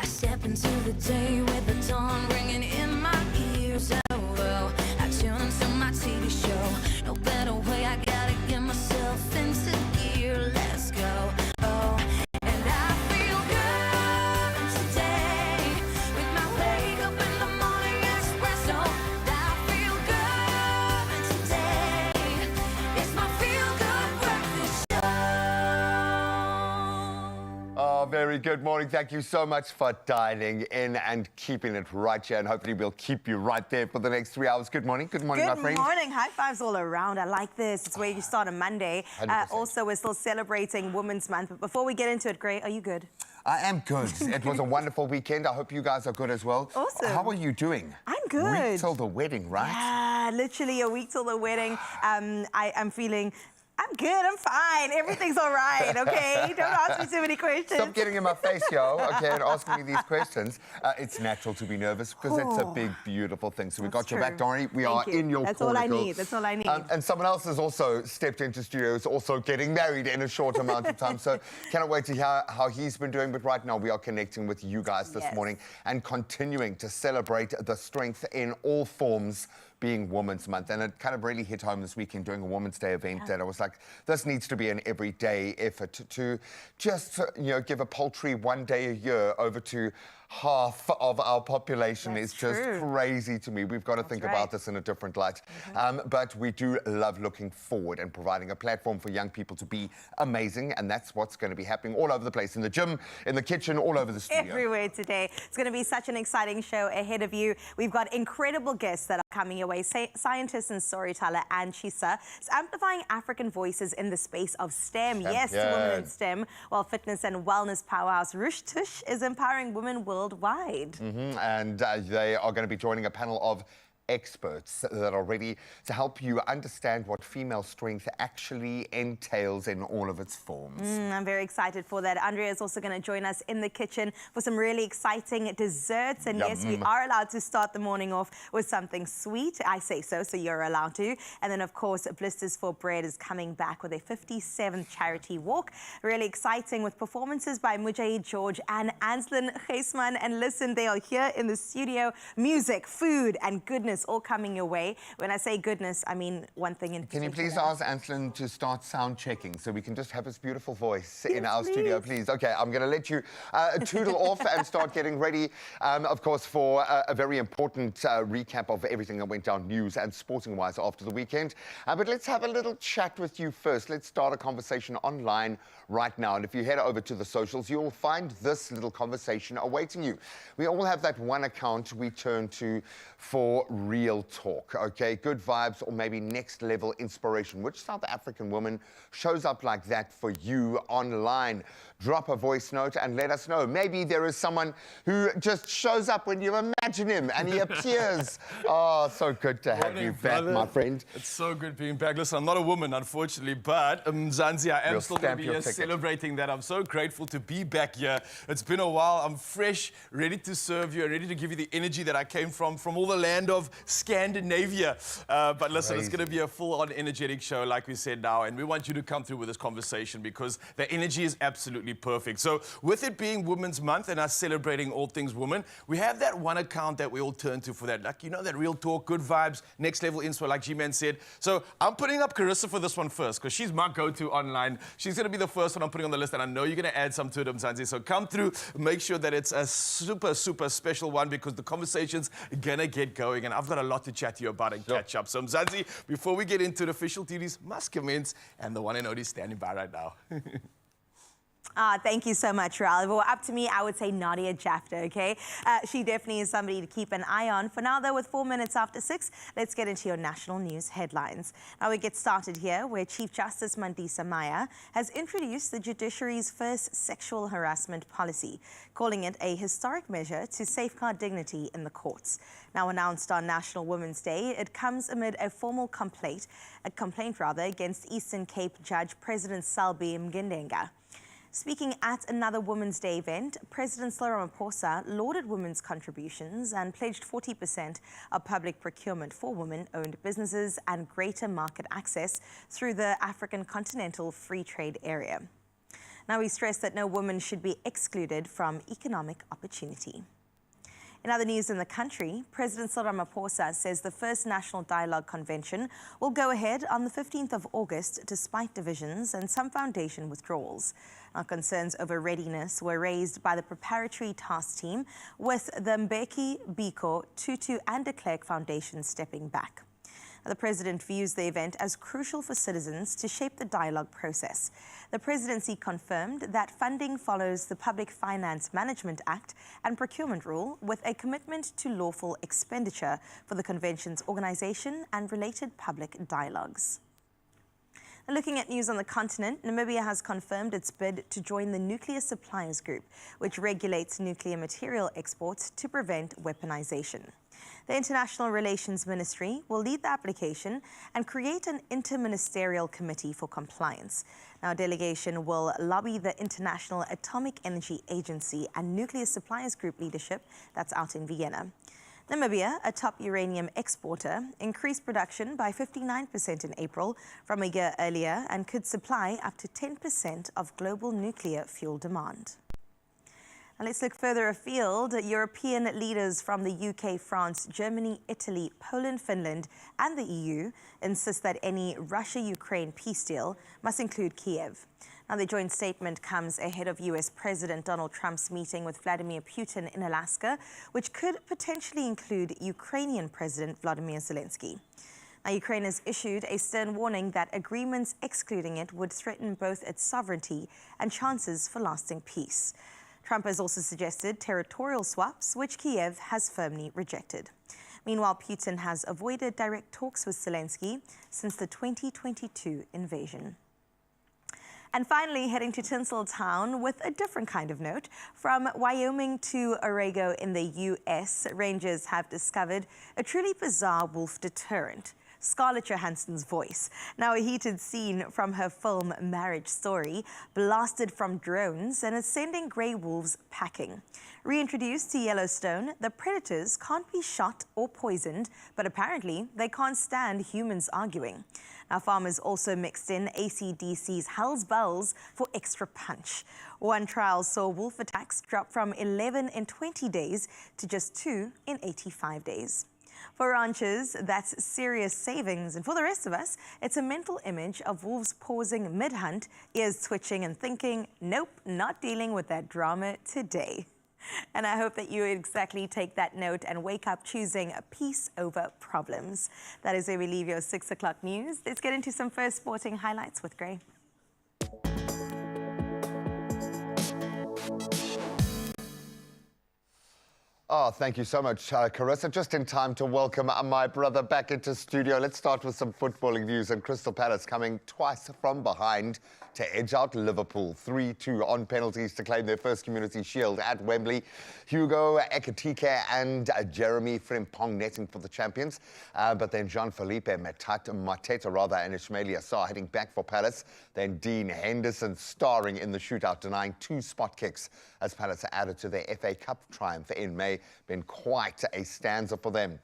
step into the day with the dawn ringing in my ears. Oh, I tune into my TV show. No better way, I gotta get myself into gear. Let's go. Oh, and I feel good today with my wake up in the morning espresso. I feel good today. It's my feel good breakfast show. Oh, very good morning. Thank you so much for dialing in and keeping it right here. And hopefully we'll keep you right there for the next 3 hours. Good morning. Good morning, my friend. Good morning. High fives all around. I like this. It's where you start a Monday. 100%. Also, we're still celebrating Women's Month. But before we get into it, Gray, are you good? I am good. It was a wonderful weekend. I hope you guys are good as well. Awesome. How are you doing? I'm good. Week till the wedding, right? Yeah, literally a week till the wedding. I'm feeling... I'm good, I'm fine, everything's all right, okay? Don't ask me too many questions. Stop getting in my face, yo, okay, and asking me these questions. It's natural to be nervous because it's a big, beautiful thing. So we got your back, Dory. We are in your That's corner. all I need, that's all I need. And someone else has also stepped into studio, is also getting married in a short amount of time. So cannot wait to hear how he's been doing. But right now we are connecting with you guys this morning and continuing to celebrate the strength in all forms being Women's Month. And it kind of really hit home this weekend doing a Women's Day event that I was like, this needs to be an everyday effort to just, you know, give a paltry 1 day a year over to half of our population. Is just crazy to me. We've got to think about this in a different light. But we do love looking forward and providing a platform for young people to be amazing. And that's what's going to be happening all over the place, in the gym, in the kitchen, all over the studio. Everywhere today. It's going to be such an exciting show ahead of you. We've got incredible guests that are coming your way. Scientist and storyteller Anne Chisa is amplifying African voices in the space of STEM. Yes, to women in STEM. While fitness and wellness powerhouse Rush Tush is empowering women worldwide. And they are going to be joining a panel of experts that are ready to help you understand what female strength actually entails in all of its forms. I'm very excited for that. Andrea is also going to join us in the kitchen for some really exciting desserts. And yes, we are allowed to start the morning off with something sweet. I say so, so you're allowed to. And then, of course, Blisters for Bread is coming back with a 57th charity walk. Really exciting, with performances by Mujahid George and Anslin Geisman. And listen, they are here in the studio. Music, food, and goodness all coming your way. When I say goodness, I mean one thing in particular. Can you please ask Anslin to start sound checking so we can just have his beautiful voice in our studio, please? Okay, I'm going to let you toodle off and start getting ready, of course, for a very important recap of everything that went down news and sporting-wise after the weekend. But let's have a little chat with you first. Let's start a conversation online right now. And if you head over to the socials, you'll find this little conversation awaiting you. We all have that one account we turn to for real talk, okay? Good vibes or maybe next level inspiration. Which South African woman shows up like that for you online? Drop a voice note and let us know. Maybe there is someone who just shows up when you imagine him and he appears. Oh, so good to have you back, my friend. It's so good being back. Listen, I'm not a woman, unfortunately, but Zanzi, I am still going to be here celebrating that. I'm so grateful to be back here. It's been a while. I'm fresh, ready to serve you, ready to give you the energy that I came from all the land of Scandinavia. But listen, it's going to be a full-on energetic show, like we said now, and we want you to come through with this conversation because the energy is absolutely perfect. So with it being Women's Month and us celebrating all things women, we have that one account that we all turn to for that. Like, you know, that real talk, good vibes, next level info, like G-Man said. So I'm putting up Carissa for this one first because she's my go-to online. She's going to be the first one I'm putting on the list, and I know you're going to add some to it, Mzansi. So come through, make sure that it's a super, super special one because the conversation's going to get going, and I've got a lot to chat to you about and catch up. So Mzansi, before we get into the official TDs, must commence, and the one and only standing by right now. Thank you so much, Raul. If it were up to me, I would say Nadia Jafta, okay? She definitely is somebody to keep an eye on. For now, though, with 4 minutes after 6, let's get into your national news headlines. Now, we get started here, where Chief Justice Mandisa Maya has introduced the judiciary's first sexual harassment policy, calling it a historic measure to safeguard dignity in the courts. Now announced on National Women's Day, it comes amid a formal complaint against Eastern Cape Judge President Selby Mgindenga. Speaking at another Women's Day event, President Cyril Ramaphosa lauded women's contributions and pledged 40% of public procurement for women-owned businesses and greater market access through the African Continental Free Trade Area. Now, he stressed that no woman should be excluded from economic opportunity. In other news in the country, President Cyril Ramaphosa says the first National Dialogue Convention will go ahead on the 15th of August despite divisions and some foundation withdrawals. Now, concerns over readiness were raised by the preparatory task team, with the Mbeki, Biko, Tutu and de Klerk foundations stepping back. The president views the event as crucial for citizens to shape the dialogue process. The presidency confirmed that funding follows the Public Finance Management Act and procurement rule, with a commitment to lawful expenditure for the convention's organization and related public dialogues. Looking at news on the continent, Namibia has confirmed its bid to join the Nuclear Suppliers Group, which regulates nuclear material exports to prevent weaponization. The International Relations Ministry will lead the application and create an interministerial committee for compliance. Now, a delegation will lobby the International Atomic Energy Agency and Nuclear Suppliers Group leadership that's out in Vienna. Namibia, a top uranium exporter, increased production by 59% in April from a year earlier and could supply up to 10% of global nuclear fuel demand. Now let's look further afield. European leaders from the UK, France, Germany, Italy, Poland, Finland and the EU insist that any Russia-Ukraine peace deal must include Kiev. Now, the joint statement comes ahead of US President Donald Trump's meeting with Vladimir Putin in Alaska, which could potentially include Ukrainian President Volodymyr Zelensky. Now, Ukraine has issued a stern warning that agreements excluding it would threaten both its sovereignty and chances for lasting peace. Trump has also suggested territorial swaps, which Kiev has firmly rejected. Meanwhile, Putin has avoided direct talks with Zelensky since the 2022 invasion. And finally, heading to Tinseltown with a different kind of note. From Wyoming to Oregon in the U.S., rangers have discovered a truly bizarre wolf deterrent. Scarlett Johansson's voice. Now, a heated scene from her film Marriage Story, blasted from drones and is sending grey wolves packing. Reintroduced to Yellowstone, the predators can't be shot or poisoned, but apparently they can't stand humans arguing. Now, farmers also mixed in AC/DC's Hell's Bells for extra punch. One trial saw wolf attacks drop from 11 in 20 days to just 2 in 85 days. For ranchers, that's serious savings. And for the rest of us, it's a mental image of wolves pausing mid-hunt, ears twitching and thinking, nope, not dealing with that drama today. And I hope that you exactly take that note and wake up choosing peace over problems. That is where we leave your 6 o'clock news. Let's get into some first sporting highlights with Gray. Oh, thank you so much, Carissa. Just in time to welcome my brother back into studio. Let's start with some footballing news. And Crystal Palace coming twice from behind to edge out Liverpool. 3-2 on penalties to claim their first Community Shield at Wembley. Hugo Ekitike and Jeremy Frimpong netting for the champions. But then Jean-Philippe Mateta and Ismail Yassar heading back for Palace. Then Dean Henderson starring in the shootout, denying 2 spot kicks as Palace added to their FA Cup triumph in May. Been quite a stanza for them.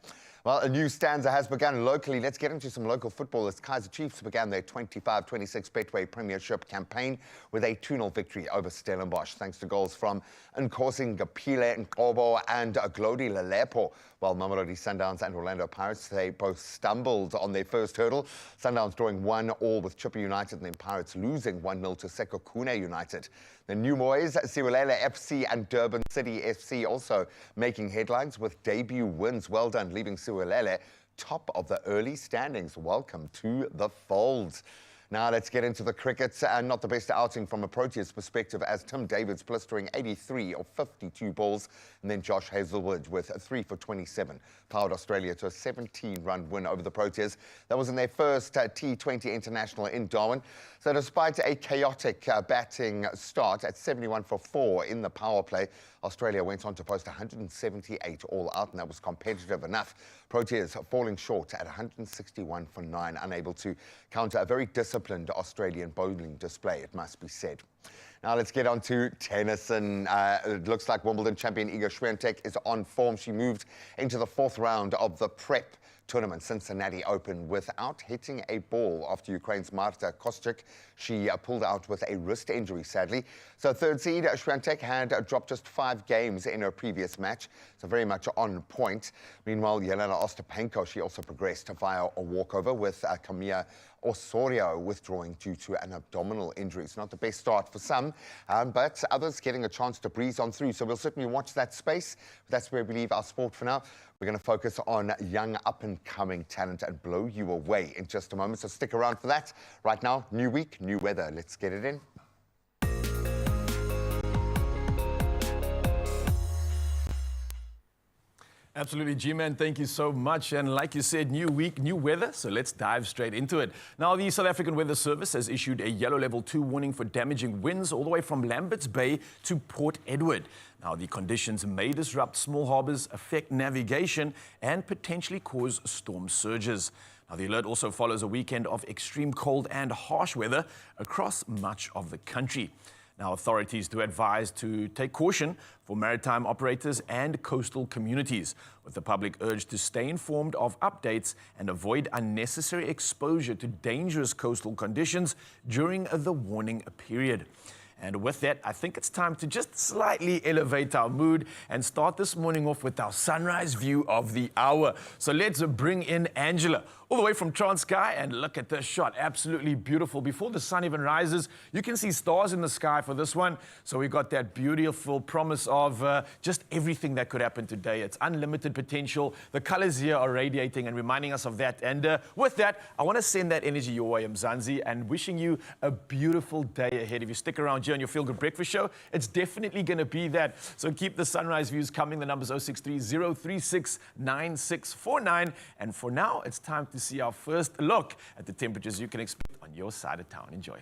Well, a new stanza has begun locally. Let's get into some local football as Kaizer Chiefs began their 25-26 Betway Premiership campaign with a 2-0 victory over Stellenbosch, thanks to goals from Nkosi Ngapile Nkobo and Glody Lelepo. While Mamelodi Sundowns and Orlando Pirates, they both stumbled on their first hurdle. Sundowns drawing 1-1 with Chippa United and then Pirates losing 1-0 to Sekhukhune United. The New Boys, Siwelele FC and Durban City FC also making headlines with debut wins. Well done, leaving Siwelele top of the early standings. Welcome to the fold. Now let's get into the cricket, and not the best outing from a Proteas perspective as Tim David's blistering 83 of 52 balls, and then Josh Hazlewood with 3 for 27 powered Australia to a 17-run win over the Proteas. That was in their first T20 international in Darwin. So despite a chaotic batting start at 71 for 4 in the power play, Australia went on to post 178 all out, and that was competitive enough. Proteas falling short at 161 for 9, unable to counter a very disciplined Australian bowling display, it must be said. Now let's get on to tennis, and it looks like Wimbledon champion Iga Swiatek is on form. She moved into the 4th round of the prep tournament, Cincinnati Open, without hitting a ball after Ukraine's Marta Kostyuk. She pulled out with a wrist injury, sadly. So third seed, Swiatek had dropped just 5 games in her previous match, so very much on point. Meanwhile, Yelena Ostapenko, she also progressed via a walkover, with Camilla Osorio withdrawing due to an abdominal injury. It's not the best start for some, but others getting a chance to breeze on through. So we'll certainly watch that space. That's where we leave our sport for now. We're going to focus on young up-and-coming talent and blow you away in just a moment. So stick around for that. Right now, new week, new weather. Let's get it in. Absolutely, G-Man, thank you so much. And like you said, new week, new weather, so let's dive straight into it. Now, the South African Weather Service has issued a yellow level 2 warning for damaging winds all the way from Lambert's Bay to Port Edward. Now, the conditions may disrupt small harbors, affect navigation, and potentially cause storm surges. Now, the alert also follows a weekend of extreme cold and harsh weather across much of the country. Now, authorities do advise to take caution for maritime operators and coastal communities, with the public urged to stay informed of updates and avoid unnecessary exposure to dangerous coastal conditions during the warning period. And with that, I think it's time to just slightly elevate our mood and start this morning off with our sunrise view of the hour. So let's bring in Angela, all the way from Transkei, and look at this shot. Absolutely beautiful. Before the sun even rises, you can see stars in the sky for this one. So we got that beautiful promise of just everything that could happen today. It's unlimited potential. The colors here are radiating and reminding us of that. And with that, I want to send that energy your way, Mzansi, and wishing you a beautiful day ahead. If you stick around here on your Feel Good Breakfast Show, it's definitely going to be that. So keep the sunrise views coming. The number's 063-036-9649. And for now, it's time to see our first look at the temperatures you can expect on your side of town. Enjoy.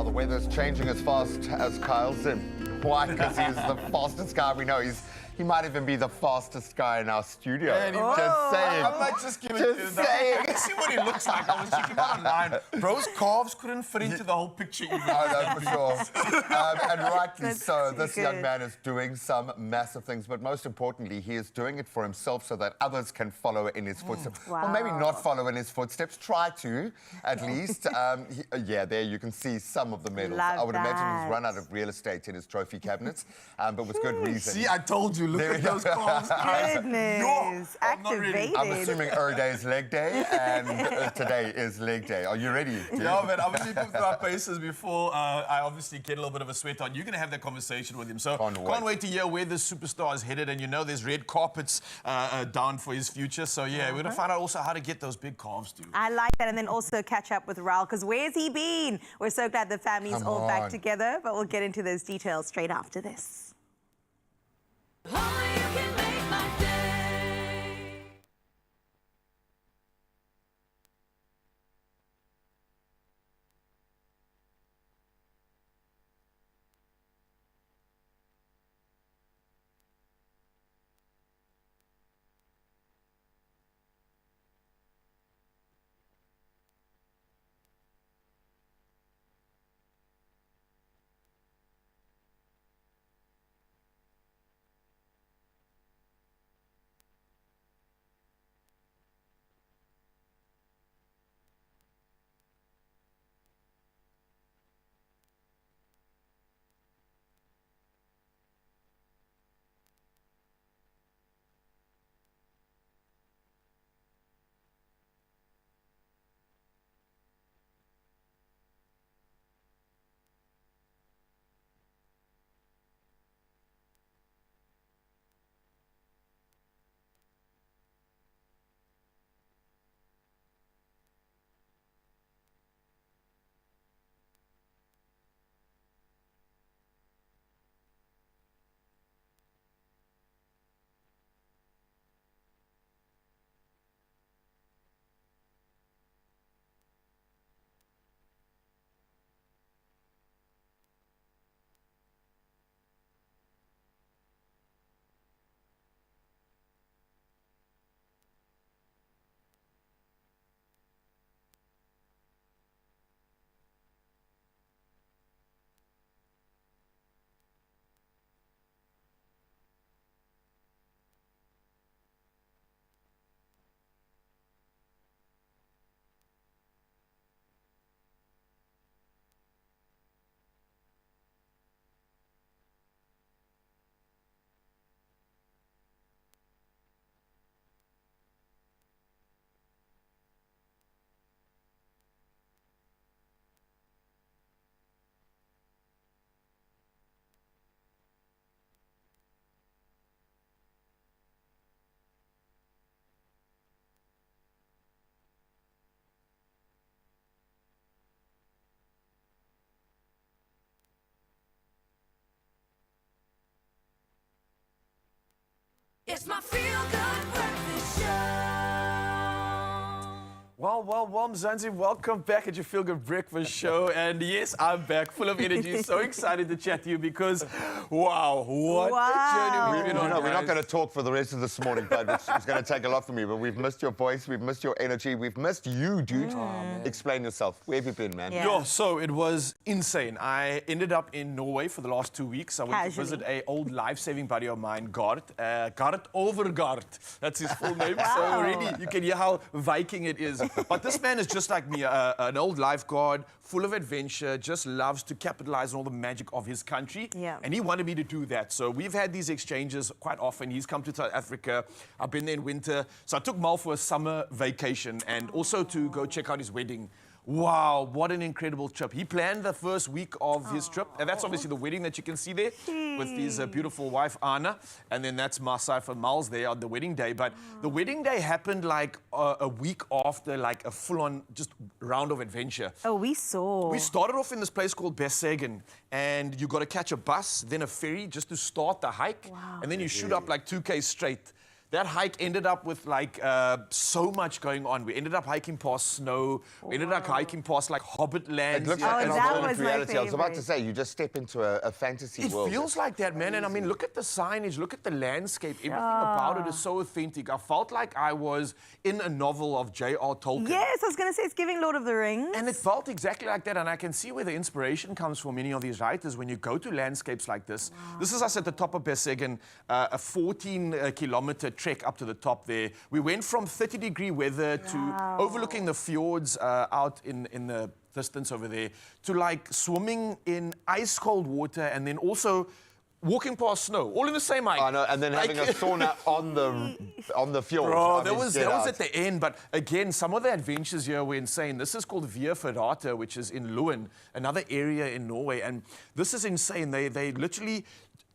The weather's changing as fast as Kyle Zinn. Why? Because he's the fastest guy we know. He might even be the fastest guy in our studio. Man, just saying. I might just give it to you. Saying. I can see what he looks like. I was checking out online. Bro's calves couldn't fit into the whole picture. No, for sure. And rightly That's so. too This young good. man is doing some massive things, but most importantly, he is doing it for himself so that others can follow in his footsteps. Wow. Or maybe not follow in his footsteps, try to, at least. Yeah, there you can see some of the medals. Love I would imagine that. he's run out of real estate in his trophy cabinets, but with good reason. See, I told you. Look There at you go. those calves. Goodness, I'm not ready. activated. I'm assuming every day is leg day, and today is leg day. Are you ready, dude? No, man, obviously put through our paces before I obviously get a little bit of a sweat on. You're going to have that conversation with him. So can't wait to hear where this superstar is headed. And you know there's red carpets down for his future. So yeah, we're going to find out also how to get those big calves, dude. I like that. And then also catch up with Raul, because where's he been? We're so glad the family's Come all back on. together, but we'll get into those details straight after this. Only you can make my day. It's my feel-good breakfast show. Well, Mzansi, welcome back at your Feel Good Breakfast show. And yes, I'm back, full of energy, so excited to chat to you because, wow, what a journey we've been on. We're not going to talk for the rest of this morning, but it's going to take a lot from you. But we've missed your voice, we've missed your energy, we've missed you, dude. Explain yourself. Where have you been, man? Yeah. So it was insane. I ended up in Norway for the last 2 weeks. I went to visit an old life-saving buddy of mine, Gart Overgard. That's his full name. So already you can hear how Viking it is. But this man is just like me, an old lifeguard, full of adventure, just loves to capitalize on all the magic of his country. Yeah. And he wanted me to do that. So we've had these exchanges quite often. He's come to South Africa. I've been there in winter. So I took Mal for a summer vacation and also to go check out his wedding. Wow, what an incredible trip. He planned the first week of his trip. And that's obviously the wedding that you can see there with his beautiful wife, Anna. And then that's Masai for Miles there on the wedding day. But the wedding day happened like a week after like a full-on just round of adventure. Oh, we saw. We started off in this place called Bessegen. And you got to catch a bus, then a ferry just to start the hike. Wow. And then you shoot up like 2K straight. That hike ended up with like so much going on. We ended up hiking past snow. We ended up hiking past like Hobbit lands. It looks Oh, like an that alternate was my reality. I was about to favorite. say, you just step into a fantasy It world. feels like that, man. And I mean, look at the signage, look at the landscape. Everything about it is so authentic. I felt like I was in a novel of J.R. Tolkien. Yes, I was going to say it's giving Lord of the Rings. And it felt exactly like that. And I can see where the inspiration comes from many of these writers when you go to landscapes like this. This is us at the top of Bessegen, a 14-kilometer trek up to the top there. We went from 30-degree weather to overlooking the fjords out in the distance over there to like swimming in ice-cold water and then also walking past snow, all in the same hike. I know, and then having a sauna on the fjord. Bro, I that mean, was get out. at the end. But again, some of the adventures here were insane. This is called Via Ferrata, which is in Luen, another area in Norway. And this is insane. They literally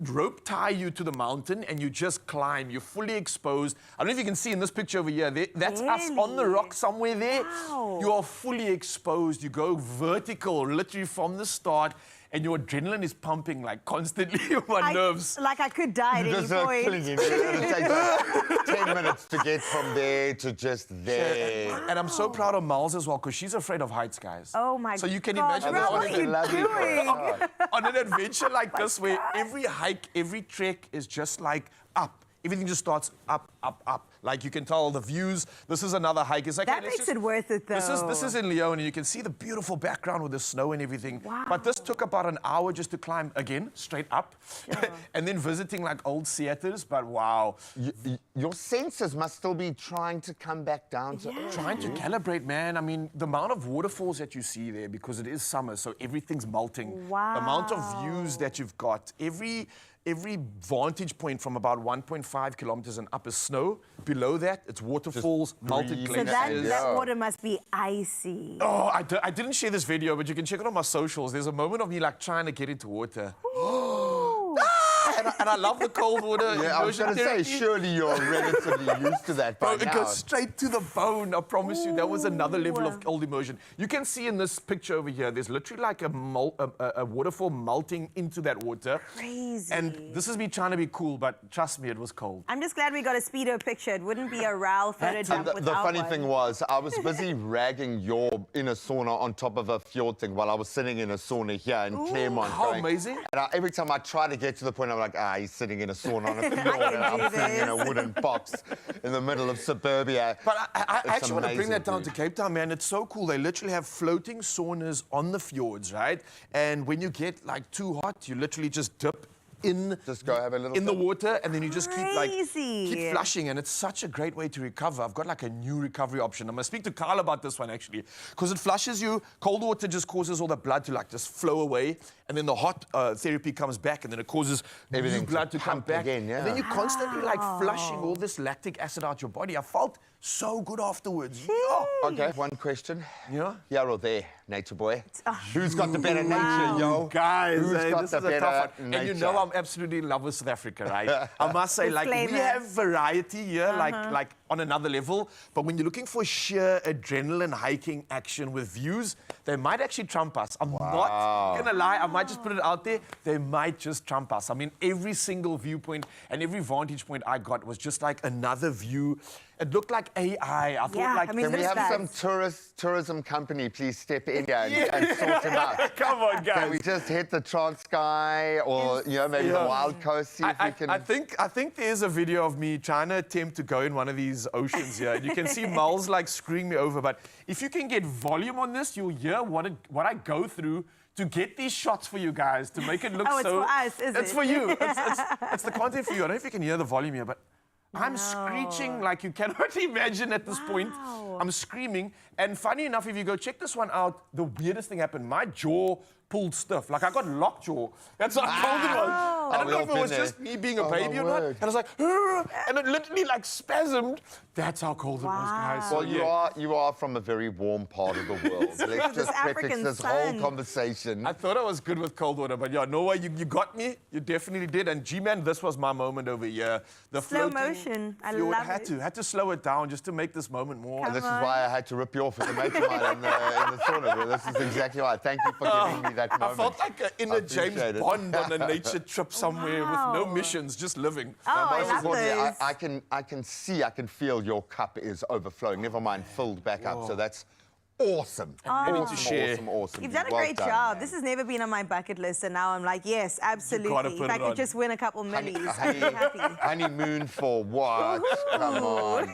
rope tie you to the mountain and you just climb. You're fully exposed. I don't know if you can see in this picture over here. That's us on the rock somewhere there. Wow. You are fully exposed. You go vertical, literally from the start. And your adrenaline is pumping like constantly on my nerves. Like I could die at any Just point. killing him. It takes 10 minutes to get from there to just there. And I'm so proud of Miles as well, because she's afraid of heights, guys. Oh my God. So you can God, imagine Ralph, on what are you love you. doing? on an adventure like this, where every hike, every trek is just like up. Everything just starts up, up, up. Like you can tell the views. This is another hike. It's like, That makes it worth it, though. This is in Lyon, and you can see the beautiful background with the snow and everything. Wow. But this took about an hour just to climb again, straight up, and then visiting like old theaters. But wow, Your senses must still be trying to come back down to earth. trying to calibrate, man. I mean, the amount of waterfalls that you see there, because it is summer, so everything's melting. Wow. The amount of views that you've got. Every vantage point from about 1.5 kilometers and up is snow. Below that, it's waterfalls, melted breathing. So glaciers. that water must be icy. Oh, I didn't share this video, but you can check it on my socials. There's a moment of me like trying to get into water. And I love the cold water. Yeah, I was going to say, therapy. surely you're relatively used to that by Bro, it now. goes straight to the bone. I promise you, that was another level of cold immersion. You can see in this picture over here, there's literally like a waterfall melting into that water. Crazy. And this is me trying to be cool, but trust me, it was cold. I'm just glad we got a speedo picture. It wouldn't be a Ralph photo And jump the without funny one. thing was, I was busy ragging your inner sauna on top of a fjord thing while I was sitting in a sauna here in Claremont. How going- amazing. And every time I try to get to the point, I'm like, he's sitting in a sauna on a fjord and I'm do sitting in a this. wooden box in the middle of suburbia. But I It's actually want to bring amazing, that down dude. to Cape Town, man. It's so cool. They literally have floating saunas on the fjords, right? And when you get like too hot, you literally just dip in Just go have a little in the dip. water, and then you just Crazy. keep flushing, and it's such a great way to recover. I've got like a new recovery option. I'm gonna speak to Kyle about this one actually, because it flushes you. Cold water just causes all the blood to like just flow away, and then the hot therapy comes back, and then it causes Everything new to blood to come pump back again, yeah. And then you're constantly like flushing all this lactic acid out your body. I felt so good afterwards. Yeah. Okay, one question. Yeah? Here or there, nature boy? Who's got the better nature, yo? Guys, Who's got this the is a tough better one. And you know nature? I'm absolutely in love with South Africa, right? I must say, like, we Disclaimer. have variety here, like on another level. But when you're looking for sheer adrenaline hiking action with views, they might actually trump us. I'm not gonna lie, I might just put it out there. They might just trump us. I mean, every single viewpoint and every vantage point I got was just like another view. It looked like AI. I thought, like, I mean, can we have some tourism company please step in here and sort them out? Come on, guys. Can we just hit the Transkei or maybe the Wild Coast? See if we can. I think there's a video of me trying to attempt to go in one of these oceans here. You can see Mul's like screwing me over. But if you can get volume on this, you'll hear what I go through to get these shots for you guys to make it look it's for us, is it? It's for you. It's the content for you. I don't know if you can hear the volume here, but I'm screeching like you cannot imagine at this point. I'm screaming. And funny enough, if you go check this one out, the weirdest thing happened. My jaw pulled stiff. Like I got lockjaw. That's how cold it was. I don't know if it was just me being a baby or not. And I was like, and it literally like spasmed. That's how cold it was, guys. So, well, you are from a very warm part of the world. Let's just prefix this whole conversation. I thought I was good with cold water, but yeah, Norway, you got me. You definitely did. And G-Man, this was my moment over here. The slow floating, motion. I love it. Had to slow it down just to make this moment more. And this is why I had to rip you off with the mate of mine in the sauna. This is exactly right. Thank you for giving me that moment. I felt like an inner James Bond on a nature trip somewhere with no missions, just living. I love those. I can feel your cup is overflowing. Never mind, filled back up. So that's awesome. Awesome. You've done a great job. This has never been on my bucket list, and now I'm like, yes, absolutely. If I could just win a couple millies, I'd be happy. Honeymoon for what? Come on.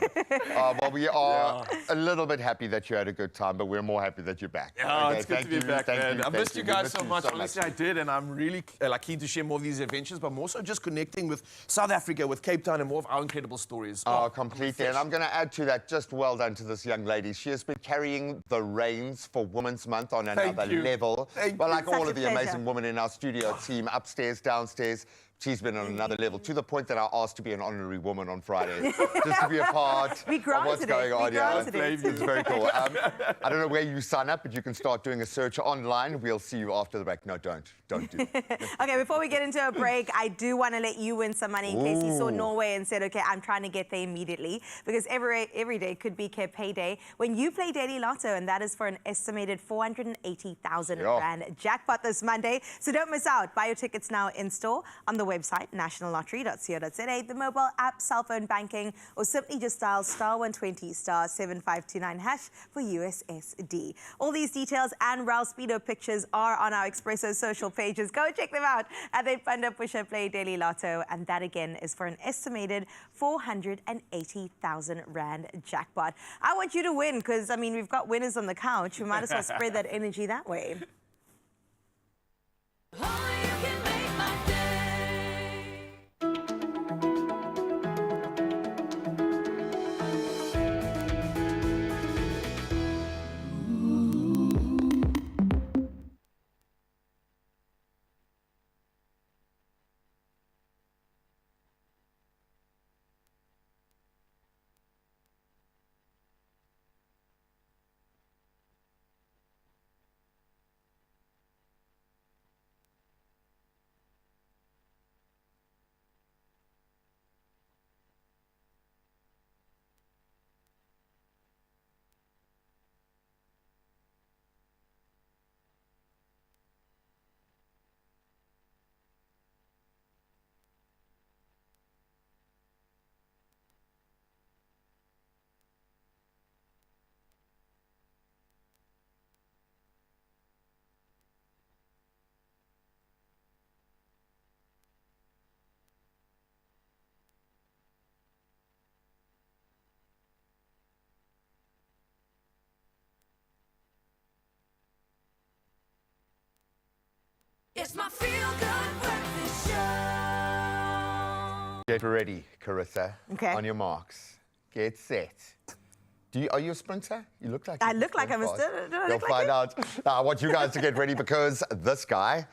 Well, we are a little bit happy that you had a good time, but we're more happy that you're back. Yeah, it's good to be back, man. I missed you guys so much. Honestly, I did, and I'm really keen to share more of these adventures, but more so just connecting with South Africa, with Cape Town, and more of our incredible stories. Completely. And I'm going to add to that, just well done to this young lady. She has been carrying the reins for Women's Month on another level. Like all of the amazing women in our studio team, upstairs, downstairs, she's been on another level, to the point that I asked to be an honorary woman on Friday, just to be a part of what's going on. It's very cool. I don't know where you sign up, but you can start doing a search online. We'll see you after the break. No, don't do it. Okay, before we get into a break, I do want to let you win some money in case you saw Norway and said, okay, I'm trying to get there immediately, because every day could be payday when you play Daily Lotto, and that is for an estimated 480,000 rand jackpot this Monday. So don't miss out. Buy your tickets now in store on the website, nationallottery.co.za, the mobile app, cell phone banking, or simply just dial *120 *7529# for USSD. All these details and Ralph Speedo pictures are on our Expresso social pages. Go check them out. And then Panda Pusha Play Daily Lotto, and that again is for an estimated 480,000 rand jackpot. I want you to win, because I mean, we've got winners on the couch. We might as well spread that energy that way. It's my feel-good breakfast show. Get ready, Carissa. Okay. On your marks. Get set. Are you a sprinter? You look like I look like I'm a sprinter. You'll find out. I want you guys to get ready, because this guy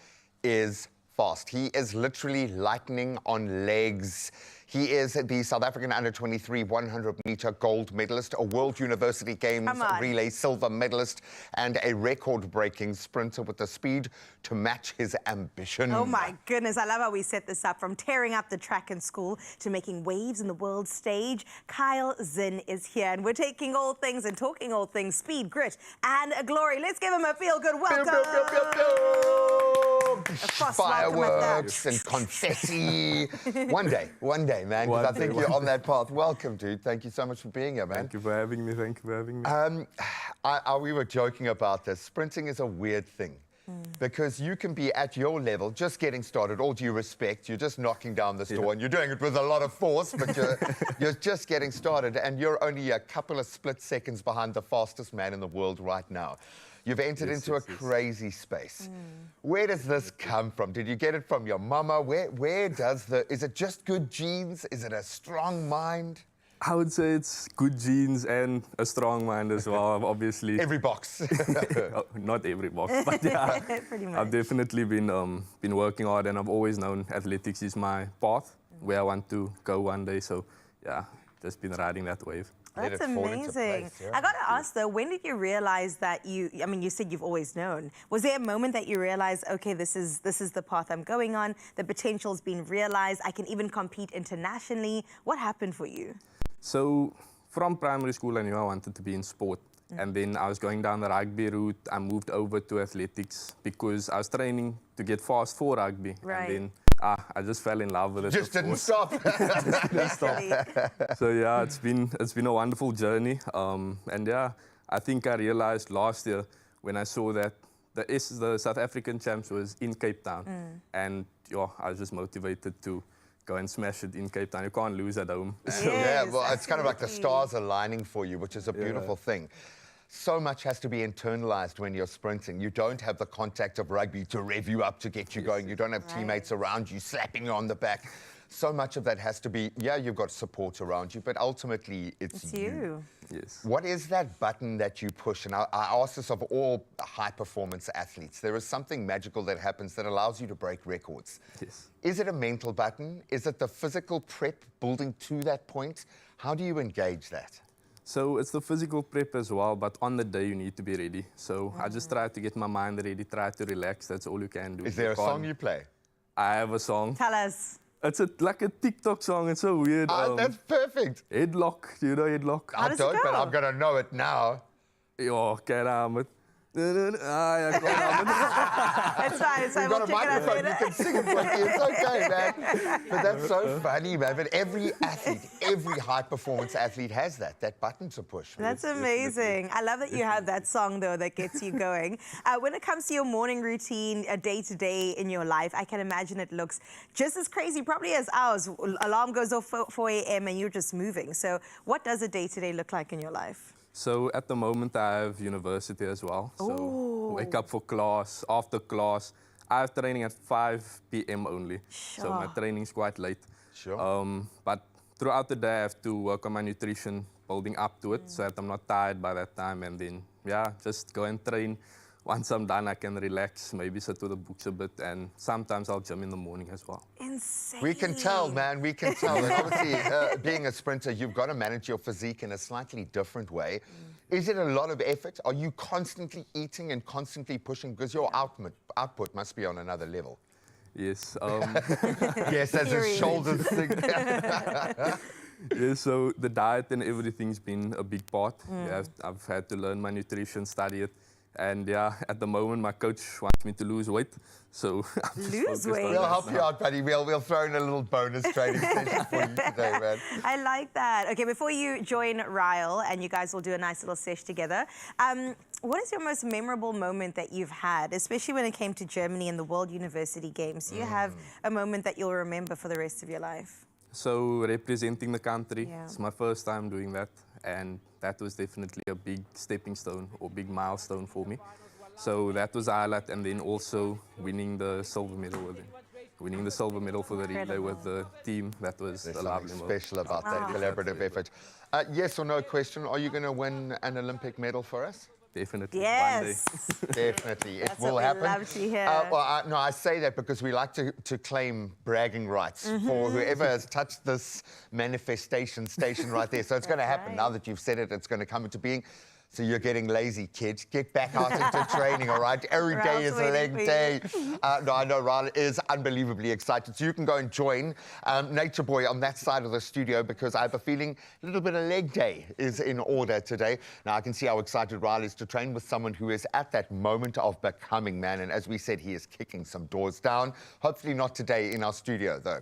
is fast. He is literally lightning on legs. He is the South African under-23 100-meter gold medalist, a World University Games relay silver medalist, and a record-breaking sprinter with the speed to match his ambition. Oh my goodness, I love how we set this up, from tearing up the track in school to making waves in the world stage. Kyle Zinn is here, and we're taking all things and talking all things speed, grit, and glory. Let's give him a feel-good welcome. Fireworks and confetti. One day, man, because I think you're on that path. Welcome, dude. Thank you so much for being here, man. Thank you for having me. We were joking about this. Sprinting is a weird thing because you can be at your level, just getting started, all due respect. You're just knocking down this door and you're doing it with a lot of force, but you're just getting started and you're only a couple of split seconds behind the fastest man in the world right now. You've entered into a crazy space. Where does this come from? Did you get it from your mama? Is it just good genes? Is it a strong mind? I would say it's good genes and a strong mind as well, obviously. Every box. Not every box, but yeah. Pretty much. I've definitely been working hard, and I've always known athletics is my path, where I want to go one day. So yeah, just been riding that wave. That's amazing. Yeah. I got to ask though, when did you realize that you said you've always known. Was there a moment that you realized, okay, this is the path I'm going on, the potential's been realized, I can even compete internationally? What happened for you? So from primary school, I knew I wanted to be in sport. And then I was going down the rugby route. I moved over to athletics because I was training to get fast for rugby. Right. And then I just fell in love with it. Just didn't stop. So yeah, it's been a wonderful journey. And yeah, I think I realized last year when I saw that the South African champs was in Cape Town. And yeah, I was just motivated to go and smash it in Cape Town. You can't lose at home. Yes, Yeah, well, it's kind of like the stars aligning for you, which is a beautiful thing. So much has to be internalized when you're sprinting. You don't have the contact of rugby to rev you up, to get you going. You don't have teammates around you slapping you on the back. So much of that has to be, yeah, you've got support around you, but ultimately it's you. Yes. What is that button that you push? And I ask this of all high-performance athletes. There is something magical that happens that allows you to break records. Yes. Is it a mental button? Is it the physical prep building to that point? How do you engage that? So it's the physical prep as well, but on the day you need to be ready. So I just try to get my mind ready, try to relax. That's all you can do. Is there a song you play? I have a song. Tell us. It's like a TikTok song. It's so weird. That's perfect. Headlock. Do you know Headlock? I does it don't, but go? I'm going to know it now. Ja, kijk It's fine. You've We'll got a check it out microphone, you later. can sing it for me. It's okay, man. But that's so funny, man. But every athlete, every high-performance athlete has that button to push. That's amazing. I love that you have that song, though, that gets you going. When it comes to your morning routine, a day-to-day in your life, I can imagine it looks just as crazy, probably as ours. Alarm goes off 4 a.m. and you're just moving. So what does a day-to-day look like in your life? So at the moment I have university as well. So wake up for class, after class. I have training at 5 p.m. only. So my training's quite late. Sure. But throughout the day I have to work on my nutrition, building up to it so that I'm not tired by that time. And then, yeah, just go and train. Once I'm done, I can relax, maybe sit with the books a bit, and sometimes I'll gym in the morning as well. Insane. We can tell, man. We can tell. And obviously, being a sprinter, you've got to manage your physique in a slightly different way. Is it a lot of effort? Are you constantly eating and constantly pushing? Because your output must be on another level. Yes. Yes, as his shoulders sink. Yeah, so the diet and everything's been a big part. Yeah, I've had to learn my nutrition, study it. And yeah, at the moment, my coach wants me to lose weight. So I'm just Lose weight? We'll help you out, buddy. We'll throw in a little bonus training session for you today, man. I like that. Okay, before you join Ryle and you guys will do a nice little sesh together, what is your most memorable moment that you've had, especially when it came to Germany and the World University Games? Do you have a moment that you'll remember for the rest of your life? So representing the country, Yeah. it's my first time doing that. And that was definitely a big stepping stone or big milestone for me. So that was a highlight, and then also winning the silver medal with him. Winning the silver medal for the relay with the team, that was There's a lovely something moment. special about that collaborative effort. Yes or no question, are you going to win an Olympic medal for us? Definitely. Yes. One day. Definitely, it That's will what we happen. love to hear. No, I say that because we like to claim bragging rights for whoever has touched this manifestation station right there. So it's going to happen. right. Now that you've said it, it's going to come into being. So you're getting lazy, kids. Get back out into training, all right? Every day is a leg day. No, I know Riley is unbelievably excited. So you can go and join Nature Boy on that side of the studio because I have a feeling a little bit of leg day is in order today. Now, I can see how excited Riley is to train with someone who is at that moment of becoming, man. And as we said, he is kicking some doors down. Hopefully not today in our studio, though.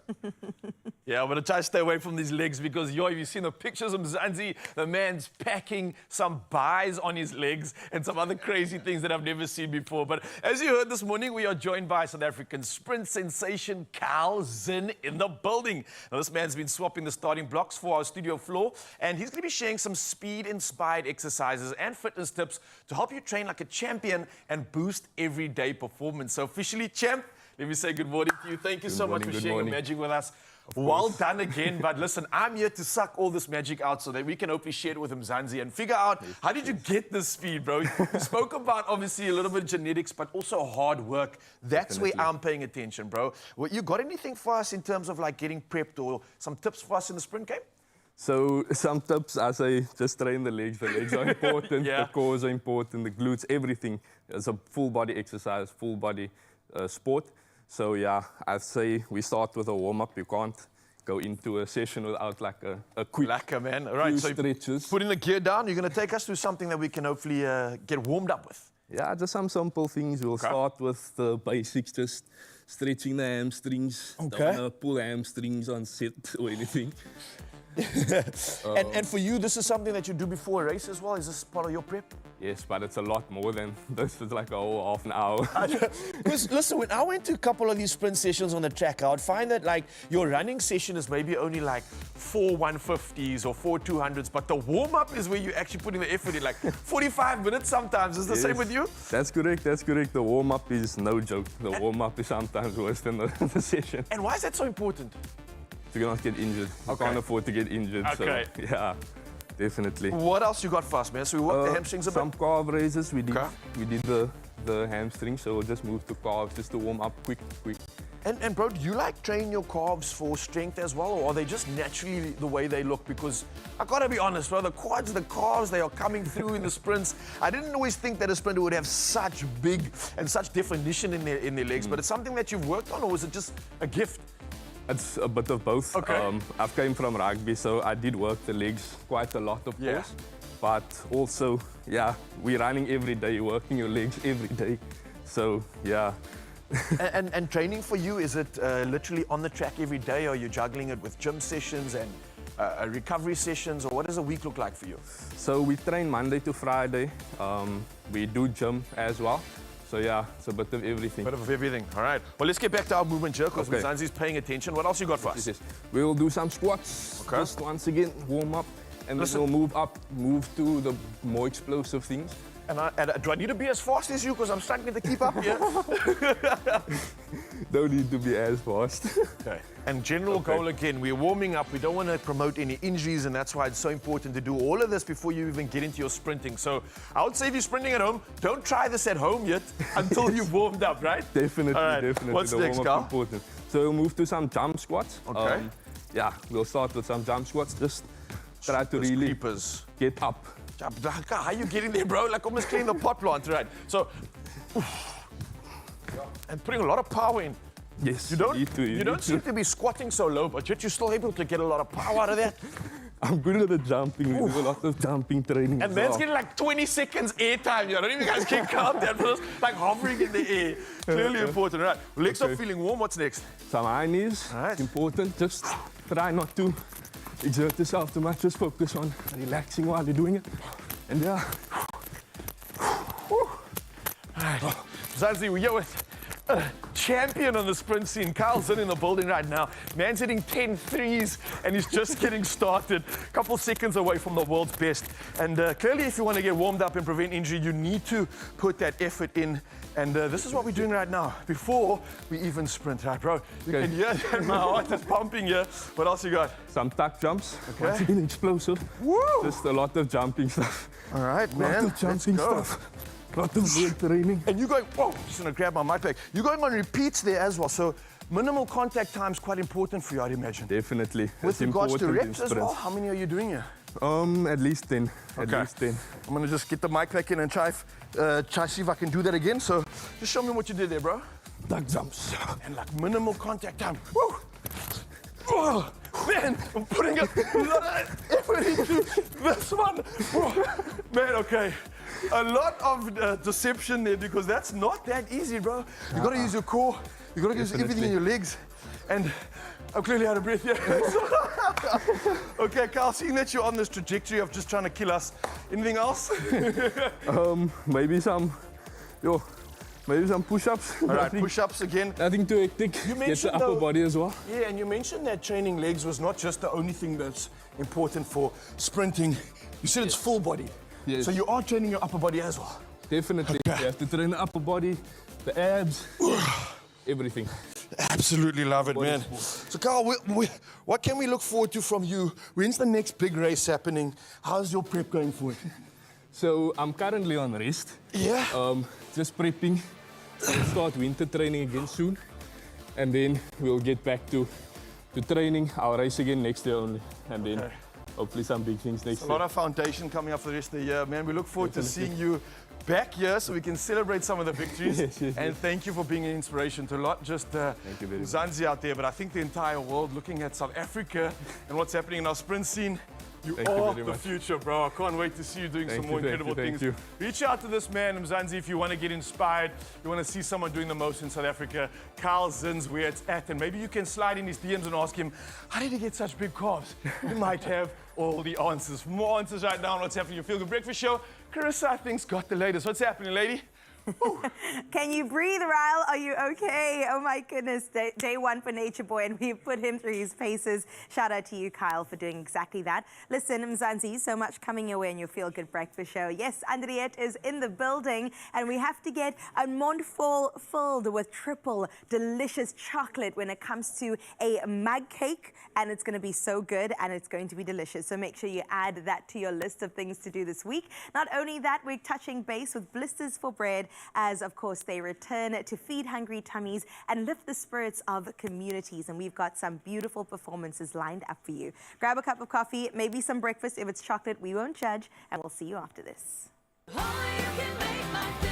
Yeah, I'm going to try to stay away from these legs because, yo, have you seen the pictures of Mzansi? The man's packing some buys on his legs and some other crazy things that I've never seen before. But as you heard this morning, we are joined by South African sprint sensation Kyle Zinn in the building. Now, this man's been swapping the starting blocks for our studio floor, and he's going to be sharing some speed-inspired exercises and fitness tips to help you train like a champion and boost everyday performance. So officially, champ, let me say good morning to you. Thank you so much for sharing your magic with us. Well done again, but listen, I'm here to suck all this magic out so that we can hopefully share it with Mzansi and figure out how did you get this speed, bro? You spoke about obviously a little bit of genetics, but also hard work. That's where I'm paying attention, bro. Well, you got anything for us in terms of like getting prepped or some tips for us in the sprint game? So some tips, I say, just train the legs. The legs are important, the cores are important, the glutes, everything. It's a full body exercise, full body sport. So yeah, I'd say we start with a warm-up. You can't go into a session without like a quick Lekker, man. All right, so stretches. putting the gear down, you're going to take us through something that we can hopefully get warmed up with. Yeah, just some simple things. We'll start with the basics, just stretching the hamstrings. Okay. Don't wanna pull hamstrings on set or anything. And for you, this is something that you do before a race as well? Is this part of your prep? Yes, but it's a lot more than this. Is like a whole half an hour. Because listen, when I went to a couple of these sprint sessions on the track, I would find that like your running session is maybe only like 4 150s or 4 200s, but the warm-up is where you're actually putting the effort in, like 45 minutes sometimes. Is the same with you? That's correct, that's correct. The warm-up is no joke. The warm-up is sometimes worse than the session. And why is that so important? To not get injured. You can't afford to get injured. Okay. So, yeah, definitely. What else you got for us, man? So we work the hamstrings a bit? Some calf raises. We did the hamstring, so we'll just move to calves just to warm up quick. And bro, do you like train your calves for strength as well, or are they just naturally the way they look? Because I gotta be honest, bro, the quads, the calves, they are coming through in the sprints. I didn't always think that a sprinter would have such big and such definition in their legs, but it's something that you've worked on, or is it just a gift? It's a bit of both. Okay. I came from rugby, so I did work the legs quite a lot, of course. But also, yeah, we're running every day, working your legs every day. So, yeah. and training for you, is it literally on the track every day, or are you juggling it with gym sessions and recovery sessions, or what does a week look like for you? So we train Monday to Friday. We do gym as well. So yeah, it's a bit of everything. Bit of everything. All right. Well, let's get back to our movement here because Mzansi's paying attention. What else you got for us? Yes. We'll do some squats. Okay. Just once again, warm up. And then we'll move up, move to the more explosive things. And do I need to be as fast as you because I'm struggling to keep up here? Don't need to be as fast. Okay. And general goal again, we're warming up. We don't want to promote any injuries, and that's why it's so important to do all of this before you even get into your sprinting. So I would say if you're sprinting at home, don't try this at home yet until you've warmed up, right? Definitely, all right. definitely. What's the next, Kyle? Important. So we'll move to some jump squats. Okay. Yeah, we'll start with some jump squats. Just try to really get up. How are you getting there, bro? Like almost cleaning the pot plant, right? So, and putting a lot of power in. Yes, you don't seem to be squatting so low, but yet you're still able to get a lot of power out of that. I'm good at the jumping. We do a lot of jumping training. And man's getting like 20 seconds air time. I don't even guys can count that for us. Like hovering in the air. Clearly important. All right. Legs are feeling warm. What's next? Some high knees. Right. Important. Just try not to exert yourself too much. Just focus on relaxing while you're doing it. And yeah. All right. Mzansi, we're here with champion on the sprint scene. Kyle Zinn in the building right now. Man's hitting 10 threes and he's just getting started. A couple seconds away from the world's best. And clearly, if you want to get warmed up and prevent injury, you need to put that effort in. And this is what we're doing right now, before we even sprint, right, bro? You can hear that my heart is pumping here. What else you got? Some tuck jumps. Okay. Once again, explosive. Woo! Just a lot of jumping stuff. All right, man. Lot of jumping stuff. Lot of leg training. And you're going, whoa, just gonna grab my mic back. You're going on repeats there as well. So minimal contact time is quite important for you, I'd imagine. Definitely. With It's regards to important reps in as well, sprints. how many are you doing here? At least 10. At Okay. least 10. I'm gonna just get the mic back in and try see if I can do that again. So just show me what you did there, bro. Duck jumps. And like minimal contact time. Woo! Oh, man, I'm putting a lot of effort into this one. Oh, man, okay. A lot of deception there because that's not that easy, bro. You gotta use your core. You gotta use everything in your legs. And I'm clearly out of breath here. Okay, Kyle, seeing that you're on this trajectory of just trying to kill us, anything else? Maybe some push-ups. All right, push-ups again. Nothing too hectic. You Get mentioned the upper though- body as well. Yeah, and you mentioned that training legs was not just the only thing that's important for sprinting. You said it's full body. Yes. So you are training your upper body as well. Definitely. Okay. You have to train the upper body, the abs, everything. Absolutely love it, man. So, Kyle, what can we look forward to from you? When's the next big race happening? How's your prep going for it? So I'm currently on rest. Yeah? Just prepping. We'll start winter training again soon. And then we'll get back to training. I'll race again next year only. And then hopefully some big things next A year. lot of foundation coming up for the rest of the year, man. We look forward to seeing you back here so we can celebrate some of the victories. Yes. And thank you for being an inspiration to not just you very much. Zanzi out there, but I think the entire world looking at South Africa and what's happening in our sprint scene. You Thank you are very the much. future, bro. I can't wait to see you doing Thank some you, more thank incredible you, thank things. you. Reach out to this man, Mzansi, if you want to get inspired, you want to see someone doing the most in South Africa. Kyle Zinn's where it's at, and maybe you can slide in his DMs and ask him, how did he get such big calves? He might have all the answers. For more answers right now on what's happening in your Feel Good Breakfast Show, Carissa, I think, got the latest. What's happening, lady? Can you breathe, Ryle? Are you okay? Oh my goodness, day one for Nature Boy, and we put him through his paces. Shout out to you, Kyle, for doing exactly that. Listen, Mzansi, so much coming your way in your Feel Good Breakfast Show. Yes, Andriette is in the building, and we have to get a mondful filled with triple delicious chocolate when it comes to a mug cake, and it's going to be so good, and it's going to be delicious. So make sure you add that to your list of things to do this week. Not only that, we're touching base with Blisters for Bread, as of course they return to feed hungry tummies and lift the spirits of communities. And we've got some beautiful performances lined up for you. Grab a cup of coffee, maybe some breakfast. If it's chocolate, we won't judge, and we'll see you after this. Only you can make my day.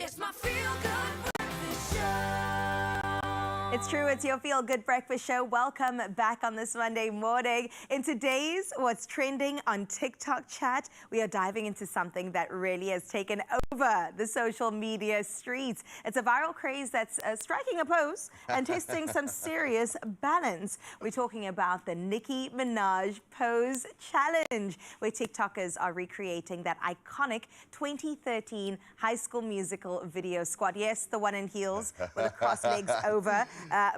It's my feel-good breakfast show. It's true, it's your Feel Good Breakfast Show. Welcome back on this Monday morning. In today's What's Trending on TikTok chat, we are diving into something that really has taken over the social media streets. It's a viral craze that's striking a pose and testing some serious balance. We're talking about the Nicki Minaj Pose Challenge, where TikTokers are recreating that iconic 2013 High School Musical video squat. Yes, the one in heels with the crossed legs over.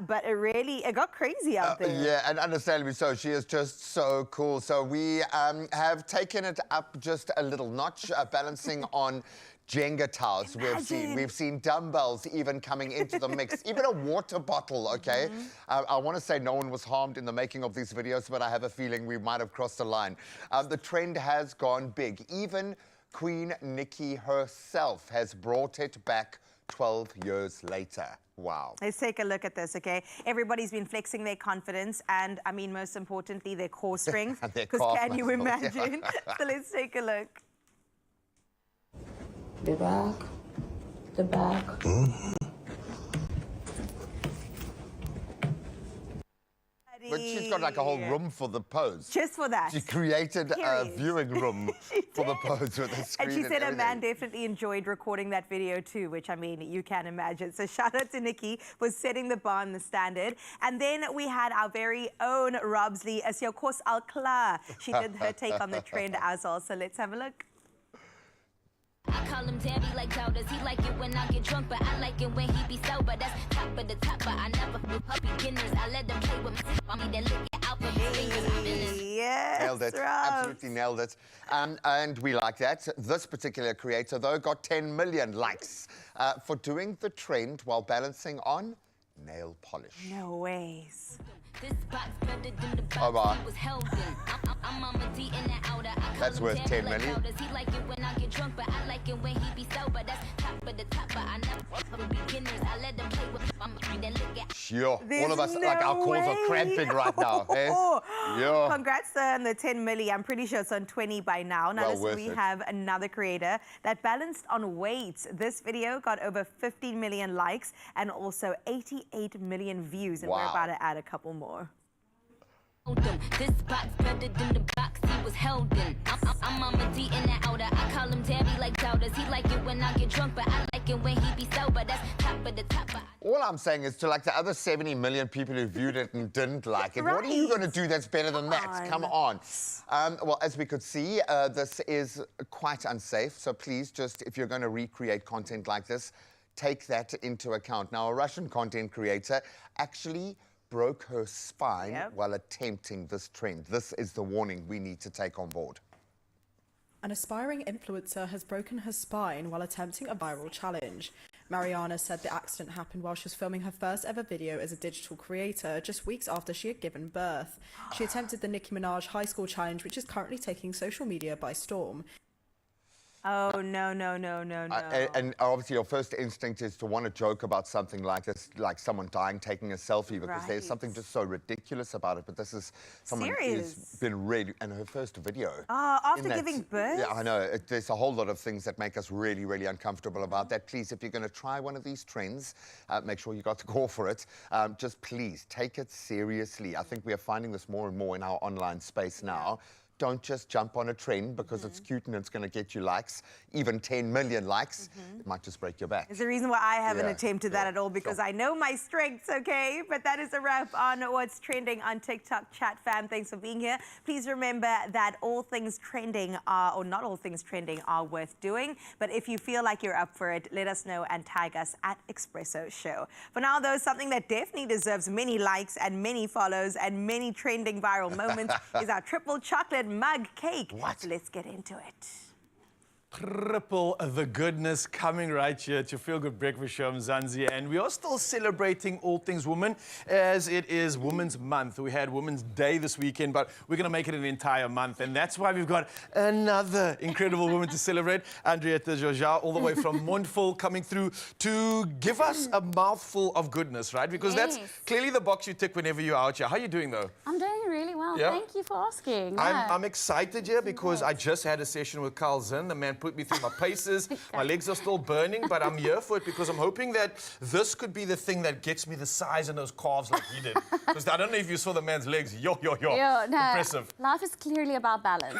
But it got crazy out there. Yeah, and understandably so. She is just so cool. So we have taken it up just a little notch, balancing on Jenga towers. We've seen dumbbells even coming into the mix, even a water bottle, okay? I want to say no one was harmed in the making of these videos, but I have a feeling we might have crossed the line. The trend has gone big. Even Queen Nicki herself has brought it back 12 years later. Wow. Let's take a look at this, okay? Everybody's been flexing their confidence and, I mean, most importantly, their core strength. Because can you imagine? So let's take a look. The back. The back. But she's got like a whole room for the pose. Just for that. She created a viewing room for the pose with a screen. And she said her man definitely enjoyed recording that video too, which I mean, you can imagine. So shout out to Nicki for setting the bar and the standard. And then we had our very own Robsley Asiokos Alkla. She did her take on the trend as well. So let's have a look. I call him Daddy like Totas. He like it when I get drunk, but I like it when he be sober. That's top of the top, but I never flew puppy beginners. I let them play with my me, then lick it out for his fingers. Yes, nailed it. Absolutely nailed it. And we like that. This particular creator, though, got 10 million likes for doing the trend while balancing on nail polish. No ways. Oh, wow. That's worth 10 million. Sure. All of us, like, our calls are cramping right now. Eh? Yeah. Congrats on the 10 million. I'm pretty sure it's on 20 by now. Now, listen, we have another creator that balanced on weights. This video got over 15 million likes and also 88 million views. And we're about to add a couple more. This box better than the box he was held in. I'm Mama D in the outer. I call him Daddy like Totas. He like it when I get drunk, but I like it when he be sober. That's top of the top. All I'm saying is to like the other 70 million people who viewed it and didn't like it, what are you going to do that's better than that? Come on. Well, as we could see, this is quite unsafe. So please just, if you're going to recreate content like this, take that into account. Now, a Russian content creator actually broke her spine while attempting this trend. This is the warning we need to take on board. An aspiring influencer has broken her spine while attempting a viral challenge. Mariana said the accident happened while she was filming her first ever video as a digital creator, just weeks after she had given birth. She attempted the Nicki Minaj High School Challenge, which is currently taking social media by storm. Oh, no. And obviously your first instinct is to want to joke about something like this, like someone dying taking a selfie, because there's something just so ridiculous about it. But this is someone who's been really, and her first video. Oh, after giving birth? Yeah, I know. There's a whole lot of things that make us really, really uncomfortable about that. Please, if you're going to try one of these trends, make sure you got the call for it. Just please take it seriously. I think we are finding this more and more in our online space now. Don't just jump on a trend because it's cute and it's going to get you likes, even 10 million likes. It might just break your back. There's a reason why I haven't attempted that at all, because I know my strengths, okay? But that is a wrap on what's trending on TikTok chat, fam. Thanks for being here. Please remember that all things trending are, or not all things trending are worth doing. But if you feel like you're up for it, let us know and tag us at Expresso Show. For now, though, something that definitely deserves many likes and many follows and many trending viral moments is our triple chocolate mug cake. So let's get into it. Triple the goodness coming right here to Feel Good Breakfast Show, Mzansi. And we are still celebrating all things women, as it is Women's Month. We had Women's Day this weekend, but we're going to make it an entire month. And that's why we've got another incredible woman to celebrate, Andrietta Georgia, all the way from Montville, coming through to give us a mouthful of goodness, right? Because that's clearly the box you tick whenever you're out here. How are you doing, though? I'm doing really well. Thank you for asking. I'm excited here because I just had a session with Kyle Zinn, the man put me through my paces. My legs are still burning, but I'm here for it because I'm hoping that this could be the thing that gets me the size in those calves like he did. Because I don't know if you saw the man's legs. Yo. No, Impressive. life is clearly about balance.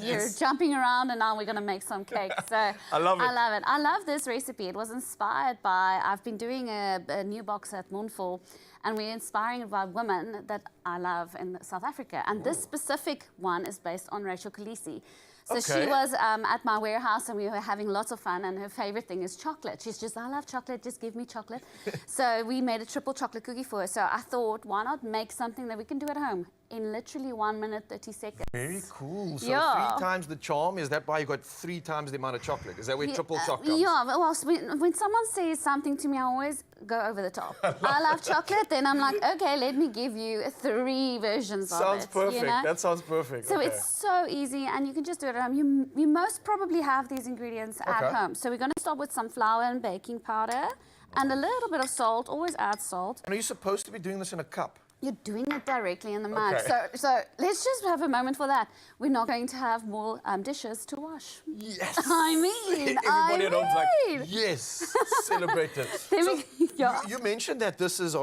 You're jumping around, and now we're going to make some cake. So I love it. I love it. I love this recipe. It was inspired by, I've been doing a new box at Moonfall, and we're inspiring about women that I love in South Africa. And this specific one is based on Rachel Khaleesi. So she was at my warehouse, and we were having lots of fun, and her favorite thing is chocolate. She's just, I love chocolate, just give me chocolate. So we made a triple chocolate cookie for her. So I thought, why not make something that we can do at home in literally 1 minute, 30 seconds. Very cool. So Yeah. 3 times the charm, is that why you got 3 times the amount of chocolate? Is that where triple choc comes? Yeah, well, when someone says something to me, I always go over the top. I love chocolate, then I'm like, okay, let me give you 3 versions of it. Sounds perfect. You know? That sounds perfect. So Okay. it's so easy, and you can just do it at home. You most probably have these ingredients at home. So we're going to start with some flour and baking powder and a little bit of salt. Always add salt. And are you supposed to be doing this in a cup? You're doing it directly in the mug. Okay. So let's just have a moment for that. We're not going to have more dishes to wash. Yes. I mean, Everybody at home's like, mean. yes, celebrate it. There So, we go. you mentioned that this is,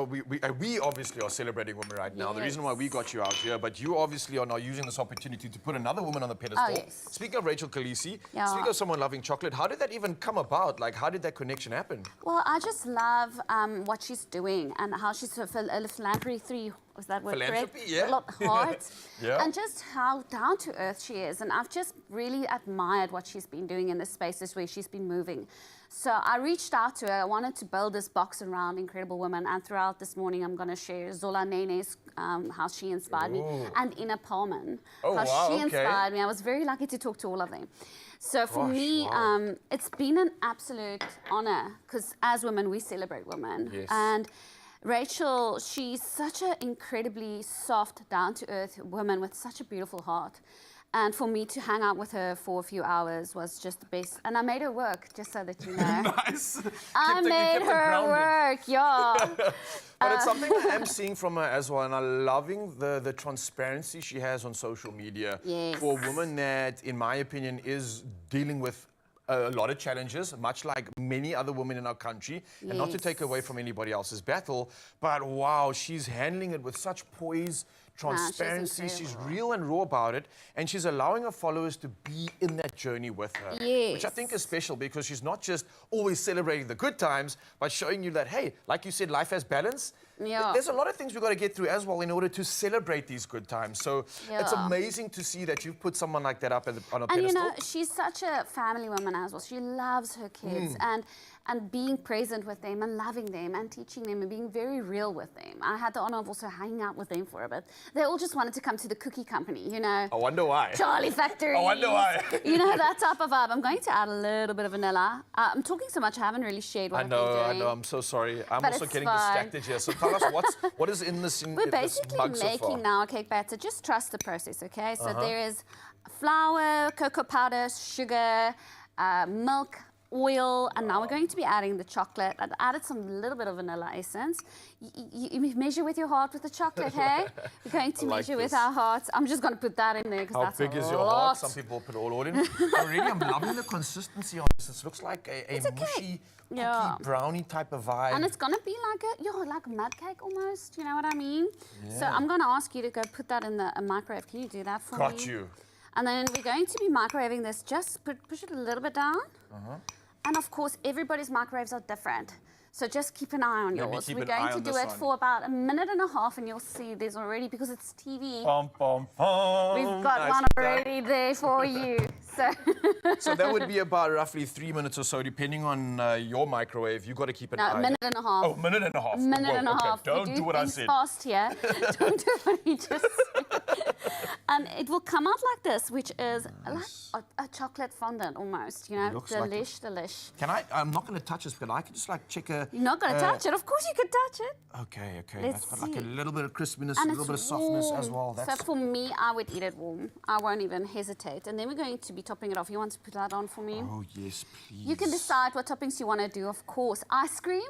we obviously are celebrating women right now. The reason why we got you out here, but you obviously are now using this opportunity to put another woman on the pedestal. Oh, yes. Speaking of Rachel Khaleesi, Yeah. speaking of someone loving chocolate, how did that even come about? Like, how did that connection happen? Well, I just love what she's doing and how she's a philanthropy 3. Was that word correct? Philanthropy, yeah. A lot heart. Yeah. And just how down to earth she is. And I've just really admired what she's been doing in the spaces where she's been moving. So I reached out to her. I wanted to build this box around incredible women. And throughout this morning, I'm going to share Zola Nene's, how she inspired me, and Ina Palman, how she inspired me. I was very lucky to talk to all of them. So for me, it's been an absolute honor because as women, we celebrate women. Yes. And Rachel, she's such an incredibly soft, down-to-earth woman with such a beautiful heart. And for me to hang out with her for a few hours was just the best. And I made her work, just so that you know. Nice. I made her work, yeah. But it's something that I'm seeing from her as well, and I'm loving the transparency she has on social media. Yes. For a woman that, in my opinion, is dealing with a lot of challenges, much like many other women in our country, and not to take away from anybody else's battle, but wow, she's handling it with such poise, transparency. She's real and raw about it, and she's allowing her followers to be in that journey with her. Yes. Which I think is special because she's not just always celebrating the good times, but showing you that, hey, like you said, life has balance. Yeah. There's a lot of things we've got to get through as well in order to celebrate these good times. So it's Yeah. amazing to see that you've put someone like that up on a And pedestal. you know, she's such a family woman as well. She loves her kids and being present with them and loving them and teaching them and being very real with them. I had the honor of also hanging out with them for a bit. They all just wanted to come to the cookie company, you know. I wonder why. Charlie Factory. I wonder why. You know, that type of vibe. I'm going to add a little bit of vanilla. I'm talking so much, I haven't really shared what I've been doing. I know, I'm so sorry. I'm But also it's getting fine. distracted here. So tell us, what is in this We're this basically mug so far? making now a cake batter. Just trust the process, okay? So there is flour, cocoa powder, sugar, milk, oil, and now we're going to be adding the chocolate. I've added some little bit of vanilla essence. You measure with your heart with the chocolate, hey? We're going to like measure with this. our hearts. I'm just going to put that in there because How that's big a is your lot. heart? Some people put all in. Already, I'm loving the consistency on this. It looks like a mushy, cookie, brownie type of vibe. And it's going to be like mud cake almost, you know what I mean? Yeah. So I'm going to ask you to go put that in the microwave. Can you do that for me? Got you. And then we're going to be microwaving this. Just push it a little bit down. And of course, everybody's microwaves are different. So just keep an eye on yours. We're going to do it for about 1.5 minutes, and you'll see there's already, because it's TV, Pom, pom, pom. we've got Nice one and already there for you. So, So that would be about roughly 3 minutes or so, depending on your microwave. You've got to keep an no, eye. 1.5 minutes. Oh, 1.5 minutes. Minute and a Okay, half. don't We do what I things said. fast here. Don't do what he just said. And it will come out like this, which is like a chocolate fondant almost, you know, Looks like delish, delish. I'm not going to touch this, but I can just like check a... You're not going to touch it. Of course you could touch it. Okay. Let's That's got like a see. little bit of crispiness, And a little bit of it's softness warm. as well. So for me, I would eat it warm. I won't even hesitate. And then we're going to be topping it off. You want to put that on for me? Oh, yes, please. You can decide what toppings you want to do, of course. Ice cream?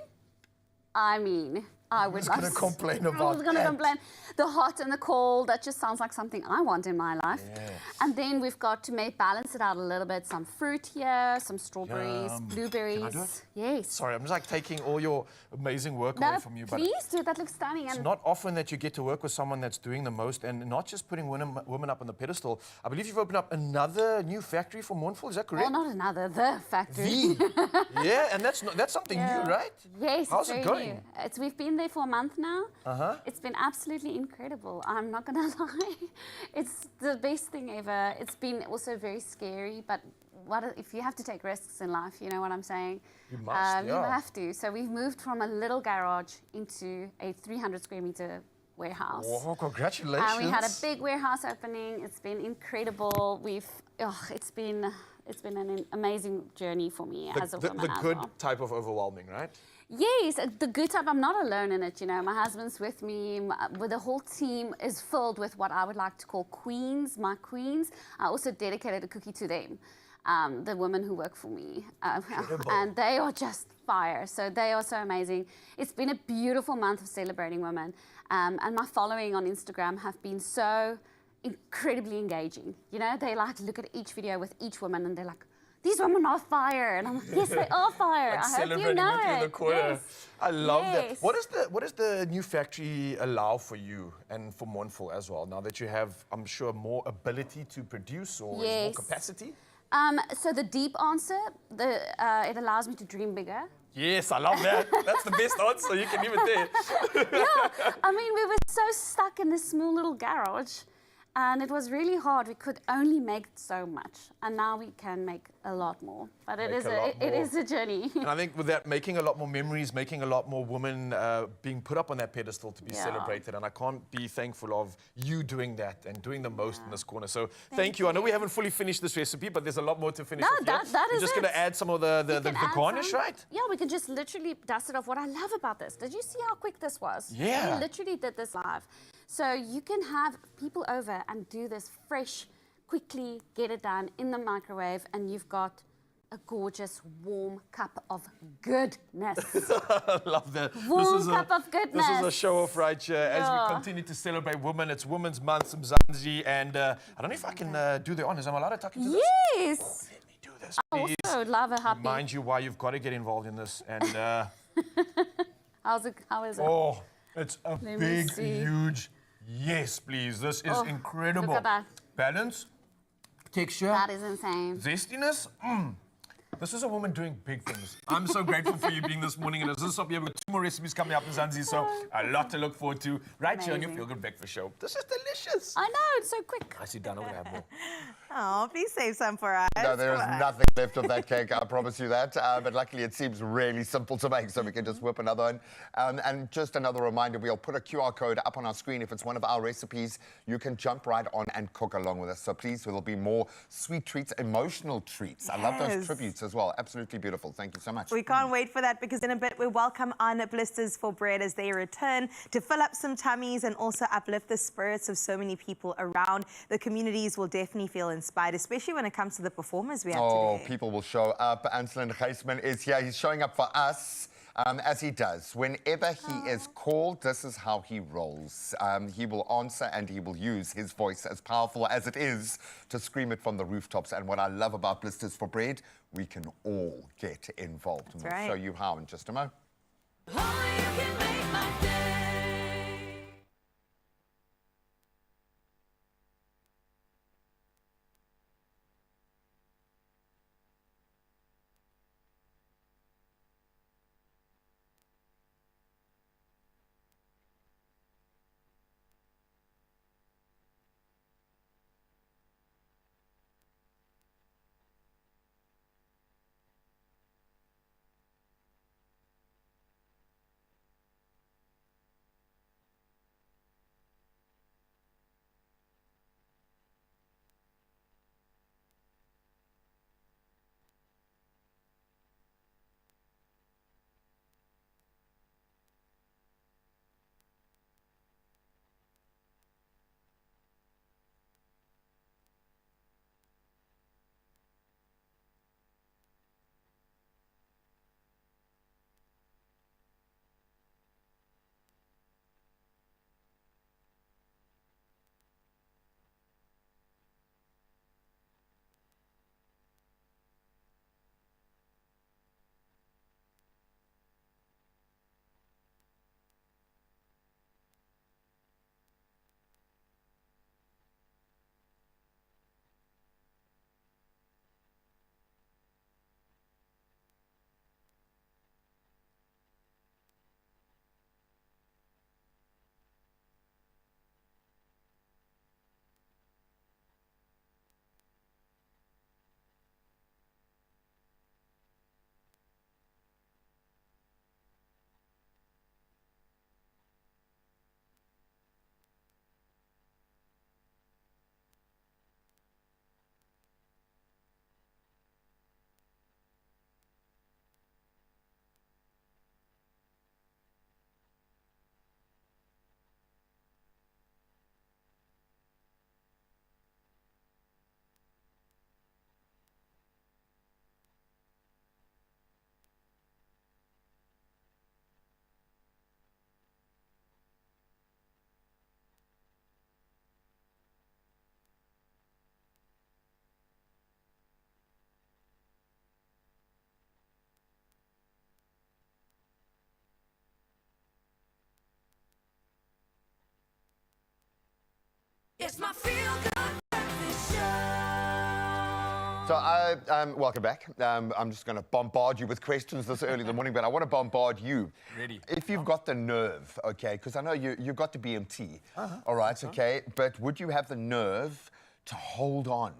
I mean, I would Who's love going to complain about I was going to that? complain. The hot and the cold, that just sounds like something I want in my life. Yes. And then we've got to balance it out a little bit. Some fruit here, some strawberries, blueberries. Can I do it? Yes. Sorry, I'm just like taking all your amazing work No, away from you. But please do. That looks stunning. it's And not often that you get to work with someone that's doing the most and not just putting women up on the pedestal. I believe you've opened up another new factory for Mournful, is that correct? well, not another, the factory. Yeah, and that's something new, right? Yes, How's it's it very going? new. We've been there for a month now. It's been absolutely incredible. I'm not gonna lie. It's the best thing ever. It's been also very scary, but if you have to take risks in life, you know what I'm saying? You must, You have to. So we've moved from a little garage into a 300 square meter warehouse. Oh, congratulations. And we had a big warehouse opening. It's been incredible. It's been an amazing journey for me as a woman the as good well. type of overwhelming, right? Yes, the good type. I'm not alone in it, you know. My husband's with me. The whole team is filled with what I would like to call queens, my queens. I also dedicated a cookie to them, the women who work for me. And they are just fire. So they are so amazing. It's been a beautiful month of celebrating women. And my following on Instagram have been so incredibly engaging. You know, they like look at each video with each woman and they're like, these women are fire. And I'm like, yes, they are fire. Like I hope you celebrating know with you in the it. corner. Yes. I love Yes. that. What does the new factory allow for you and for Mournful as well? Now that you have, I'm sure, more ability to produce or more Yes. capacity? So the deep answer, it allows me to dream bigger. Yes, I love that. That's the best answer. You can leave it there. I mean, we were so stuck in this small little garage, and it was really hard. We could only make so much, and now we can make a lot more. But it is a journey. And I think with that, making a lot more memories, making a lot more women being put up on that pedestal to be celebrated. And I can't be thankful of you doing that and doing the most in this corner. So thank you. I know we haven't fully finished this recipe, but there's a lot more to finish off here. that We're is just going to add some of the garnish, right? Yeah, we can just literally dust it off. What I love about this, did you see how quick this was? Yeah. We literally did this live. So you can have people over and do this fresh, quickly get it done in the microwave, and you've got a gorgeous warm cup of goodness. I love that. Warm cup of goodness. This is a show off right here as we continue to celebrate women. It's Women's Month, Mzansi, and I don't know if I can do the honors. Am I allowed to talk into this? Yes. Let me do this, I please. also would love a happy. Remind you why you've got to get involved in this. And How is it? oh, it's a me big, see. huge yes, please. This is incredible. Look at that. Balance, texture, That is insane. zestiness. This is a woman doing big things. I'm so grateful for you being this morning. And as this up here, we've got 2 more recipes coming up in Zanzi, so a lot to look forward to right here on your Feel Good Breakfast Show. This is delicious. I know, it's so quick. I see, Dan, I'm going to have more. Oh, please save some for us. No, there is Come on. nothing left of that cake, I promise you that. But luckily, it seems really simple to make, so we can just whip another one. And just another reminder, we'll put a QR code up on our screen. If it's one of our recipes, you can jump right on and cook along with us. So please, there'll be more sweet treats, emotional treats. I love those Yes. tributes as well. Absolutely beautiful. Thank you so much. We can't wait for that, because in a bit we welcome on Blisters for Bread as they return to fill up some tummies and also uplift the spirits of so many people around. The communities will definitely feel inspired, especially when it comes to the performers we have today. People will show up. Anselin Geisman is here. He's showing up for us. As he does. Whenever he is called, this is how he rolls. He will answer and he will use his voice, as powerful as it is, to scream it from the rooftops. And what I love about Blisters for Bread, we can all get involved. That's We'll right. show you how in just a moment. Only you can make my day. It's my feel-good breakfast show. So, welcome back. I'm just going to bombard you with questions this early in the morning, but I want to bombard you. Ready. If you've got the nerve, okay, because I know you've got the BMT, all right, okay, but would you have the nerve to hold on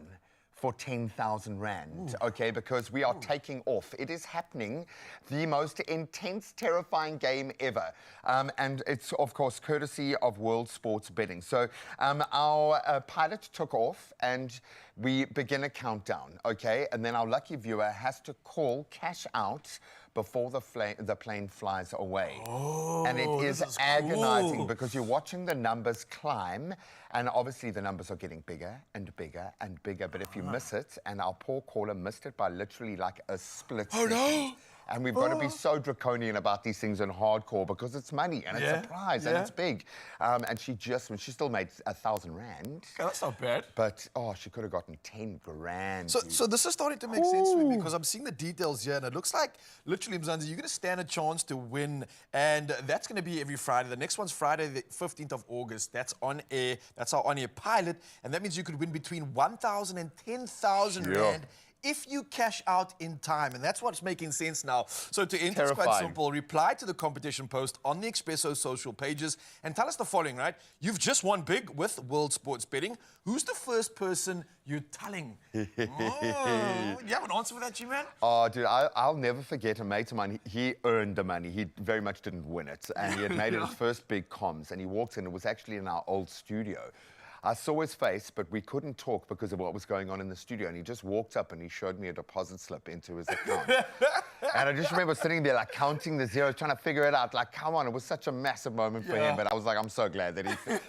for 10,000 Rand, okay, because we are taking off. It is happening, the most intense, terrifying game ever. And it's, of course, courtesy of World Sports Betting. So our pilot took off and we begin a countdown, okay, and then our lucky viewer has to call cash out before the plane flies away. And it is agonizing cool. because you're watching the numbers climb, and obviously the numbers are getting bigger and bigger and bigger. But if you miss it, and our poor caller missed it by literally like a split second. And we've got to be so draconian about these things in hardcore because it's money and it's a prize and it's big. And she still made 1,000 Rand. Okay, that's not bad. But, she could have gotten 10 grand. So this is starting to make sense to me because I'm seeing the details here and it looks like, literally, Mzansi, you're going to stand a chance to win. And that's going to be every Friday. The next one's Friday, the 15th of August. That's on air. That's our on-air pilot. And that means you could win between 1,000 and 10,000 Rand if you cash out in time. And that's what's making sense now. So to enter, it's quite simple. Reply to the competition post on the Expresso social pages and tell us the following, right? You've just won big with World Sports Betting. Who's the first person you're telling? You have an answer for that, G-Man? Oh, dude, I'll never forget a mate of mine. He earned the money. He very much didn't win it. And he had made it his first big comms. And he walked in. It was actually in our old studio. I saw his face, but we couldn't talk because of what was going on in the studio. And he just walked up and he showed me a deposit slip into his account. And I just remember sitting there, like, counting the zeros, trying to figure it out. Like, come on, it was such a massive moment for him. But I was like, I'm so glad that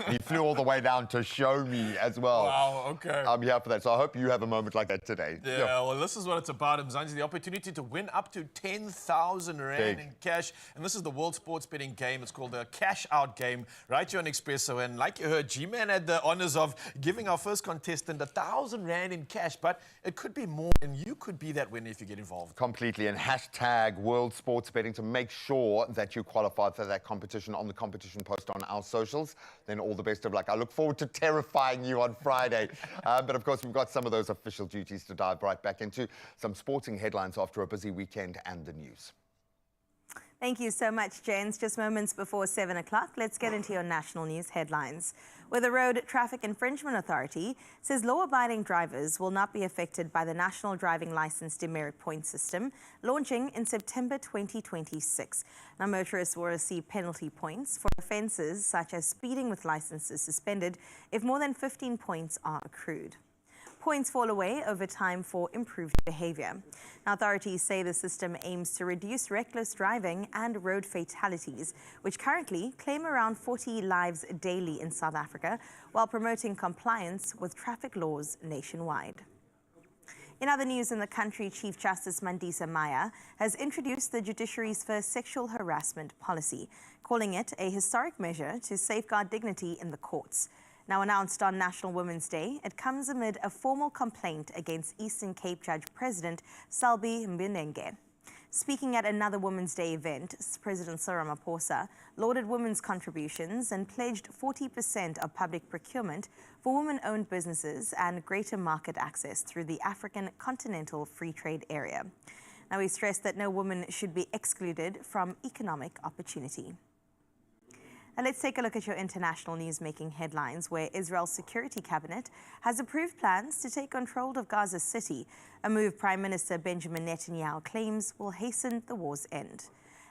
he flew all the way down to show me as well. Wow, okay. I'm here for that. So I hope you have a moment like that today. Yeah, well, this is what it's about, Mzansi, the opportunity to win up to 10,000 Rand in cash. And this is the World Sports Betting game. It's called the Cash Out game, right here on Expresso. And like you heard, G-Man had the honors of giving our first contestant 1,000 Rand in cash, but it could be more, and you could be that winner if you get involved. Completely, and hashtag World Sports Betting to make sure that you qualify for that competition on the competition post on our socials. Then all the best of luck. I look forward to terrifying you on Friday. But of course, we've got some of those official duties to dive right back into. Some sporting headlines after a busy weekend and the news. Thank you so much, Jens. Just moments before 7 o'clock, let's get into your national news headlines. Where the Road Traffic Infringement Authority says law-abiding drivers will not be affected by the National Driving Licence Demerit Point System launching in September 2026. Now, motorists will receive penalty points for offences such as speeding with licences suspended if more than 15 points are accrued. Points fall away over time for improved behaviour. Now, authorities say the system aims to reduce reckless driving and road fatalities, which currently claim around 40 lives daily in South Africa, while promoting compliance with traffic laws nationwide. In other news in the country, Chief Justice Mandisa Maya has introduced the judiciary's first sexual harassment policy, calling it a historic measure to safeguard dignity in the courts. Now announced on National Women's Day, it comes amid a formal complaint against Eastern Cape Judge President Selby Mbenenge. Speaking at another Women's Day event, President Cyril Ramaphosa lauded women's contributions and pledged 40% of public procurement for women-owned businesses and greater market access through the African Continental Free Trade Area. Now he stressed that no woman should be excluded from economic opportunity. Now let's take a look at your international news-making headlines, where Israel's Security Cabinet has approved plans to take control of Gaza City, a move Prime Minister Benjamin Netanyahu claims will hasten the war's end.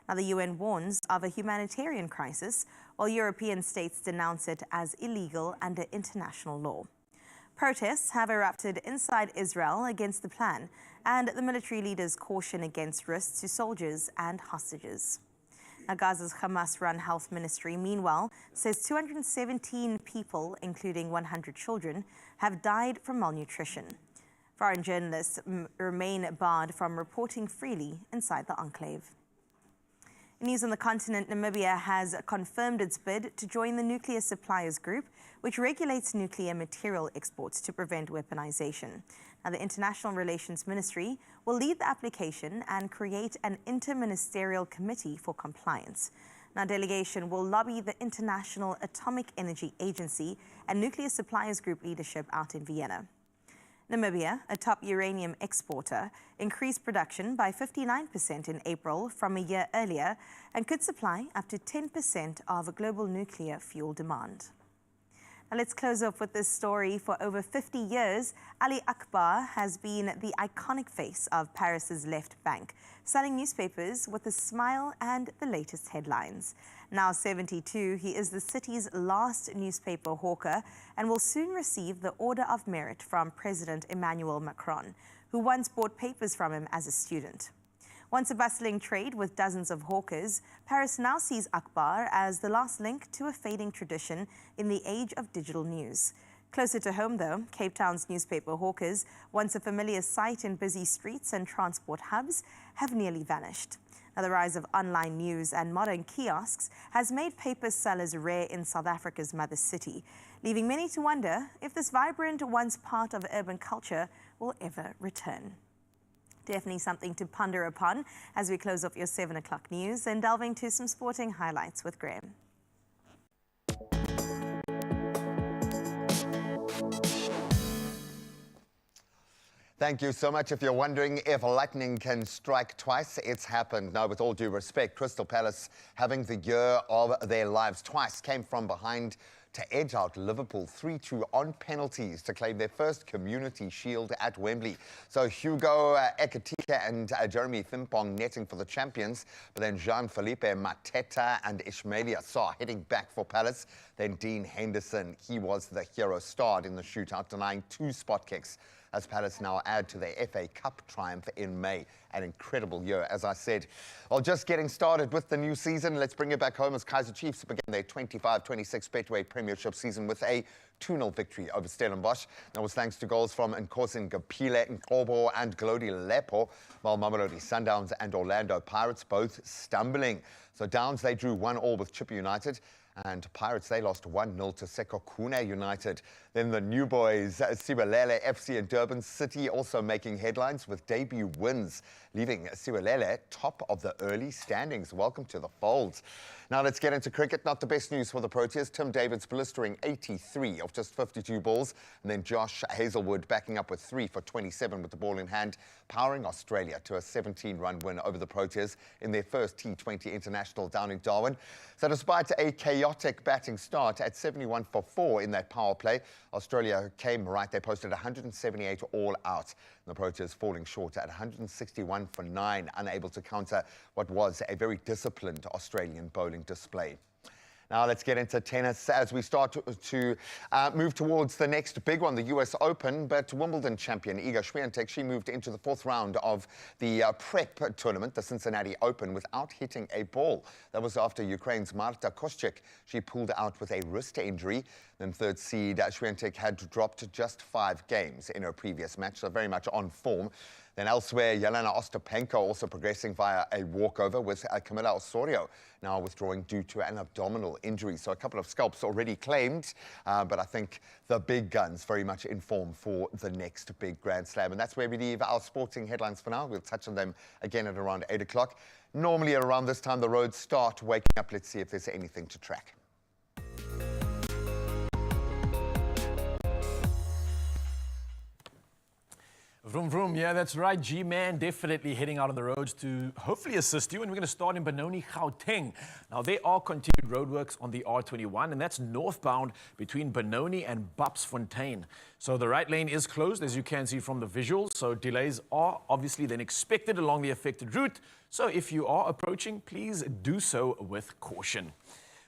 Now, the UN warns of a humanitarian crisis, while European states denounce it as illegal under international law. Protests have erupted inside Israel against the plan, and the military leaders caution against risks to soldiers and hostages. Now, Gaza's Hamas-run health ministry, meanwhile, says 217 people, including 100 children, have died from malnutrition. Foreign journalists remain barred from reporting freely inside the enclave. In news on the continent, Namibia has confirmed its bid to join the Nuclear Suppliers Group, which regulates nuclear material exports to prevent weaponization. Now, the International Relations Ministry will lead the application and create an interministerial committee for compliance. Now, delegation will lobby the International Atomic Energy Agency and Nuclear Suppliers Group leadership out in Vienna. Namibia, a top uranium exporter, increased production by 59% in April from a year earlier and could supply up to 10% of global nuclear fuel demand. Now let's close off with this story. For over 50 years, Ali Akbar has been the iconic face of Paris's left bank, selling newspapers with a smile and the latest headlines. Now 72, he is the city's last newspaper hawker and will soon receive the Order of Merit from President Emmanuel Macron, who once bought papers from him as a student. Once a bustling trade with dozens of hawkers, Paris now sees Akbar as the last link to a fading tradition in the age of digital news. Closer to home, though, Cape Town's newspaper hawkers, once a familiar sight in busy streets and transport hubs, have nearly vanished. Now, the rise of online news and modern kiosks has made paper sellers rare in South Africa's mother city, leaving many to wonder if this vibrant, once part of urban culture, will ever return. Definitely something to ponder upon as we close off your 7 o'clock news and delve into some sporting highlights with Graham. Thank you so much. If you're wondering if lightning can strike twice, it's happened. Now, with all due respect, Crystal Palace having the year of their lives twice came from behind to edge out Liverpool 3-2 on penalties to claim their first Community Shield at Wembley. So Hugo Ekitike and Jeremy Frimpong netting for the champions, but then Jean-Philippe Mateta and Ismailia Sarr heading back for Palace. Then Dean Henderson, he was the hero, starred in the shootout, denying 2 spot kicks as Palace now add to their FA Cup triumph in May. An incredible year, as I said. Well, just getting started with the new season, let's bring it back home as Kaizer Chiefs begin their 25-26 Betway Premiership season with a 2-0 victory over Stellenbosch. That was thanks to goals from Nkosi Ngapile, Nkobo and Glody Lepo, while Mamelodi Sundowns and Orlando Pirates both stumbling. So Downs, they drew 1-1 with Chippa United, and Pirates, they lost 1-0 to Sekokune United. Then the new boys, Siwelele FC and Durban City, also making headlines with debut wins, leaving Siwelele top of the early standings. Welcome to the fold. Now let's get into cricket. Not the best news for the Proteas. Tim David's blistering 83 of just 52 balls. And then Josh Hazelwood backing up with 3 for 27 with the ball in hand, powering Australia to a 17-run win over the Proteas in their first T20 international down in Darwin. So despite a chaotic batting start at 71 for 4 in that power play, Australia came right. They posted 178 all out. And the Proteas falling short at 161 for 9, unable to counter what was a very disciplined Australian bowling display. Now let's get into tennis as we start to move towards the next big one, the US Open. But Wimbledon champion Iga Swiatek, she moved into the 4th round of the prep tournament, the Cincinnati Open, without hitting a ball. That was after Ukraine's Marta Kostyuk. She pulled out with a wrist injury. Then third seed Swiatek had dropped just 5 games in her previous match, so very much on form. Then elsewhere, Yelena Ostapenko also progressing via a walkover with Camila Osorio now withdrawing due to an abdominal injury. So a couple of scalps already claimed, but I think the big guns very much in form for the next big Grand Slam. And that's where we leave our sporting headlines for now. We'll touch on them again at around 8 o'clock. Normally at around this time, the roads start waking up. Let's see if there's anything to track. Vroom, vroom. Yeah, that's right. G-Man definitely heading out on the roads to hopefully assist you. And we're going to start in Benoni, Gauteng. Now, there are continued roadworks on the R21, and that's northbound between Benoni and Bapsfontein. So the right lane is closed, as you can see from the visuals. So delays are obviously then expected along the affected route. So if you are approaching, please do so with caution.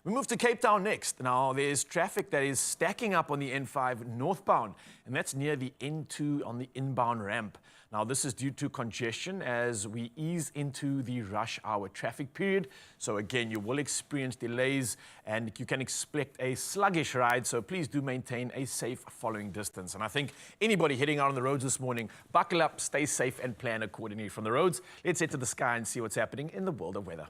We move to Cape Town next. Now, there's traffic that is stacking up on the N5 northbound, and that's near the N2 on the inbound ramp. Now, this is due to congestion as we ease into the rush hour traffic period. So again, you will experience delays and you can expect a sluggish ride. So please do maintain a safe following distance. And I think anybody heading out on the roads this morning, buckle up, stay safe and plan accordingly from the roads. Let's head to the sky and see what's happening in the world of weather.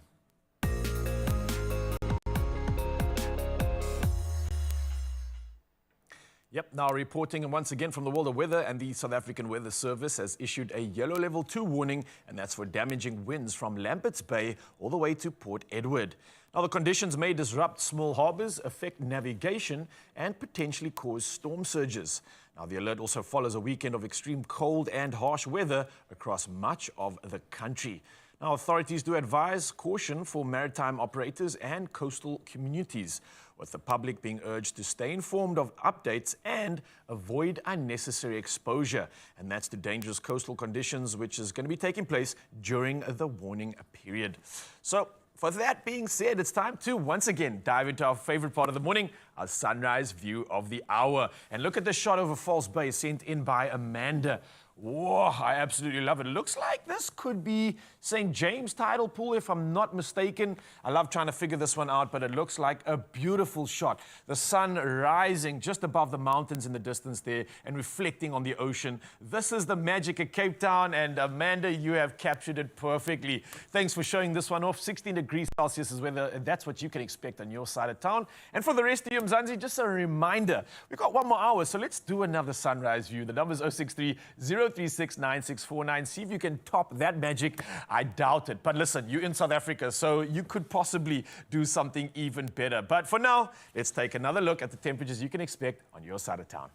Yep, now reporting once again from the world of weather, and the South African Weather Service has issued a yellow level 2 warning, and that's for damaging winds from Lambert's Bay all the way to Port Edward. Now, the conditions may disrupt small harbors, affect navigation, and potentially cause storm surges. Now, the alert also follows a weekend of extreme cold and harsh weather across much of the country. Now, authorities do advise caution for maritime operators and coastal communities, with the public being urged to stay informed of updates and avoid unnecessary exposure. And that's to dangerous coastal conditions, which is going to be taking place during the warning period. So, for that being said, it's time to once again dive into our favorite part of the morning, our sunrise view of the hour. And look at the shot over False Bay sent in by Amanda. Whoa, I absolutely love it. It looks like this could be St. James tidal pool, if I'm not mistaken. I love trying to figure this one out, but it looks like a beautiful shot. The sun rising just above the mountains in the distance there and reflecting on the ocean. This is the magic of Cape Town, and Amanda, you have captured it perfectly. Thanks for showing this one off. 16 degrees Celsius is weather, and that's what you can expect on your side of town. And for the rest of you, Mzansi, just a reminder, we've got one more hour, so let's do another sunrise view. The number is 063 036 9649. See if you can top that magic. I doubt it. But listen, you're in South Africa, so you could possibly do something even better. But for now, let's take another look at the temperatures you can expect on your side of town.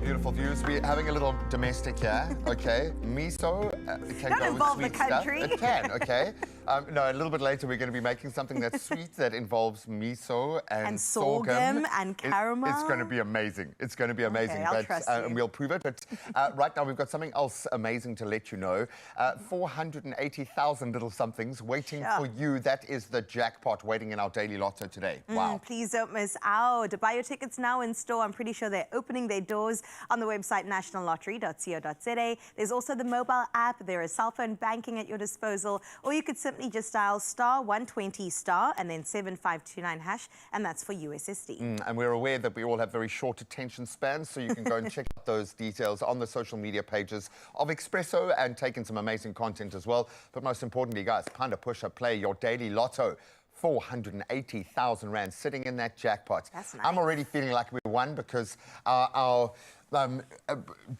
Beautiful views. We're having a little domestic here, okay? Miso can Don't go involve with the sweet country. stuff. It can, okay? No, a little bit later we're going to be making something that's sweet that involves miso and sorghum and caramel. It's going to be amazing. It's going to be amazing. Okay, I'll trust you. And we'll prove it. But right now we've got something else amazing to let you know. 480,000 little somethings waiting for you. That is the jackpot waiting in our daily lotto today. Wow. Please don't miss out. Buy your tickets now in store. I'm pretty sure they're opening their doors on the website nationallottery.co.za. There's also the mobile app. There is cell phone banking at your disposal, or you could simply just dial *120* and then 7529#, and that's for USSD. And we're aware that we all have very short attention spans, so you can go and check out those details on the social media pages of Expresso and take in some amazing content as well. But most importantly, guys, kind of push or play your daily lotto. 480,000 rand sitting in that jackpot. That's nice. I'm already feeling like we won because our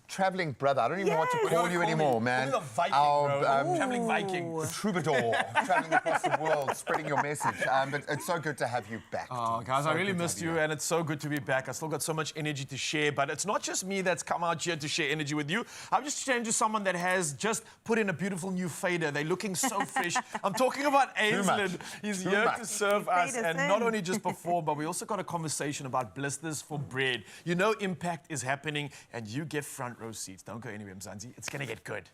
traveling brother, I don't even know what to call you anymore, man. Call me the Viking, bro. Traveling Viking. Troubadour, traveling across the world, spreading your message. But it's so good to have you back. Oh, guys, I really missed you, and it's so good to be back. I still got so much energy to share, but it's not just me that's come out here to share energy with you. I'm just sharing to someone that has just put in a beautiful new fader. They're looking so fresh. I'm talking about Ainsland. He's here to serve us, and not only just perform, but we also got a conversation about Blisters for bread. You know, impact is happening, and you get front row seats. Don't go anywhere, Mzansi. It's going to get good.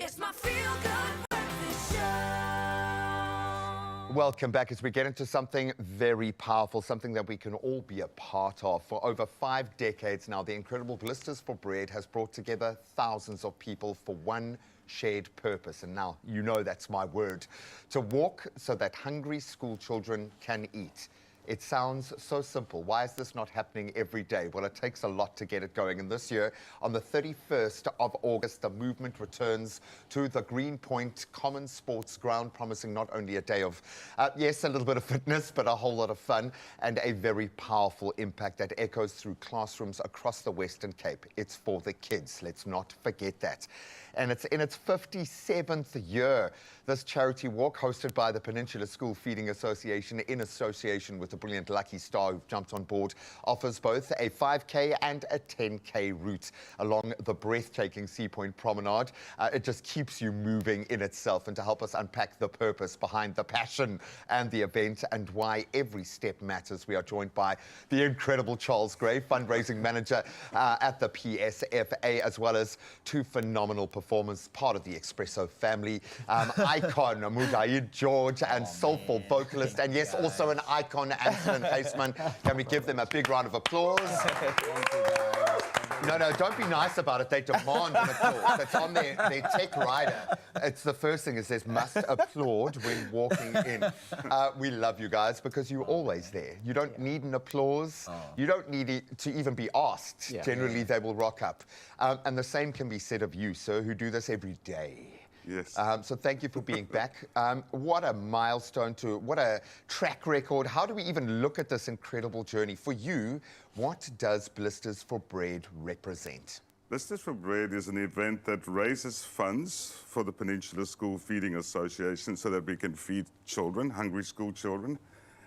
It's my feel-good breakfast show. Welcome back as we get into something very powerful, something that we can all be a part of. For over 5 decades now, the incredible Blisters for Bread has brought together thousands of people for one shared purpose. And now, you know that's my word. To walk so that hungry school children can eat. It sounds so simple. Why is this not happening every day? Well, it takes a lot to get it going. And this year, on the 31st of August, the movement returns to the Greenpoint Common Sports Ground, promising not only a day of, yes, a little bit of fitness, but a whole lot of fun and a very powerful impact that echoes through classrooms across the Western Cape. It's for the kids. Let's not forget that. And it's in its 57th year. This charity walk, hosted by the Peninsula School Feeding Association in association with the brilliant Lucky Star who've jumped on board, offers both a 5K and a 10K route along the breathtaking Sea Point Promenade. It just keeps you moving in itself. And to help us unpack the purpose behind the passion and the event and why every step matters, we are joined by the incredible Charles Gray, fundraising manager at the PSFA, as well as 2 phenomenal performers, part of the Expresso family, icon Mujaid George and soulful vocalist, and yes, also an icon, Anselin Paceman. Can we give them a big round of applause? No, don't be nice about it. They demand an applause. It's on their tech rider. It's the first thing. It says, must applaud when walking in. We love you guys because you're always there. You don't need an applause. You don't need it to even be asked. Generally, they will rock up. And the same can be said of you, sir, who do this every day. Yes. So thank you for being back. What a milestone what a track record. How do we even look at this incredible journey? For you, what does Blisters for Bread represent? Blisters for Bread is an event that raises funds for the Peninsula School Feeding Association so that we can feed children, hungry school children.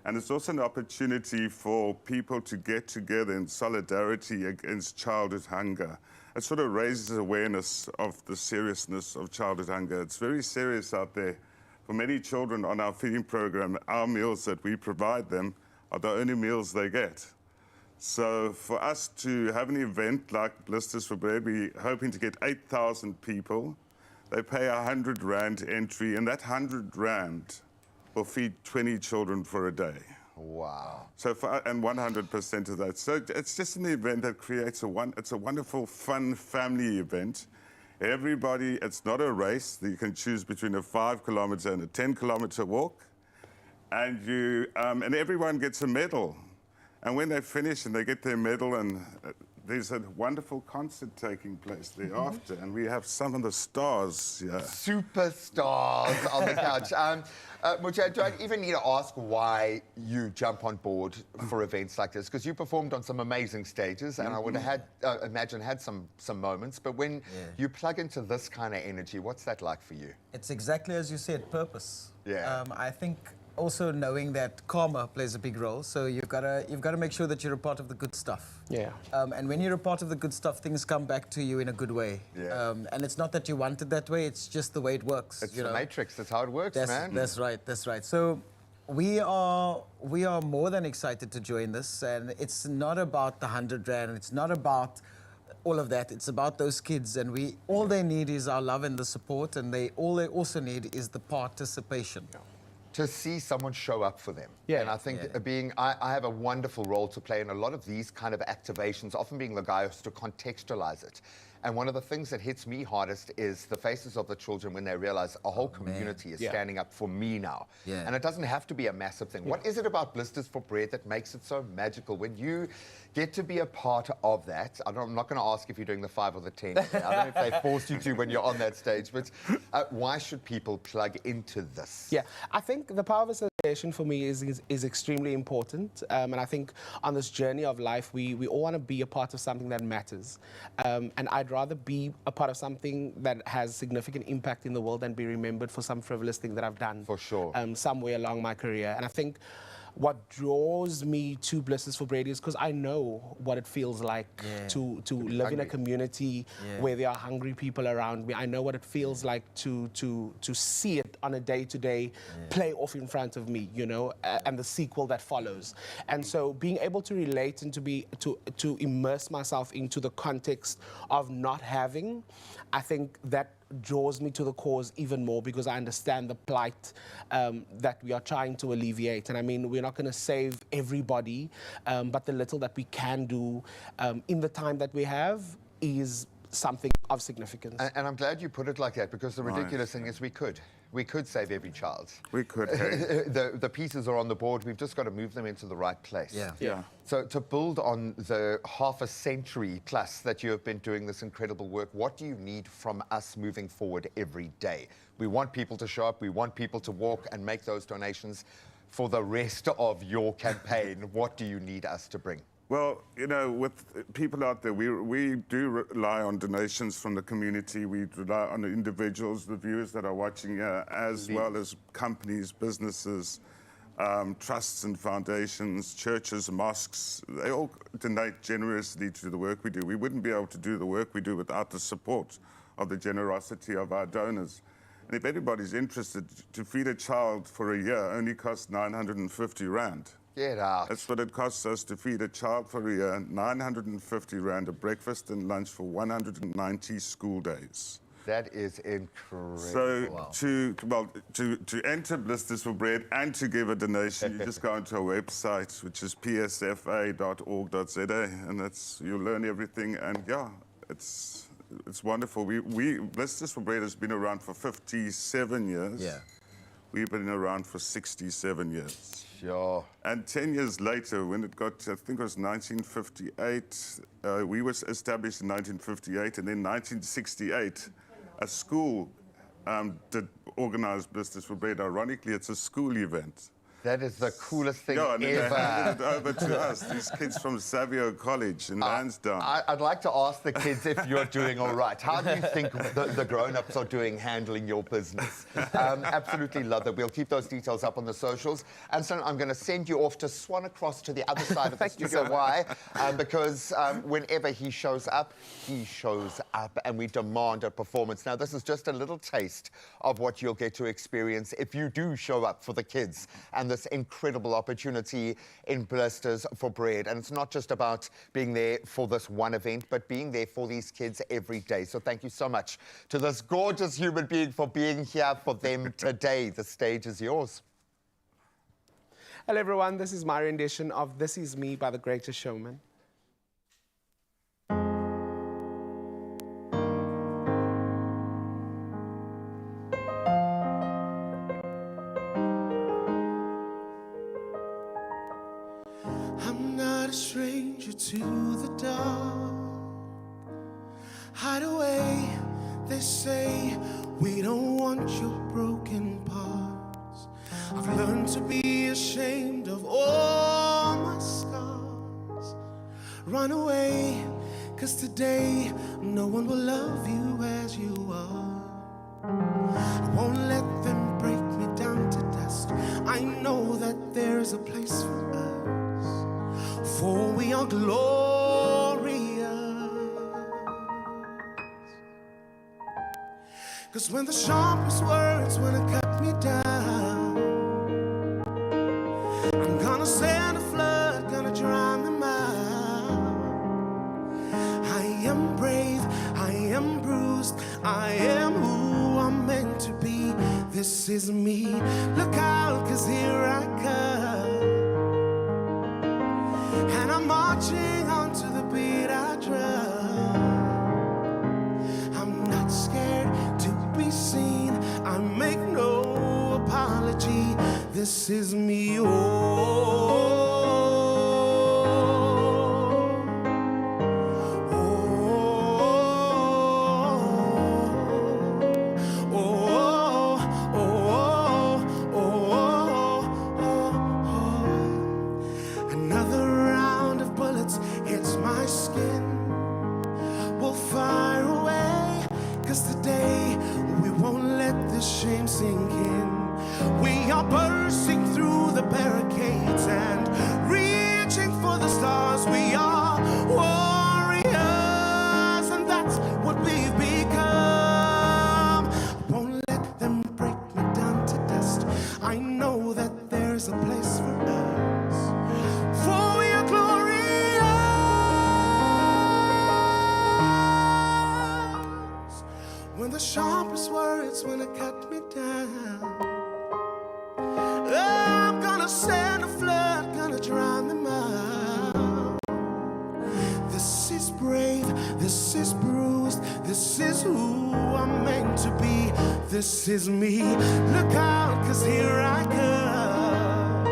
And it's also an opportunity for people to get together in solidarity against childhood hunger. It sort of raises awareness of the seriousness of childhood hunger. It's very serious out there. For many children on our feeding program, our meals that we provide them are the only meals they get. So for us to have an event like Blisters for Bread, we're hoping to get 8,000 people. They pay R100 entry, and that R100 will feed 20 children for a day. Wow. So and 100% of that. So it's just an event that creates it's a wonderful, fun family event. Everybody, it's not a race. You can choose between a 5-kilometer and a 10-kilometer walk. And everyone gets a medal. And when they finish and they get their medal, and there's a wonderful concert taking place thereafter, and we have some of the stars here. Superstars on the couch. Mujaid, do I even need to ask why you jump on board for events like this? Because you performed on some amazing stages, and I would have imagine had some moments. But when you plug into this kind of energy, what's that like for you? It's exactly as you said, purpose. Yeah. I think also knowing that karma plays a big role. So you've got to make sure that you're a part of the good stuff. Yeah. And when you're a part of the good stuff, things come back to you in a good way. Yeah. And it's not that you want it that way. It's just the way it works. It's the Matrix. That's how it works, man. That's right. That's right. So we are more than excited to join this, and it's not about the R100. It's not about all of that. It's about those kids, and all they need is our love and the support, and all they also need is the participation. Yeah. To see someone show up for them. Yeah. And I think I have a wonderful role to play in a lot of these kind of activations, often being the guy who's to contextualize it. And one of the things that hits me hardest is the faces of the children when they realize a whole community is standing up for me now. Yeah. And it doesn't have to be a massive thing. What is it about Blisters for Bread that makes it so magical? When you get to be a part of that, I'm not going to ask if you're doing the 5 or the 10. I don't know if they forced you to when you're on that stage, but why should people plug into this? Yeah, I think the power of association for me is extremely important. And I think on this journey of life, we all want to be a part of something that matters. And I'd rather be a part of something that has significant impact in the world than be remembered for some frivolous thing that I've done. For sure. Somewhere along my career. And I think what draws me to Blisters for Bread is because I know what it feels like to live in a community where there are hungry people around me. I know what it feels like to see it on a day-to-day play off in front of me, you know, and the sequel that follows. And so being able to relate and to immerse myself into the context of not having, I think that draws me to the cause even more because I understand the plight that we are trying to alleviate. And I mean, we're not going to save everybody, but the little that we can do in the time that we have is something of significance. And I'm glad you put it like that, because the ridiculous thing is we could. We could save every child. We could, hey. The pieces are on the board. We've just got to move them into the right place. Yeah. So to build on the half a century plus that you have been doing this incredible work, what do you need from us moving forward every day? We want people to show up. We want people to walk and make those donations. For the rest of your campaign, what do you need us to bring? Well, you know, with people out there, we do rely on donations from the community. We rely on the individuals, the viewers that are watching here, as well as companies, businesses, trusts and foundations, churches, mosques. They all donate generously to the work we do. We wouldn't be able to do the work we do without the support of the generosity of our donors. And if anybody's interested, to feed a child for a year only costs 950 Rand. Get out. That's what it costs us to feed a child for a year, 950 Rand, a breakfast and lunch for 190 school days. That is incredible. So Wow. to enter Blisters for Bread and to give a donation, you just go onto our website, which is psfa.org.za, and you'll learn everything. And yeah, it's wonderful. Blisters for Bread has been around for 57 years. Yeah. We've been around for 67 years. Sure. And 10 years later, when it got, I think it was 1958, we were established in 1958, and then 1968, a school did organize Blisters for Bread. Ironically, it's a school event. That is the coolest thing and ever. they handed it over to us, these kids from Savio College in Lansdowne. I'd like to ask the kids if you're doing all right. How do you think the grown-ups are doing handling your business? Absolutely love that. We'll keep those details up on the socials. And so I'm going to send you off to swan across to the other side of the studio. Why? Because whenever he shows up, and we demand a performance. Now, this is just a little taste of what you'll get to experience if you do show up for the kids and this incredible opportunity in Blisters for Bread. And it's not just about being there for this one event, but being there for these kids every day. So thank you so much to this gorgeous human being for being here for them today. The stage is yours. Hello, everyone. This is my rendition of This Is Me by The Greatest Showman. Stranger to the dark, hide away, they say, we don't want your broken parts. I've learned to be ashamed of all my scars. Run away, 'cause today no one will love you as you are. I won't let them break me down to dust. I know that there's a place for us, for we are glorious. 'Cause when the sharpest words wanna cut me down, I'm gonna send a flood, gonna drown them out. I am brave, I am bruised, I am who I'm meant to be. This is me, look out, 'cause here I come. And I'm marching on to the beat I drum. I'm not scared to be seen, I make no apology. This is me, shame sink in. We are bursting through the barricades and reaching for the stars. We are warriors, and that's what we've become. I won't let them break me down to dust. I know that there's a place for us, for we are glorious. When the sharp This is bruised. This is who I'm meant to be. This is me. Look out, 'cause here I come.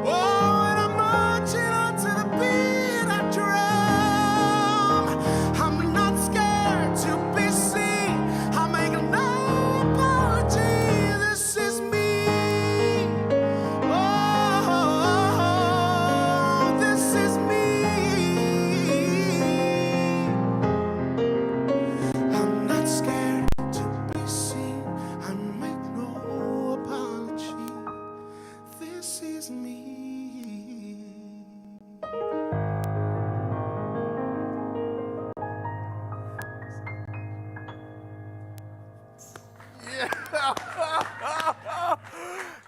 Oh, and I'm marching on to the beat I drum. I'm not scared to be seen. I make no apology. This is me. Oh, this is me. I'm not scared to be seen. I make no apology. This is me.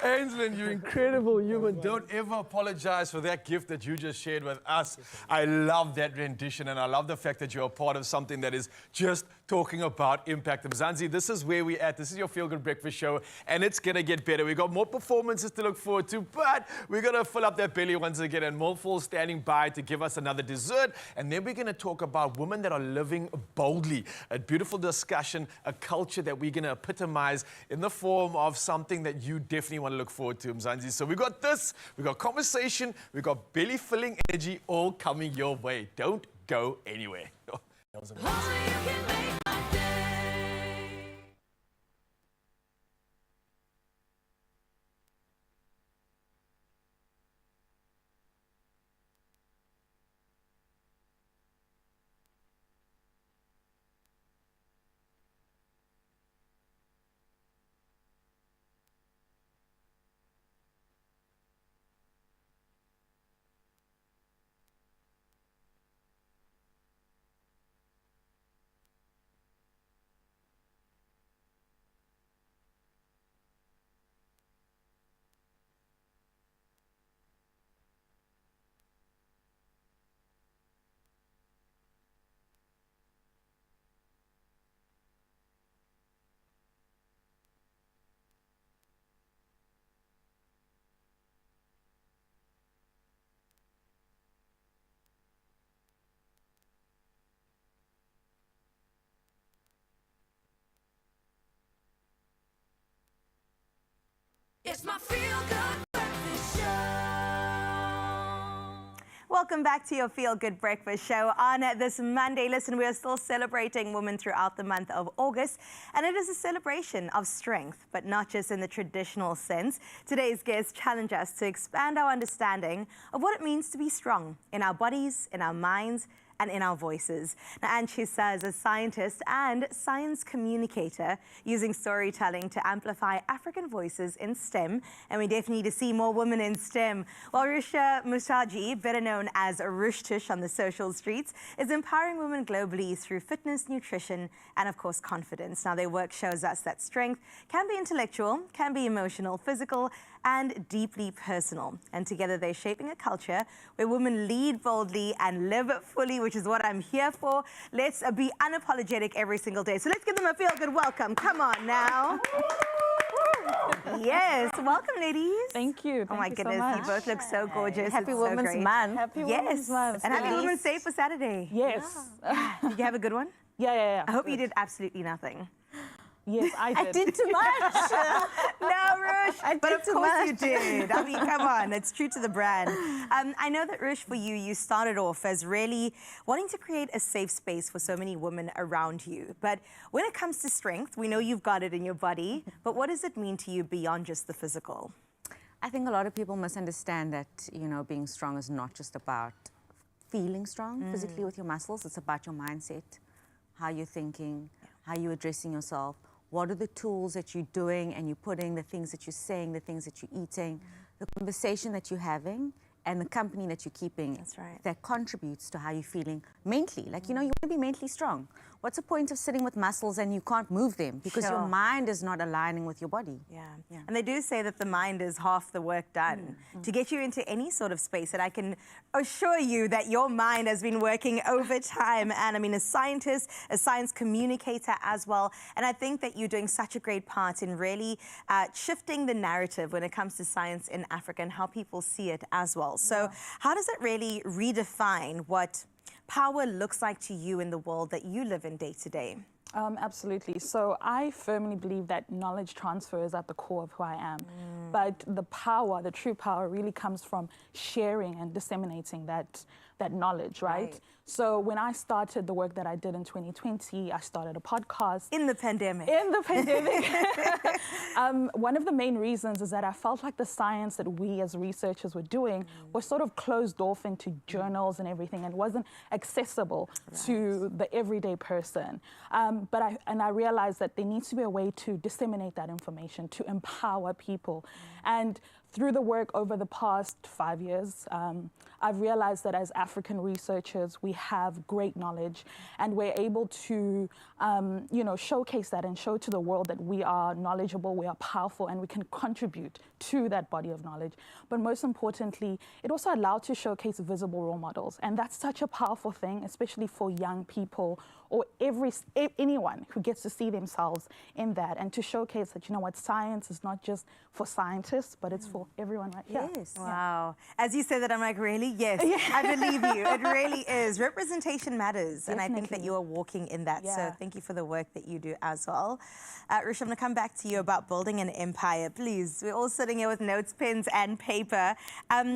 Ainsland, you incredible human. Don't ever apologize for that gift that you just shared with us. I love that rendition, and I love the fact that you're a part of something that is just talking about impact. Mzansi, this is where we're at. This is your Feel Good Breakfast show, and it's going to get better. We've got more performances to look forward to, but we're going to fill up that belly once again, and Mulful standing by to give us another dessert, and then we're going to talk about women that are living boldly. A beautiful discussion, a culture that we're going to epitomize in the form of something that you definitely want to look forward to, Mzansi. So we got this, we got conversation, we got belly-filling energy all coming your way. Don't go anywhere. Oh, that was amazing. It's my Feel Good Breakfast Show. Welcome back to your Feel Good Breakfast Show on this Monday. Listen, we are still celebrating women throughout the month of August, and it is a celebration of strength, but not just in the traditional sense. Today's guests challenge us to expand our understanding of what it means to be strong in our bodies, in our minds, and in our voices. Now, Anchisa is a scientist and science communicator using storytelling to amplify African voices in STEM, and we definitely need to see more women in STEM. While Risha Musaji, better known as Rush Tush on the social streets, is empowering women globally through fitness, nutrition, and of course confidence. Now, their work shows us that strength can be intellectual, can be emotional, physical, and deeply personal. And together they're shaping a culture where women lead boldly and live fully, which is what I'm here for. Let's be unapologetic every single day. So let's give them a feel-good welcome. Come on now. Yes, welcome, ladies. Thank you. Oh my goodness, you both look so gorgeous. Happy It's Women's so great. Month. Happy Women's Month. And happy Women's Day for Saturday. Yes. Did you have a good one? Yeah. I hope you did absolutely nothing. Yes, I did. I did too much. No, Rush. But of course you did. I mean, come on. It's true to the brand. I know that, Rush, for you, you started off as really wanting to create a safe space for so many women around you. But when it comes to strength, we know you've got it in your body. But what does it mean to you beyond just the physical? I think a lot of people misunderstand that, you know, being strong is not just about feeling strong physically with your muscles. It's about your mindset, how you're thinking, how you're addressing yourself. What are the tools that you're doing and you're putting, the things that you're saying, the things that you're eating, the conversation that you're having, and the company that you're keeping. That's right. That contributes to how you're feeling mentally. Like, you know, you want to be mentally strong. What's the point of sitting with muscles and you can't move them because your mind is not aligning with your body? Yeah. And they do say that the mind is half the work done to get you into any sort of space. And I can assure you that your mind has been working overtime. And I mean, a scientist, a science communicator as well. And I think that you're doing such a great part in really shifting the narrative when it comes to science in Africa and how people see it as well. So how does it really redefine what power looks like to you in the world that you live in day to day. Absolutely. So I firmly believe that knowledge transfer is at the core of who I am. But the power, the true power, really comes from sharing and disseminating that knowledge, right? So when I started the work that I did in 2020, I started a podcast. In the pandemic. In the pandemic. One of the main reasons is that I felt like the science that we as researchers were doing was sort of closed off into journals and everything and wasn't accessible to the everyday person. But I realized that there needs to be a way to disseminate that information, to empower people. And through the work over the past 5 years, I've realized that as African researchers, we have great knowledge and we're able to, showcase that and show to the world that we are knowledgeable, we are powerful, and we can contribute to that body of knowledge. But most importantly, it also allowed to showcase visible role models. And that's such a powerful thing, especially for young people or anyone who gets to see themselves in that and to showcase that, you know what, science is not just for scientists, but it's for everyone right here. Yes. Wow. As you said that, I'm like, really? Yes, I believe you. It really is. Representation matters. Definitely. And I think that you are walking in that. So thank you for the work that you do as well. Rush, I'm going to come back to you about building an empire. Please, we're all sitting here with notes, pens, and paper.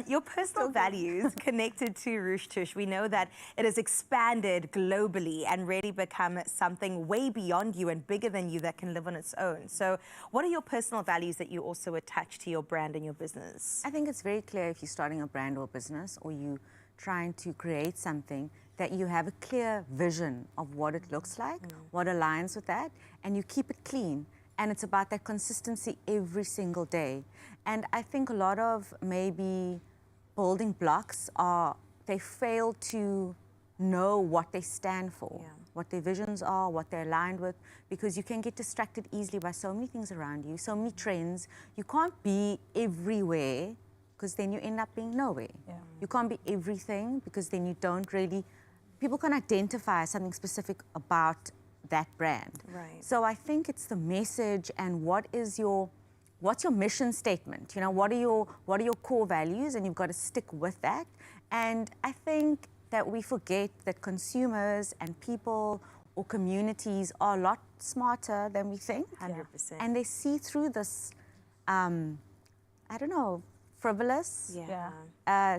Your personal values connected to Rush Tush, we know that it has expanded globally and really become something way beyond you and bigger than you that can live on its own. So what are your personal values that you also attach to your brand and your business? I think it's very clear if you're starting a brand or business or you trying to create something that you have a clear vision of what it looks like, what aligns with that, and you keep it clean. And it's about that consistency every single day. And I think a lot of maybe building blocks are, they fail to know what they stand for, what their visions are, what they're aligned with, because you can get distracted easily by so many things around you, so many trends. You can't be everywhere because then you end up being nowhere. You can't be everything because then you don't really, people can identify something specific about that brand. Right. So I think it's the message and what's your mission statement? You know, what are your core values, and you've got to stick with that. And I think that we forget that consumers and people or communities are a lot smarter than we think. 100%. And they see through this, I don't know, frivolous,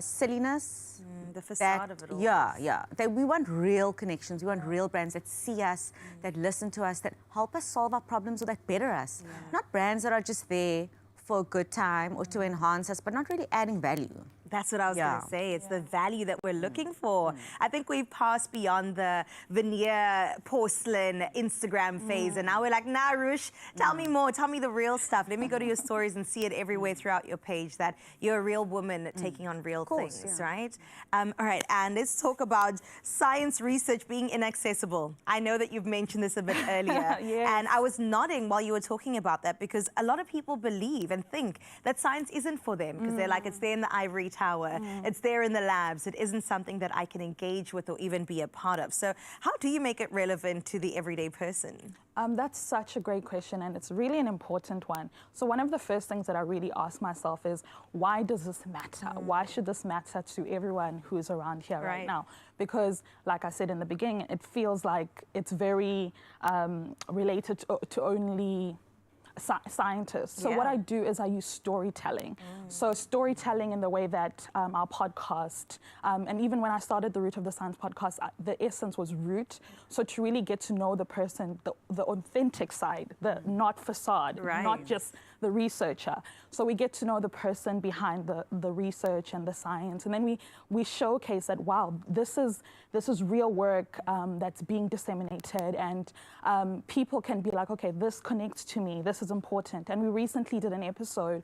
silliness. The facade of it all. We want real connections. We want real brands that see us, that listen to us, that help us solve our problems or that better us. Not brands that are just there for a good time or to enhance us, but not really adding value. That's what I was going to say. It's the value that we're looking for. I think we've passed beyond the veneer, porcelain, Instagram phase. And now we're like, nah, Rush, tell me more. Tell me the real stuff. Let me go to your stories and see it everywhere throughout your page that you're a real woman taking on real things, right? All right, and let's talk about science research being inaccessible. I know that you've mentioned this a bit earlier. And I was nodding while you were talking about that because a lot of people believe and think that science isn't for them because they're like, it's there in the ivory tower. It's there in the labs. It isn't something that I can engage with or even be a part of. So how do you make it relevant to the everyday person? That's such a great question, and it's really an important one. So one of the first things that I really ask myself is, why does this matter? Why should this matter to everyone who's around here right now? Because, like I said in the beginning, it feels like it's very related to only scientists. So what I do is I use storytelling. So storytelling in the way that our podcast, and even when I started the Root of the Science podcast, the essence was root. So to really get to know the person, the authentic side, the not facade, not just the researcher. So we get to know the person behind the research and the science. And then we showcase that, wow, this is real work that's being disseminated, and people can be like, okay, this connects to me, this is important. And we recently did an episode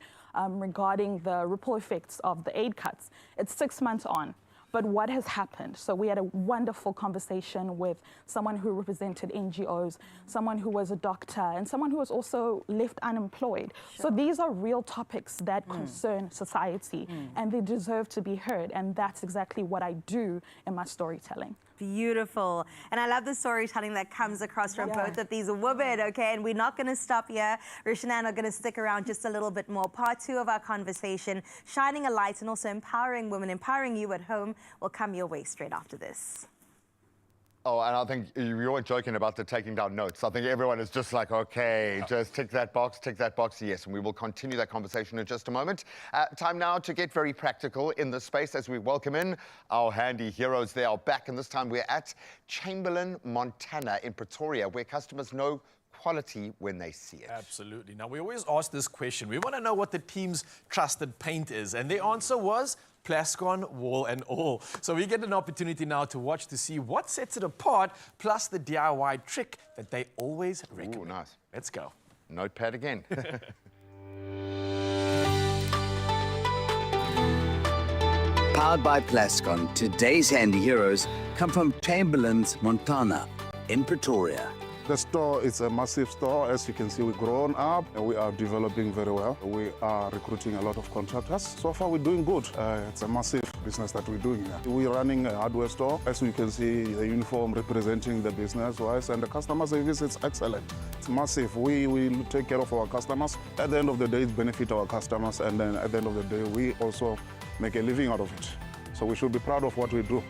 regarding the ripple effects of the aid cuts. It's 6 months on. But what has happened? So we had a wonderful conversation with someone who represented NGOs, someone who was a doctor, and someone who was also left unemployed. So these are real topics that concern society, and they deserve to be heard. And that's exactly what I do in my storytelling. Beautiful. And I love the storytelling that comes across from both of these women, okay? And we're not going to stop here. Rush and Anne are going to stick around just a little bit more. Part 2 of our conversation, shining a light and also empowering women, empowering you at home, will come your way straight after this. Oh, and I think you were joking about the taking down notes. I think everyone is just like, okay, just tick that box, yes. And we will continue that conversation in just a moment. Time now to get very practical in this space as we welcome in our handy heroes. They are back, and this time we're at Chamberlain, Montana in Pretoria, where customers know quality when they see it. Absolutely. Now, we always ask this question. We want to know what the team's trusted paint is. And the answer was Plascon Wall and All. So we get an opportunity now to watch to see what sets it apart, plus the DIY trick that they always recommend. Ooh, nice. Let's go. Notepad again. Powered by Plascon, today's handy heroes come from Chamberlain's, Montana, in Pretoria. The store is a massive store. As you can see, we've grown up and we are developing very well. We are recruiting a lot of contractors. So far, we're doing good. It's a massive business that we're doing here. We're running a hardware store. As you can see, the uniform representing the business-wise, and the customer service is excellent. It's massive. We will take care of our customers. At the end of the day, it benefits our customers, and then at the end of the day, we also make a living out of it. So we should be proud of what we do.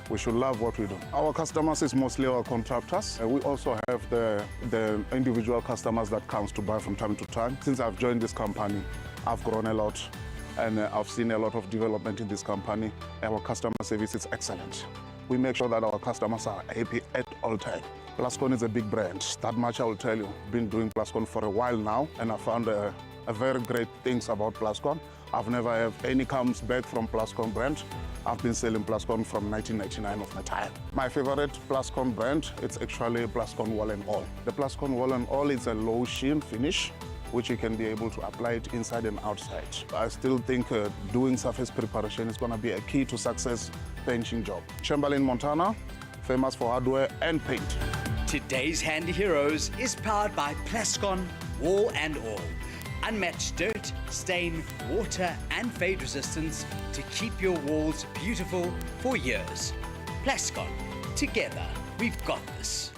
We should love what we do. Our customers is mostly our contractors. We also have the individual customers that comes to buy from time to time. Since I've joined this company, I've grown a lot, and I've seen a lot of development in this company. Our customer service is excellent. We make sure that our customers are happy at all times. Plascon is a big brand. That much I will tell you. Been doing Plascon for a while now, and I found a very great things about Plascon. I've never had any comes back from Plascon brand. I've been selling Plascon from 1999 of my time. My favorite Plascon brand, it's actually Plascon Wall and All. The Plascon Wall and All is a low sheen finish, which you can be able to apply it inside and outside. I still think doing surface preparation is gonna be a key to success painting job. Chamberlain, Montana, famous for hardware and paint. Today's handy heroes is powered by Plascon Wall and All. Unmatched dirt, stain, water and fade resistance to keep your walls beautiful for years. Plascon, together we've got this.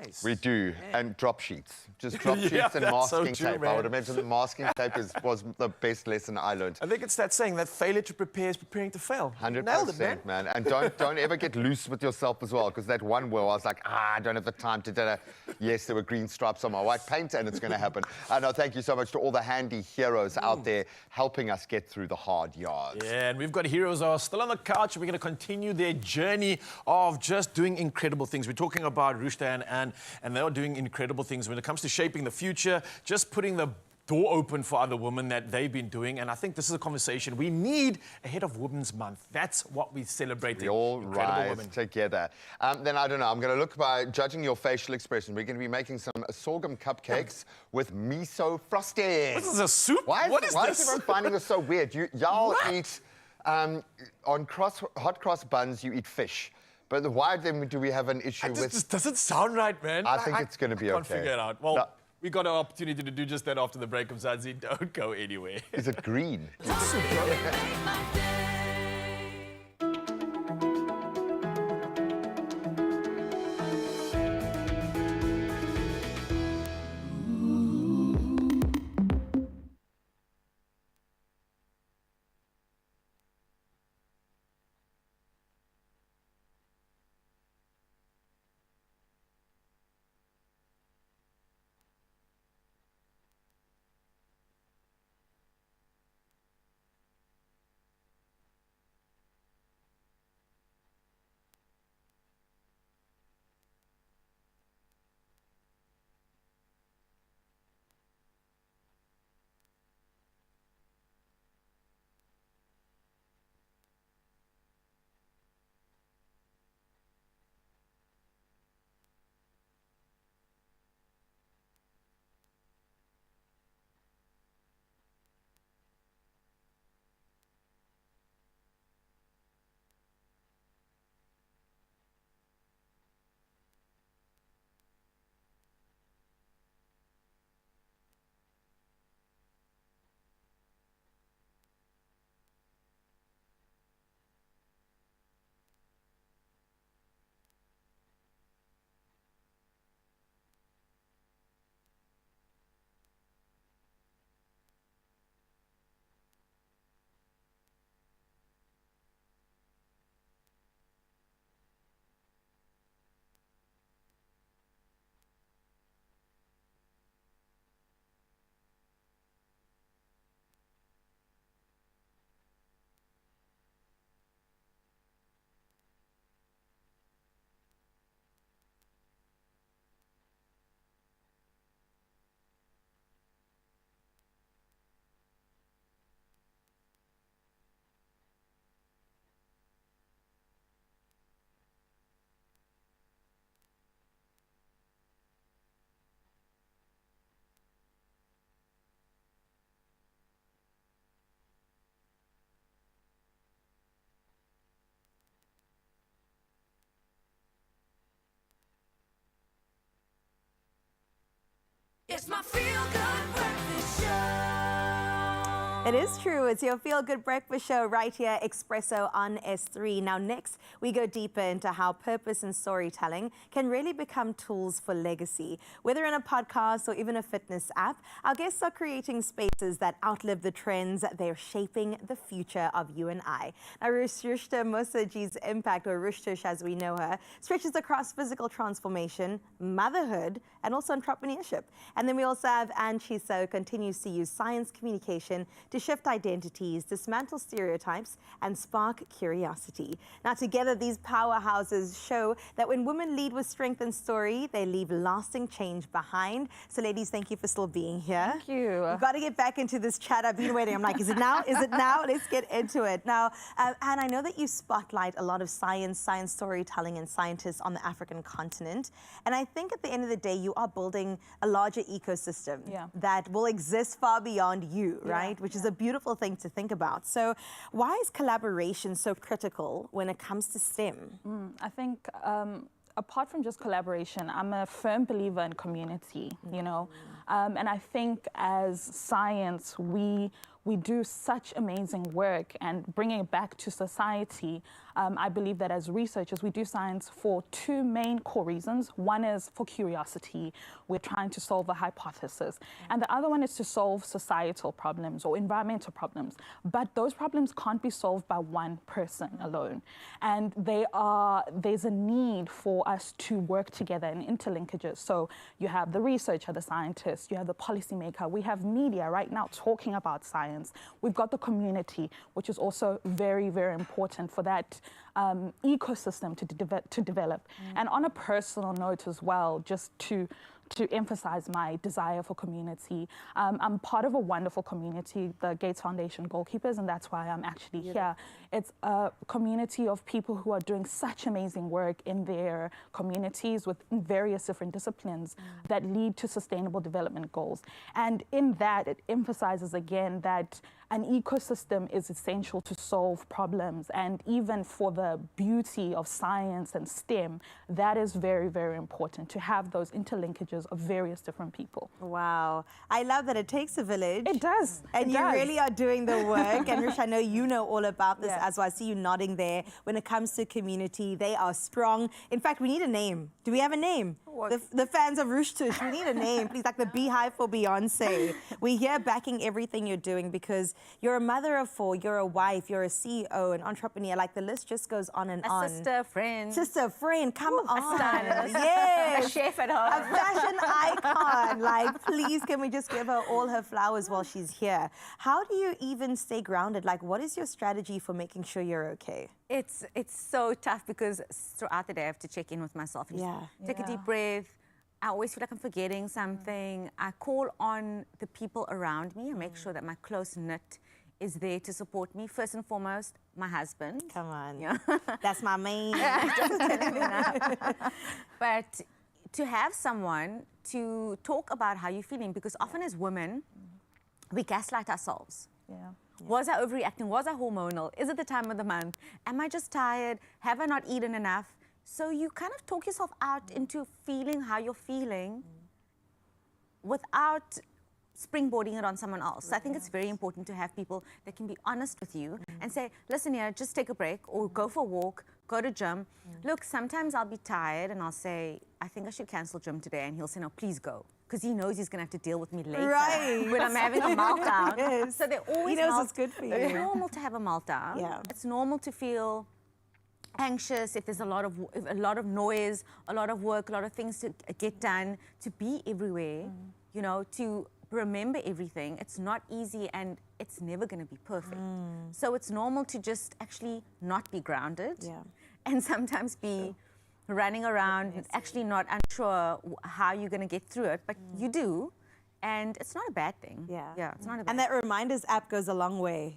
Nice. We do, and drop sheets. Just drop sheets and masking tape. I would imagine that masking tape was the best lesson I learned. I think it's that saying that failure to prepare is preparing to fail. 100%, man. And don't ever get loose with yourself as well, because that one where I was like, I don't have the time to do that. Yes, there were green stripes on my white paint, and it's going to happen. No, thank you so much to all the handy heroes out there helping us get through the hard yards. Yeah, and we've got heroes who are still on the couch. We're going to continue their journey of just doing incredible things. We're talking about Rush Tush and they're doing incredible things when it comes to shaping the future, just putting the door open for other women that they've been doing. And I think this is a conversation we need ahead of Women's Month. That's what we're celebrating. We all incredible rise women. together. Then I don't know, I'm going to look by judging your facial expression. We're going to be making some sorghum cupcakes with miso frosting. This is a soup? Why What is is this? everyone finding this so weird? Y'all eat, on hot cross buns, you eat fish. But why then do we have an issue with... This doesn't sound right, man. I think it's going to be okay. I can't figure it out. Well, No. we got an opportunity to do just that after the break of Zanzi. Don't go anywhere. Is it green? It's my feel-good breakfast show. It is true. It's your Feel Good Breakfast show right here, Expresso on S3. Now, next, we go deeper into how purpose and storytelling can really become tools for legacy. Whether in a podcast or even a fitness app, our guests are creating spaces that outlive the trends. They're shaping the future of you and I. Now, Rush Tush Musaji's impact, or Rush Tush as we know her, stretches across physical transformation, motherhood, and also entrepreneurship. And then we also have Anne Chiso, who continues to use science communication to shift identities, dismantle stereotypes, and spark curiosity. Now, together, these powerhouses show that when women lead with strength and story, they leave lasting change behind. So, ladies, thank you for still being here. Thank you. We've got to get back into this chat. I've been waiting. I'm like, is it now? Is it now? Let's get into it. Now, Anne, I know that you spotlight a lot of science storytelling, and scientists on the African continent. And I think at the end of the day, you are building a larger ecosystem that will exist far beyond you, right? Which is a beautiful thing to think about. So why is collaboration so critical when it comes to STEM? I think apart from just collaboration, I'm a firm believer in community, you know. And I think as science, we do such amazing work, and bringing it back to society, I believe that as researchers, we do science for two main core reasons. One is for curiosity. We're trying to solve a hypothesis. And the other one is to solve societal problems or environmental problems. But those problems can't be solved by one person alone. And there's a need for us to work together in interlinkages. So you have the researcher, the scientist, you have the policymaker, we have media right now talking about science. We've got the community, which is also very, very important for that ecosystem to develop. And on a personal note as well, just to emphasize my desire for community. I'm part of a wonderful community, the Gates Foundation Goalkeepers, and that's why I'm actually here. It's a community of people who are doing such amazing work in their communities with various different disciplines that lead to sustainable development goals. And in that, it emphasizes again that an ecosystem is essential to solve problems, and even for the beauty of science and STEM, that is very, very important to have those interlinkages of various different people. Wow. I love that it takes a village. It does. And you really are doing the work. And Rush, I know you know all about this as well. I see you nodding there. When it comes to community, they are strong. In fact, we need a name. Do we have a name? The fans of Rush Tush, we need a name, please, like the Beehive for Beyonce. We're here backing everything you're doing because you're a mother of 4, you're a wife, you're a CEO, an entrepreneur, like the list just goes on and on. A sister, friend. Sister, friend, come on. A stylist. Yes. A chef at home. A fashion icon. Like, please, can we just give her all her flowers while she's here? How do you even stay grounded? Like, what is your strategy for making sure you're okay? It's so tough because throughout the day I have to check in with myself. And take a deep breath. I always feel like I'm forgetting something. I call on the people around me and make sure that my close knit is there to support me. First and foremost, my husband. Come on. That's my main. But to have someone to talk about how you're feeling, because often as women, we gaslight ourselves. Was I overreacting? Was I hormonal? Is it the time of the month? Am I just tired? Have I not eaten enough? So you kind of talk yourself out into feeling how you're feeling without springboarding it on someone else. So I think it's very important to have people that can be honest with you and say, listen here, just take a break or go for a walk, go to gym. Look, sometimes I'll be tired and I'll say, I think I should cancel gym today. And he'll say, no, please go. Because he knows he's going to have to deal with me later when I'm having a meltdown. So they're always he knows it's good for you. It's normal to have a meltdown. It's normal to feel anxious if there's a lot of noise, a lot of work, a lot of things to get done, to be everywhere, you know, to remember everything. It's not easy and it's never going to be perfect. So it's normal to just actually not be grounded and sometimes be running around, actually not unsure how you're going to get through it, but you do. And it's not a bad thing. Yeah, it's not a bad And that reminders app goes a long way.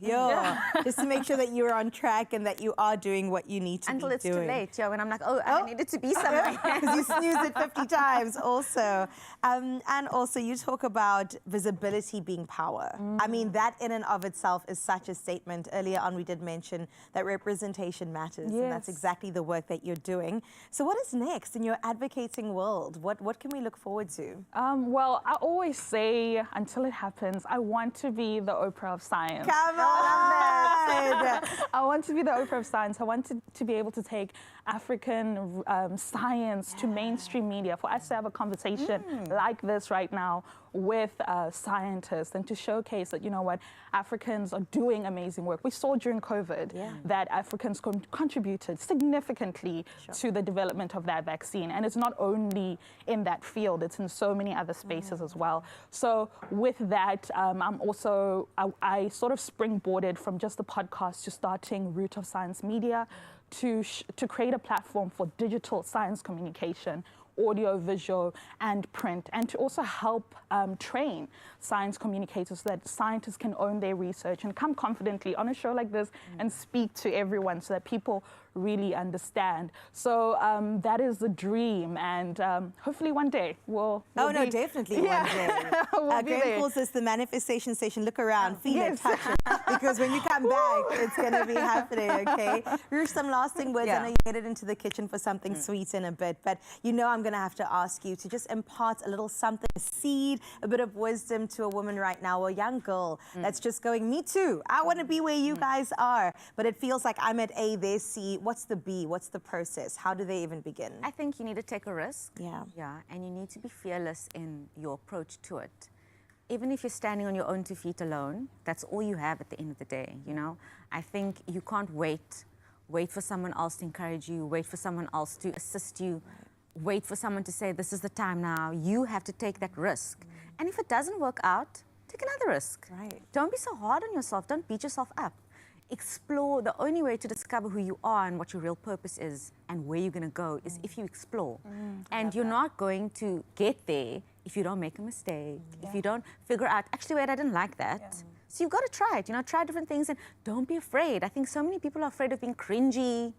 Just to make sure that you're on track and that you are doing what you need to Until be it's doing. too late, when I'm like, I needed to be somewhere. Because you snoozed it 50 times also. And also you talk about visibility being power. I mean, that in and of itself is such a statement. Earlier on we did mention that representation matters, and that's exactly the work that you're doing. So what is next in your advocating world? What can we look forward to? Well, I always say, until it happens, I want to be the Oprah of science. Come on! I want to be the Oprah of science. I want to be able to take African science to mainstream media, for us to have a conversation like this right now with scientists, and to showcase that, you know what, Africans are doing amazing work. We saw during COVID that Africans contributed significantly to the development of that vaccine. And it's not only in that field, it's in so many other spaces as well. So with that, I sort of springboarded from just the podcast to starting Root of Science Media to create a platform for digital science communication, audio, visual, and print, and to also help train science communicators so that scientists can own their research and come confidently on a show like this and speak to everyone so that people really understand. So that is the dream, and hopefully one day we'll definitely one day. Graham calls this the manifestation station. Look around, feel it, touch it, because when you come back, it's going to be happening, okay? Rush, some lasting words. I know you headed into the kitchen for something sweet in a bit, but you know I'm going to have to ask you to just impart a little something, a seed, a bit of wisdom to a woman right now, or a young girl that's just going, me too, I want to be where you guys are, but it feels like I'm at A, there's C. What's the B? What's the process? How do they even begin? I think you need to take a risk. Yeah, and you need to be fearless in your approach to it. Even if you're standing on your own 2 feet alone, that's all you have at the end of the day, you know? I think you can't wait for someone else to encourage you, wait for someone else to assist you, wait for someone to say, this is the time now. You have to take that risk. And if it doesn't work out, take another risk. Don't be so hard on yourself. Don't beat yourself up. Explore. The only way to discover who you are and what your real purpose is and where you're going to go is if you explore. And you're not going to get there if you don't make a mistake, if you don't figure out, actually, wait, I didn't like that. So you've got to try it, you know, try different things and don't be afraid. I think so many people are afraid of being cringy.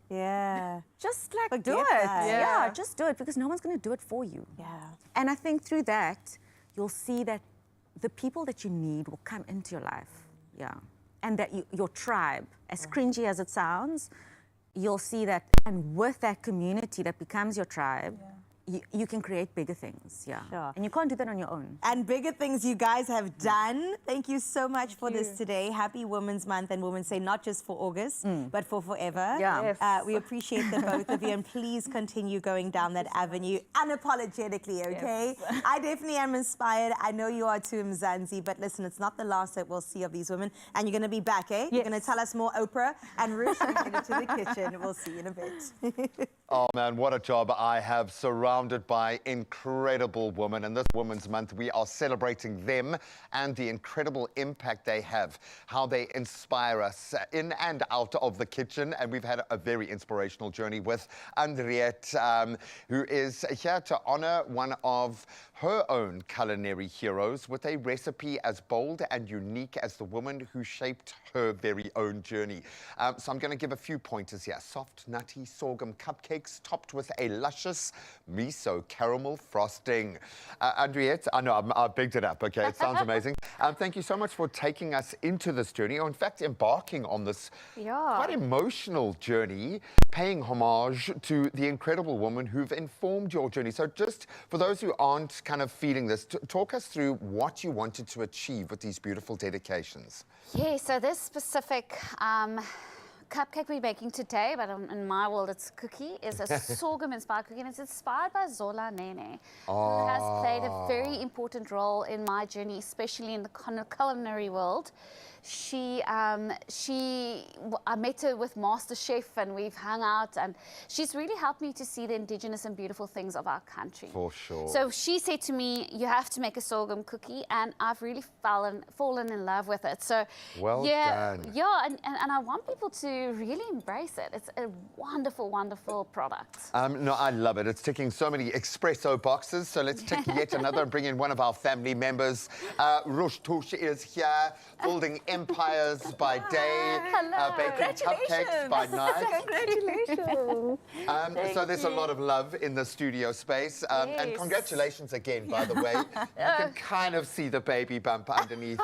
Just like do it. Just do it, because no one's going to do it for you. And I think through that, you'll see that the people that you need will come into your life. And that your tribe, as cringy as it sounds, you'll see that, and with that community that becomes your tribe, you can create bigger things, And you can't do that on your own. And bigger things you guys have done. Thank you so much for this today. Happy Women's Month and Women's Day, not just for August, but for forever. We appreciate the both of you, and please continue going down that avenue unapologetically, okay? I definitely am inspired. I know you are too, Mzansi, but listen, it's not the last that we'll see of these women. And you're going to be back, eh? You're going to tell us more Oprah, and Rush, you get into the kitchen. We'll see you in a bit. Oh man, what a job. I have surrounded by incredible women, and this Women's Month we are celebrating them and the incredible impact they have, how they inspire us in and out of the kitchen. And we've had a very inspirational journey with Henriette, who is here to honor one of her own culinary heroes with a recipe as bold and unique as the woman who shaped her very own journey. So I'm going to give a few pointers here. Soft, nutty sorghum cupcakes topped with a luscious miso caramel frosting. Henriette, I know I've bigged it up, okay? It sounds amazing. Thank you so much for taking us into this journey, or in fact, embarking on this quite emotional journey, paying homage to the incredible women who've informed your journey. So just for those who aren't kind of feeling this, talk us through what you wanted to achieve with these beautiful dedications. Yeah, so this specific cupcake we're baking today, but in my world it's cookie, is a sorghum-inspired cookie, and it's inspired by Zola Nene, who has played a very important role in my journey, especially in the culinary world. I met her with MasterChef and we've hung out, and she's really helped me to see the indigenous and beautiful things of our country. For sure. So she said to me, you have to make a sorghum cookie, and I've really fallen in love with it. So well done. Yeah, and I want people to really embrace it. It's a wonderful, wonderful product. No, I love it. It's ticking so many Expresso boxes. So let's tick yet another and bring in one of our family members. Rush Tush is here, building empires by day, baking cupcakes by night. Congratulations. So there's a lot of love in the studio space. And congratulations again, by the way. You can kind of see the baby bump underneath.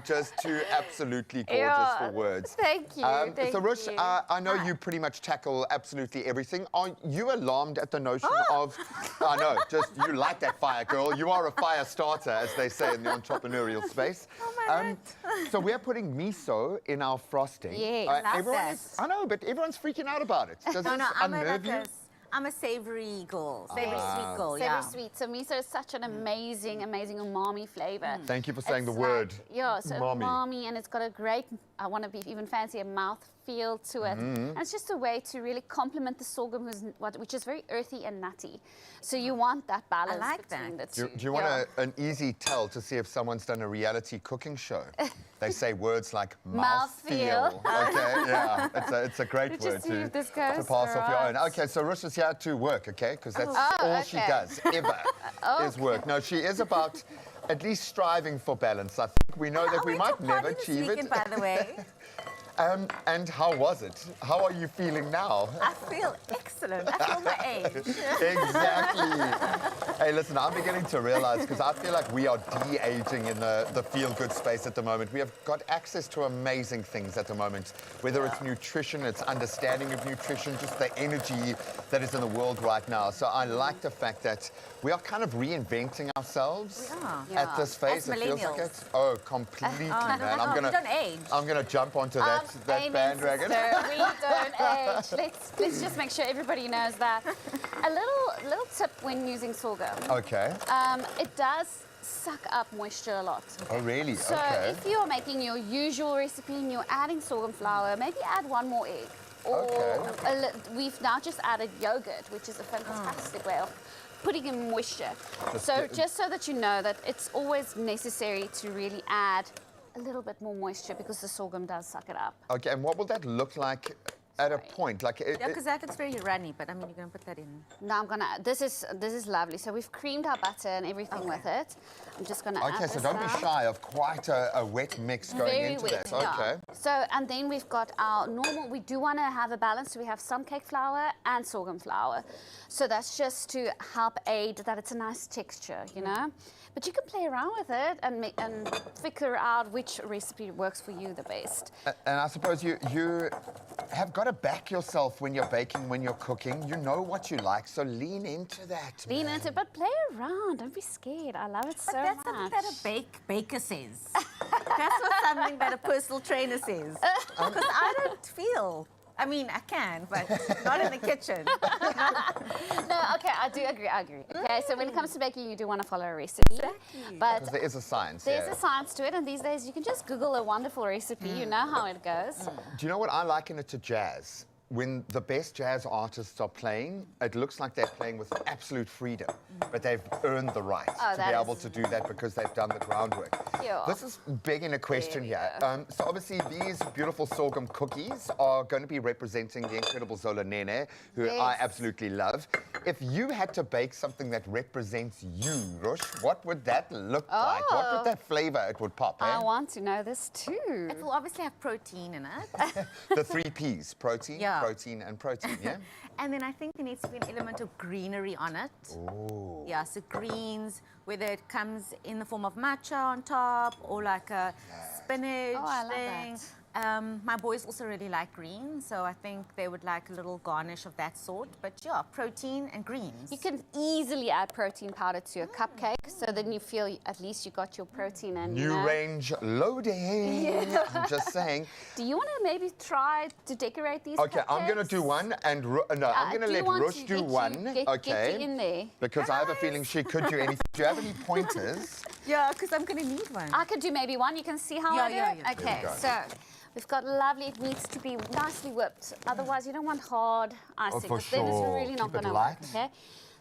Just too absolutely gorgeous for words. Thank you. So Rush, I know you pretty much tackle absolutely everything. Are you alarmed at the notion of, I know, just you like that fire, girl. You are a fire starter, as they say in the entrepreneurial space. So we're putting miso in our frosting. Yeah, I know, but everyone's freaking out about it. Does this unnerve you? I'm a savory girl, savory sweet girl, Savory sweet. So miso is such an amazing, amazing umami flavor. Thank you for saying the word. Yeah, so umami, and it's got a great, I want to be even fancier, mouth feel to it. And it's just a way to really complement the sorghum, which is very earthy and nutty. So you want that balance between the two. Do you want an easy tell to see if someone's done a reality cooking show? They say words like mouthfeel. Okay, yeah, it's a great word to pass off your own. Okay, so Rush is here to work, okay? Because that's all she does, ever, is work. No, she is about at least striving for balance. I think we know that we might never achieve it. By the way. And how was it? How are you feeling now? I feel excellent. I feel my age. Exactly. Hey, listen, I'm beginning to realize, because I feel like we are de-aging in the feel-good space at the moment. We have got access to amazing things at the moment, whether it's nutrition, it's understanding of nutrition, just the energy that is in the world right now. So I like the fact that we are kind of reinventing ourselves at this phase. It feels like it. Oh, completely, man. I'm gonna jump onto that bandwagon. Sister, we don't age. Let's just make sure everybody knows that. A little tip when using sorghum. Okay. It does suck up moisture a lot. Oh, really? So if you're making your usual recipe and you're adding sorghum flour, maybe add one more egg. Or we've now just added yogurt, which is a fantastic way of putting in moisture. So just so that you know that it's always necessary to really add a little bit more moisture because the sorghum does suck it up. Okay, and what will that look like at a point? Like because that is very runny, but I mean, you're going to put that in. Now I'm going to, this is lovely. So we've creamed our butter and everything with it. I'm just going to add this. Okay, so don't be shy of quite a wet mix going into that. Okay. So, and then we've got our normal, we do want to have a balance. So we have some cake flour and sorghum flour. So that's just to help aid that it's a nice texture, you know? But you can play around with it and figure out which recipe works for you the best. And I suppose you have got to back yourself when you're baking, when you're cooking. You know what you like, so lean into that. Lean into it, but play around. Don't be scared. I love it so much. That's something that a baker says. That's not something that a personal trainer says. Because I don't feel... I mean, I can, but not in the kitchen. No, okay, I do agree. Okay, so when it comes to baking, you do want to follow a recipe. Exactly. But there is a science. There's a science to it, and these days you can just Google a wonderful recipe. You know how it goes. Do you know what I liken it to? Jazz. When the best jazz artists are playing, it looks like they're playing with absolute freedom, but they've earned the right to be able to do that because they've done the groundwork. Yeah. This is begging a question here. So obviously these beautiful sorghum cookies are going to be representing the incredible Zola Nene, who I absolutely love. If you had to bake something that represents you, Rush, what would that look like? What would that flavor it would pop? I want to know this too. It will obviously have protein in it. The 3 Ps, protein, protein and protein, yeah? And then I think there needs to be an element of greenery on it. Ooh. Yeah, so greens, whether it comes in the form of matcha on top or like a spinach thing. That. My boys also really like greens, so I think they would like a little garnish of that sort. But yeah, protein and greens. You can easily add protein powder to a cupcake, so then you feel at least you got your protein and New range loading. Yeah. I'm just saying. Do you want to maybe try to decorate these? Okay, cupcakes? I'm going to do one, and I'm going to let Rush do one. Get you in there. Because I have a feeling she could do anything. Do you have any pointers? Yeah, because I'm going to need one. I could do maybe one. You can see how I do it? Yeah. Okay, There we go. so we've got lovely. It needs to be nicely whipped. Otherwise, you don't want hard icing. for 'cause then it's sure. really not Keep it going to light. work. Okay.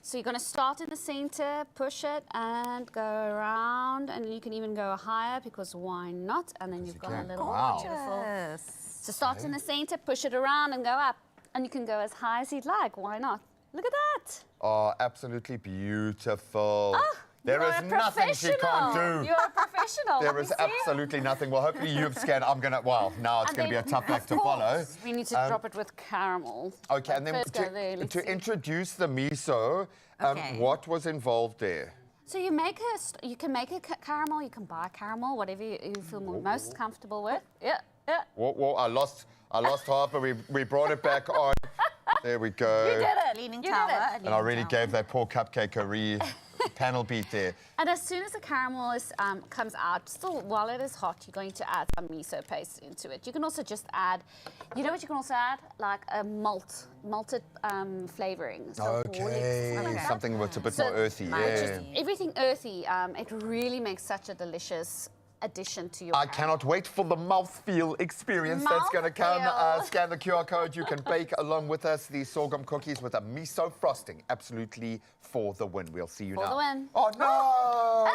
So you're going to start in the center, push it, and go around. And you can even go higher because why not? And then you've got a little beautiful. So start in the center, push it around, and go up. And you can go as high as you'd like. Why not? Look at that. Oh, absolutely beautiful. There You're is a nothing she can't do. You're a professional. There is absolutely nothing. Well, hopefully you've scanned. Now it's going to be a tough act to follow. We need to drop it with caramel. Okay, and then First go there, let's to see. introduce the miso, what was involved there? So you can make a caramel, you can buy caramel, whatever you feel most comfortable with. Yeah. Whoa, I lost half, but we brought it back on. There we go. You did it. Leaning tower. And I really gave that poor cupcake a panel beat there. And as soon as the caramel comes out, still while it is hot, you're going to add some miso paste into it. You can also just add, you know what you can also add? Like a malted flavoring. So Something that's a bit more earthy. Just everything earthy. It really makes such a delicious addition to your I cannot wait for the mouthfeel experience that's going to come. Scan the QR code. You can bake along with us these sorghum cookies with a miso frosting. Absolutely for the win. We'll see you now. For the win. Oh, no!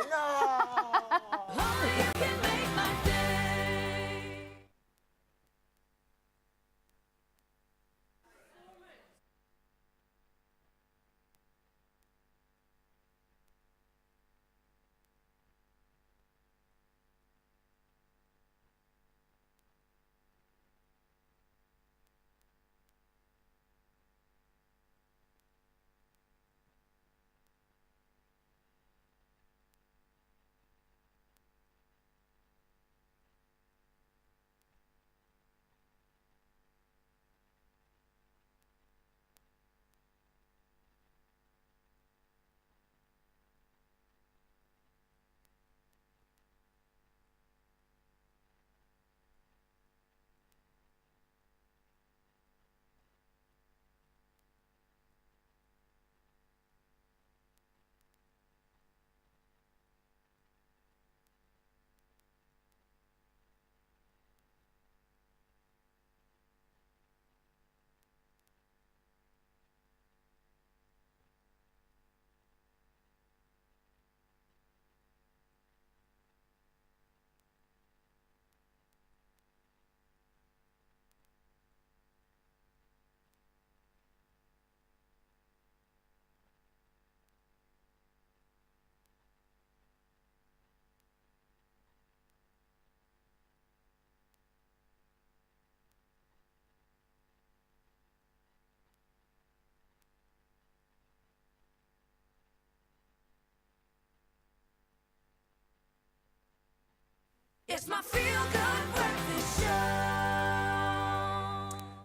It's my feel-good breakfast show.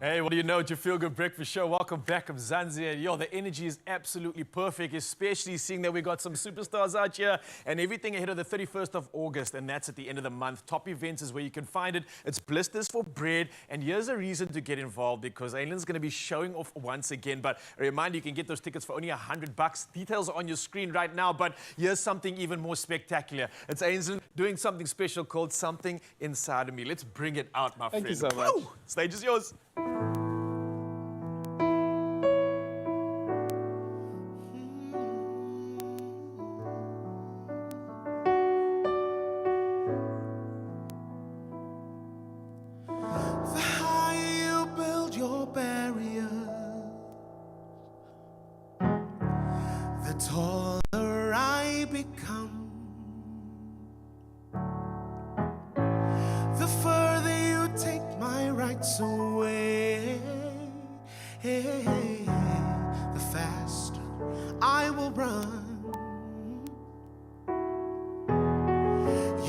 Hey, what do you know? It's your Feel Good Breakfast Show. Welcome back from Zanzibar. Yo, the energy is absolutely perfect, especially seeing that we got some superstars out here and everything ahead of the 31st of August, and that's at the end of the month. Top Events is where you can find it. It's Blisters for Bread, and here's a reason to get involved because Ailen's going to be showing off once again, but a reminder, you can get those tickets for only $100. Details are on your screen right now, but here's something even more spectacular. It's Ailen doing something special called Something Inside of Me. Let's bring it out, my friend. Thank you so much. Woo! Stage is yours. The higher you build your barrier, the taller I become. The further you take my rights away, the faster I will run.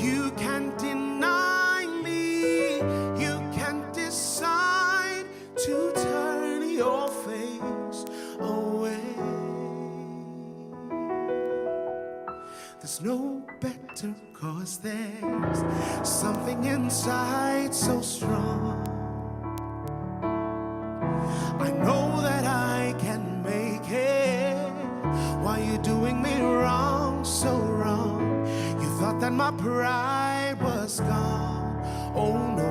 You can't deny me, you can't decide to turn your face away. There's no better cause there's something inside so strong. I know that I can make it. Why you doing me wrong so my pride was gone. Oh no,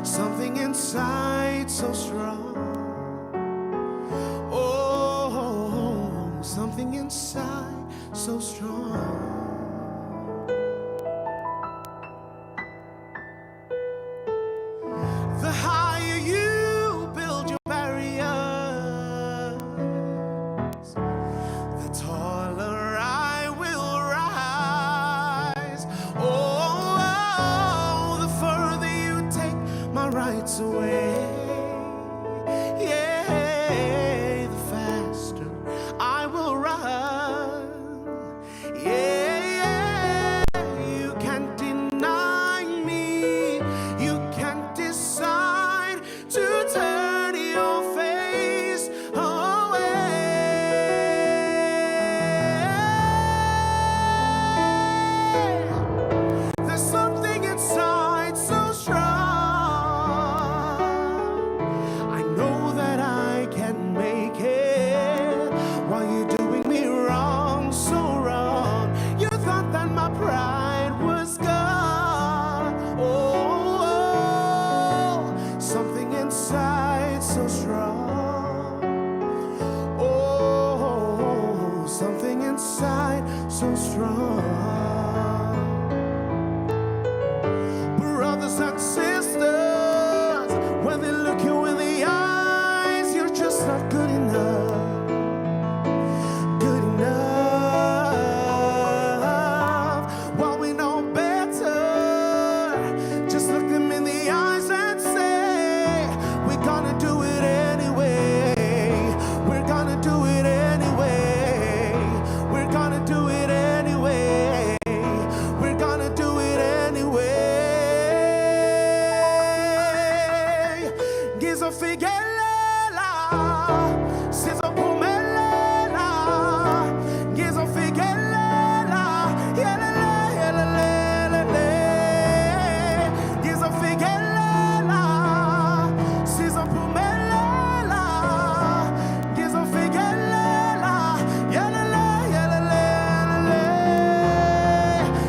something inside so strong. Oh, something inside so strong. The higher you build your barriers, the taller I will rise. Oh, the further you take my rights away, yeah, the faster I will run. Yeah, you can't deny me. You can't decide to turn your face away. There's something inside so strong. I know that I can make it while you're doing me wrong, so wrong. You thought that my pride was gone. Oh, something inside so strong. Oh, something inside so strong. Brothers and sisters, when they look you in the eyes, you're just not good enough. Good enough. While we know better, just look them in the eyes and say, we're gonna do it anyway. We're gonna do it anyway. We're gonna do it anyway. We're gonna do it anyway. Gizo figela, sizo pumelela. Gizo figela, yelele, yelele. Gizo figela, sizo pumelela. Gizo figela, yelele, yelele.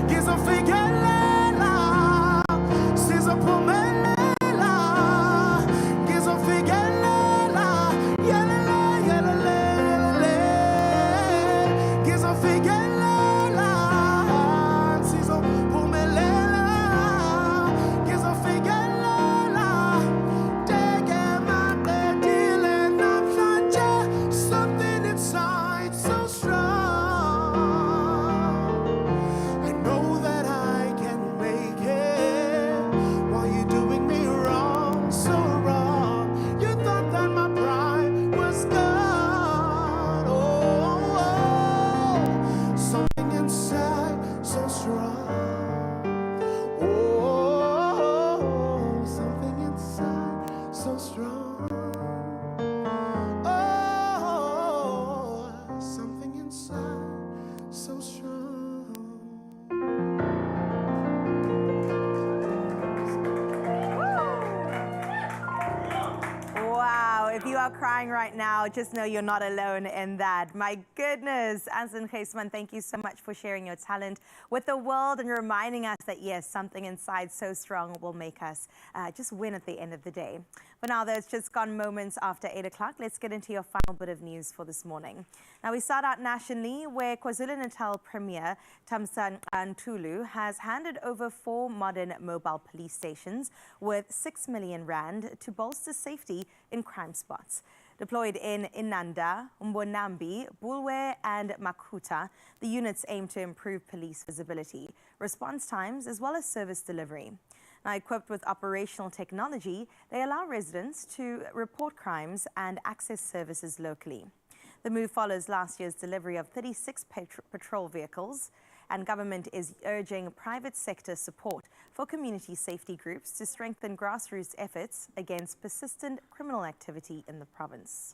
Gizo figela, sizo pumelela. Gizo figela, yelele, yelele. Gizo figela, sizo pumelela. Gizo figela, teke maqedile namhlanje. Something inside so strong. I know that I can make it while you're doing me wrong, so wrong. You thought that my pride was gone. Oh, something inside so strong. Oh, something inside so strong. Oh, something inside so strong. Wow, if you are crying right now, just know you're not alone in that. My goodness, Anson Geisman, thank you so much for sharing your talent with the world and reminding us that, yes, something inside so strong will make us just win at the end of the day. But now that it's just gone moments after 8 o'clock, let's get into your final bit of news for this morning. Now, we start out nationally, where KwaZulu-Natal Premier Thamsanqa Ntuli has handed over 4 modern mobile police stations worth 6 million rand to bolster safety in crime spots. Deployed in Inanda, Mbonambi, Bulwer, and Makuta, the units aim to improve police visibility, response times, as well as service delivery. Now, equipped with operational technology, they allow residents to report crimes and access services locally. The move follows last year's delivery of 36 patrol vehicles, and government is urging private sector support for community safety groups to strengthen grassroots efforts against persistent criminal activity in the province.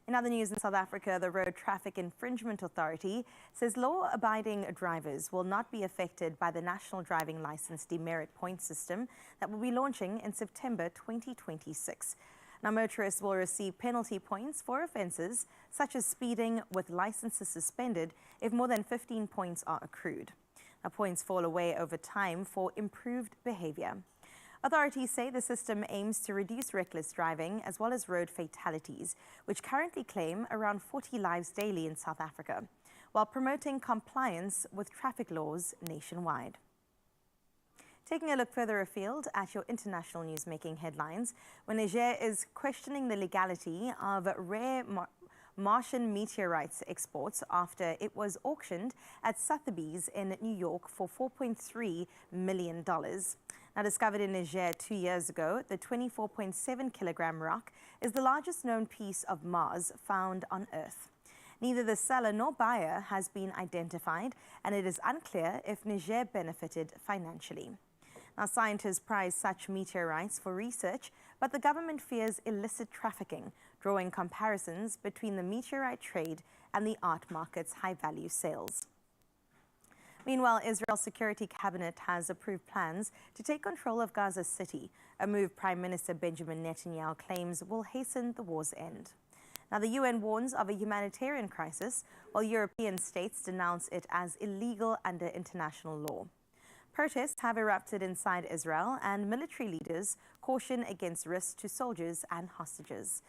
In other news in South Africa, the Road Traffic Infringement Authority says law-abiding drivers will not be affected by the National Driving Licence Demerit Point System that will be launching in September 2026. Now, motorists will receive penalty points for offences such as speeding with licences suspended if more than 15 points are accrued. Now, points fall away over time for improved behaviour. Authorities say the system aims to reduce reckless driving as well as road fatalities, which currently claim around 40 lives daily in South Africa, while promoting compliance with traffic laws nationwide. Taking a look further afield at your international news-making headlines, when Niger is questioning the legality of rare Martian meteorites exports after it was auctioned at Sotheby's in New York for $4.3 million. Now, discovered in Niger 2 years ago, the 24.7-kilogram rock is the largest known piece of Mars found on Earth. Neither the seller nor buyer has been identified, and it is unclear if Niger benefited financially. Now, scientists prize such meteorites for research, but the government fears illicit trafficking, drawing comparisons between the meteorite trade and the art market's high-value sales. Meanwhile, Israel's Security Cabinet has approved plans to take control of Gaza City, a move Prime Minister Benjamin Netanyahu claims will hasten the war's end. Now, the UN warns of a humanitarian crisis, while European states denounce it as illegal under international law. Protests have erupted inside Israel, and military leaders caution against risks to soldiers and hostages.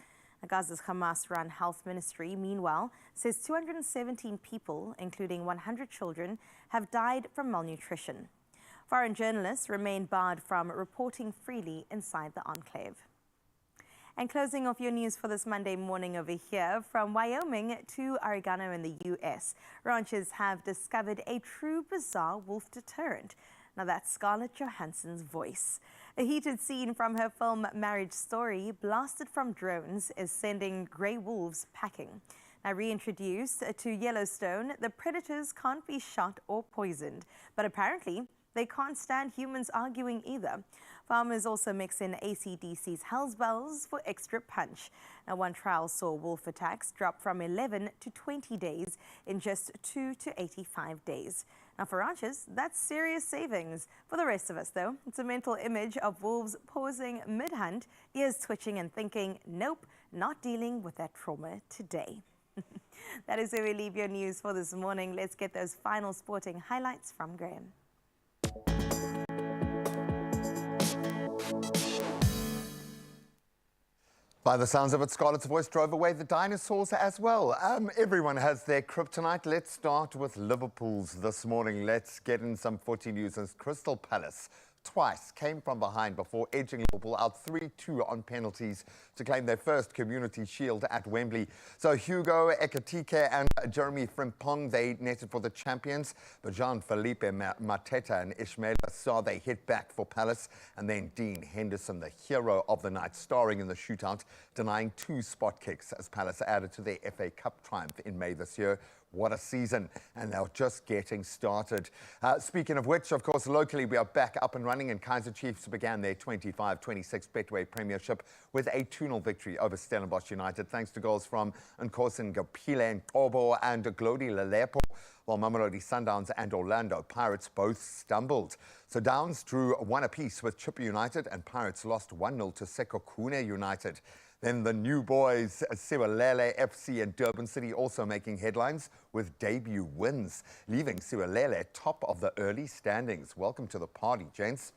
Gaza's Hamas-run health ministry, meanwhile, says 217 people, including 100 children, have died from malnutrition. Foreign journalists remain barred from reporting freely inside the enclave. And closing off your news for this Monday morning over here, from Wyoming to Oregano in the U.S., ranchers have discovered a true bizarre wolf deterrent. Now, that's Scarlett Johansson's voice. A heated scene from her film Marriage Story, blasted from drones, is sending grey wolves packing. Now, reintroduced to Yellowstone, the predators can't be shot or poisoned, but apparently they can't stand humans arguing either. Farmers also mix in AC/DC's Hell's Bells for extra punch. Now, one trial saw wolf attacks drop from 11 to 20 days in just 2 to 85 days. Now, for ranchers, that's serious savings. For the rest of us, though, it's a mental image of wolves pausing mid-hunt, ears twitching and thinking, nope, not dealing with that trauma today. That is where we leave your news for this morning. Let's get those final sporting highlights from Graham. By the sounds of it, Scarlett's voice drove away the dinosaurs as well. Everyone has their kryptonite. Let's start with Liverpool's this morning. Let's get in some footy news as Crystal Palace twice came from behind before edging Liverpool out 3-2 on penalties to claim their first Community Shield at Wembley. So Hugo Ekitike and Jeremy Frimpong, they netted for the champions, but Jean-Philippe Mateta and Ismail Assar, they hit back for Palace, and then Dean Henderson, the hero of the night, starring in the shootout, denying 2 spot kicks as Palace added to their FA Cup triumph in May this year. What a season, and they're just getting started. Speaking of which, of course, locally we are back up and running, and Kaizer Chiefs began their 25-26 Betway Premiership with a 2-0 victory over Stellenbosch United, thanks to goals from Nkosi Ngapile Nkobo and Glody Lelepo, while Mamelodi Sundowns and Orlando Pirates both stumbled. So Downs drew 1 apiece with Chippa United, and Pirates lost 1-0 to Sekhukhune United. Then the new boys, Siwalele FC and Durban City, also making headlines with debut wins, leaving Siwalele top of the early standings. Welcome to the party, gents.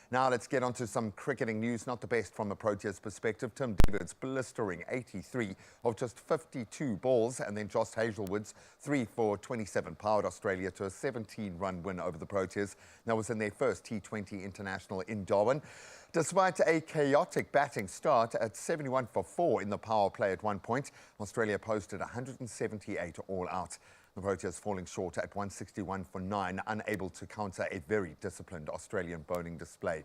Now let's get on to some cricketing news, not the best from a Proteas perspective. Tim David's blistering 83 of just 52 balls, and then Josh Hazelwood's 3 for 27 powered Australia to a 17-run win over the Proteas. That was in their first T20 international in Darwin. Despite a chaotic batting start at 71 for 4 in the power play at one point, Australia posted 178 all out. The Proteas falling short at 161 for 9, unable to counter a very disciplined Australian bowling display.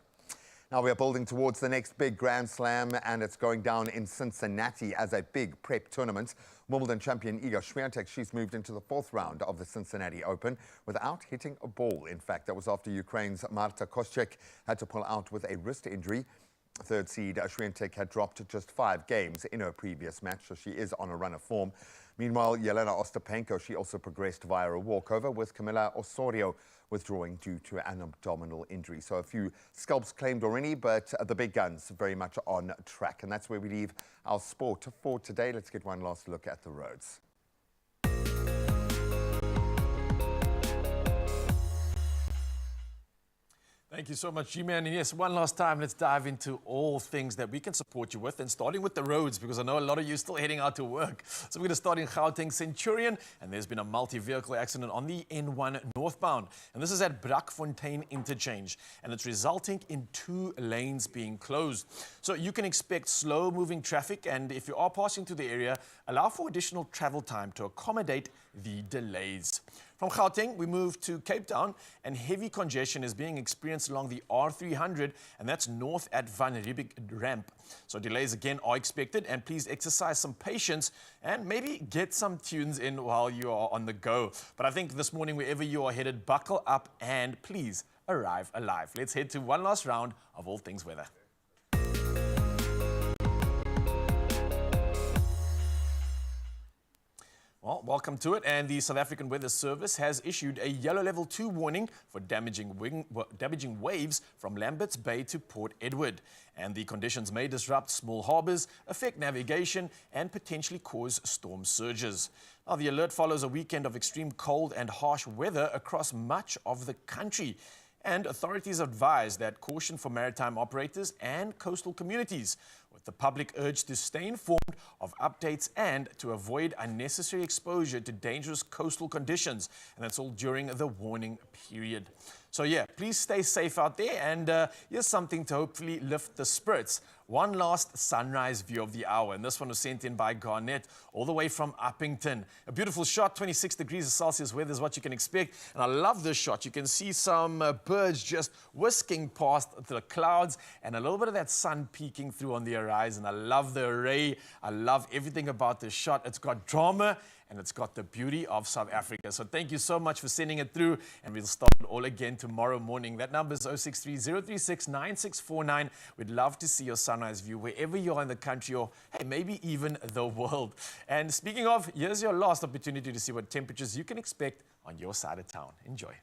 Now we are building towards the next big Grand Slam, and it's going down in Cincinnati as a big prep tournament. Wimbledon champion Iga Swiatek, she's moved into the 4th round of the Cincinnati Open without hitting a ball. In fact, that was after Ukraine's Marta Kostyuk had to pull out with a wrist injury. Third seed Swiatek had dropped just 5 games in her previous match, so she is on a run of form. Meanwhile, Yelena Ostapenko, she also progressed via a walkover with Camila Osorio, withdrawing due to an abdominal injury. So a few scalps claimed already, but the big guns very much on track. And that's where we leave our sport for today. Let's get one last look at the roads. Thank you so much, G-Man. And yes, one last time, let's dive into all things that we can support you with, and starting with the roads, because I know a lot of you are still heading out to work. So we're going to start in Gauteng Centurion, and there's been a multi-vehicle accident on the N1 northbound. And this is at Brakfontein Interchange, and it's resulting in 2 lanes being closed. So you can expect slow-moving traffic, and if you are passing through the area, allow for additional travel time to accommodate the delays. From Gauteng, we move to Cape Town, and heavy congestion is being experienced along the R300, and that's north at Van Riebeek ramp. So delays again are expected, and please exercise some patience and maybe get some tunes in while you are on the go. But I think this morning, wherever you are headed, buckle up and please arrive alive. Let's head to one last round of all things weather. Well, welcome to it. And the South African Weather Service has issued a yellow level 2 warning for damaging waves from Lambert's Bay to Port Edward. And the conditions may disrupt small harbors, affect navigation, and potentially cause storm surges. Now, the alert follows a weekend of extreme cold and harsh weather across much of the country. And authorities advise that caution for maritime operators and coastal communities, with the public urged to stay informed of updates and to avoid unnecessary exposure to dangerous coastal conditions. And that's all during the warning period. So yeah, please stay safe out there, and here's something to hopefully lift the spirits. One last sunrise view of the hour, and this one was sent in by Garnett all the way from Uppington. A beautiful shot, 26 degrees Celsius weather is what you can expect, and I love this shot. You can see some birds just whisking past the clouds and a little bit of that sun peeking through on the horizon. I love the array. I love everything about this shot. It's got drama, and it's got the beauty of South Africa. So thank you so much for sending it through, and we'll start it all again tomorrow morning. That number is 063-036-9649. We'd love to see your sunrise view wherever you are in the country, or hey, maybe even the world. And speaking of, here's your last opportunity to see what temperatures you can expect on your side of town. Enjoy.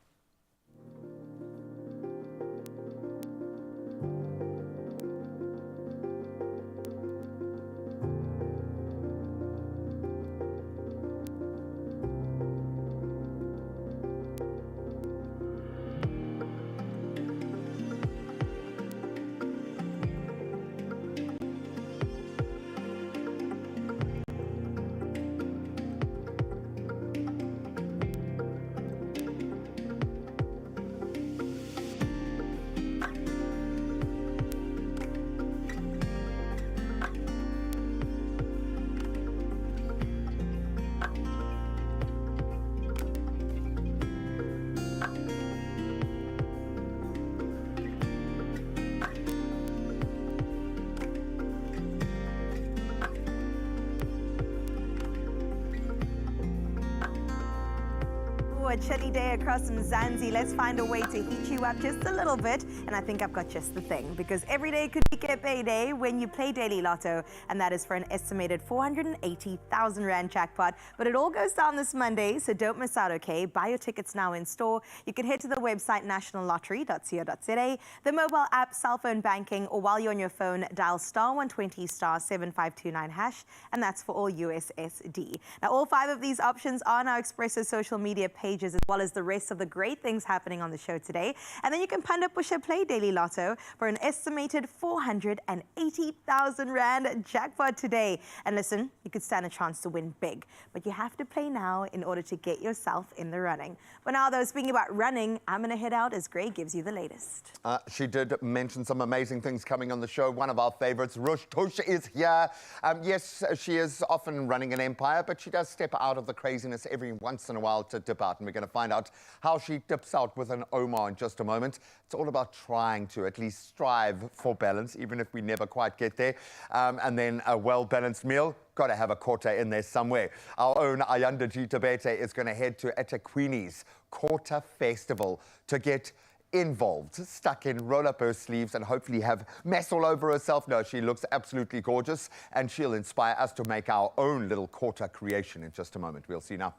A chilly day across Mzansi. Let's find a way to heat you up just a little bit. And I think I've got just the thing, because every day could be a payday when you play Daily Lotto, and that is for an estimated 480,000 Rand jackpot. But it all goes down this Monday, so don't miss out, okay? Buy your tickets now in store. You can head to the website nationallottery.co.za, the mobile app, cell phone banking, or while you're on your phone, dial *120 *7529 hash, and that's for all USSD. Now, all 5 of these options are on our Expresso social media pages, as well as the rest of the great things happening on the show today. And then you can Panda Pusha Play Daily Lotto for an estimated 480,000 Rand jackpot today. And listen, you could stand a chance to win big, but you have to play now in order to get yourself in the running. But now, though, speaking about running, I'm going to head out as Gray gives you the latest. She did mention some amazing things coming on the show. One of our favorites, Rush Tush, is here. Yes, she is often running an empire, but she does step out of the craziness every once in a while to dip out. And we're going to find out how she dips out with an Omar in just a moment. It's all about trying to at least strive for balance, even if we never quite get there. And then a well-balanced meal. Got to have a Kota in there somewhere. Our own Ayanda Jitabete is going to head to eThekwini's Kota Festival to get involved, stuck in, roll up her sleeves and hopefully have mess all over herself. No, she looks absolutely gorgeous, and she'll inspire us to make our own little Kota creation in just a moment. We'll see now.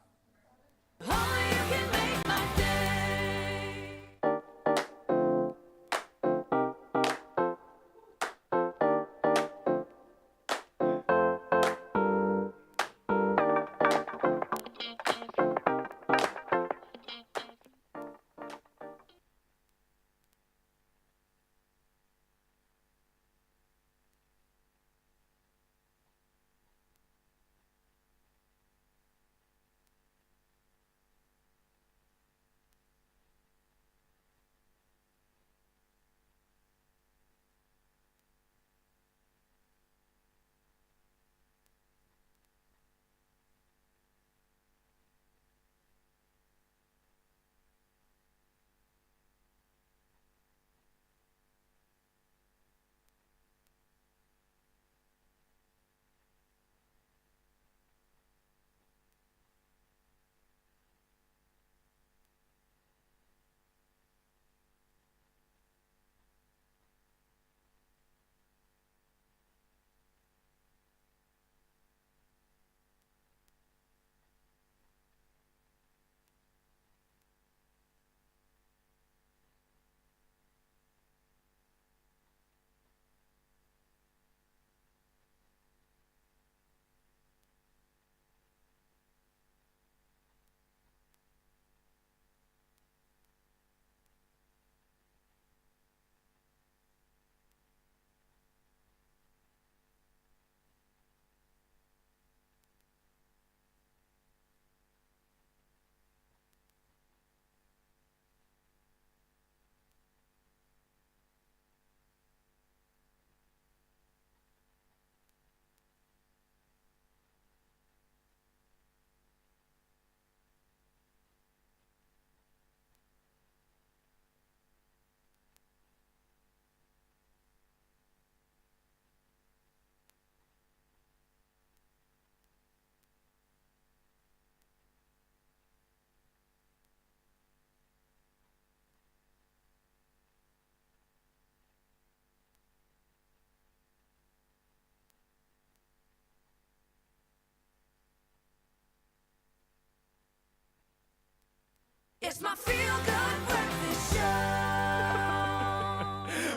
It's my feel-good breakfast show.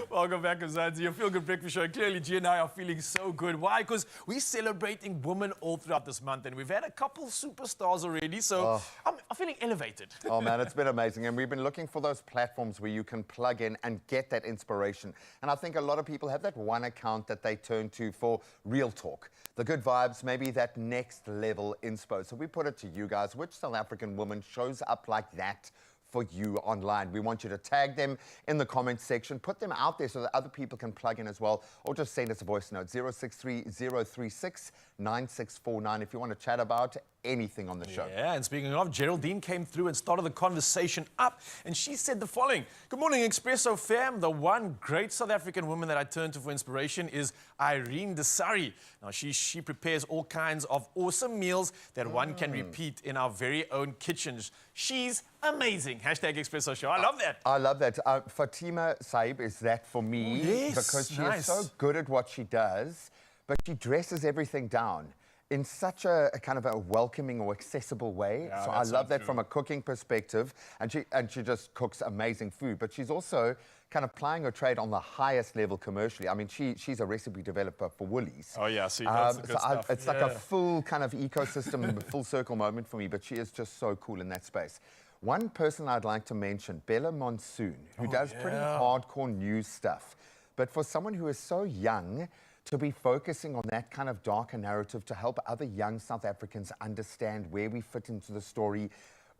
Welcome back, Mzansi. Your Feel Good Breakfast Show. Clearly, G and I are feeling so good. Why? Because we're celebrating women all throughout this month, and we've had a couple superstars already, so I'm feeling elevated. Oh, man, it's been amazing. And we've been looking for those platforms where you can plug in and get that inspiration. And I think a lot of people have that one account that they turn to for real talk, the good vibes, maybe that next level inspo. So we put it to you guys. Which South African woman shows up like that for you online? We want you to tag them in the comments section, put them out there so that other people can plug in as well, or just send us a voice note, 063-036-9649 if you want to chat about anything on the show. Yeah, and speaking of, Geraldine came through and started the conversation up, and she said the following. Good morning, Expresso fam. The one great South African woman that I turn to for inspiration is Irene Desari. Now, she prepares all kinds of awesome meals that one can repeat in our very own kitchens. She's amazing. Hashtag Expresso Show. I love that. I love that. Fatima Saib is that for me because she is so good at what she does, but she dresses everything down in such a kind of a welcoming or accessible way. Yeah, so I love that from a cooking perspective, and she just cooks amazing food. But she's also kind of plying her trade on the highest level commercially. I mean, she's a recipe developer for Woolies. Oh yeah, see, that's the good stuff. It's like a full kind of ecosystem, full circle moment for me. But she is just so cool in that space. One person I'd like to mention, Bella Monsoon, who does pretty hardcore news stuff. But for someone who is so young, to be focusing on that kind of darker narrative to help other young South Africans understand where we fit into the story.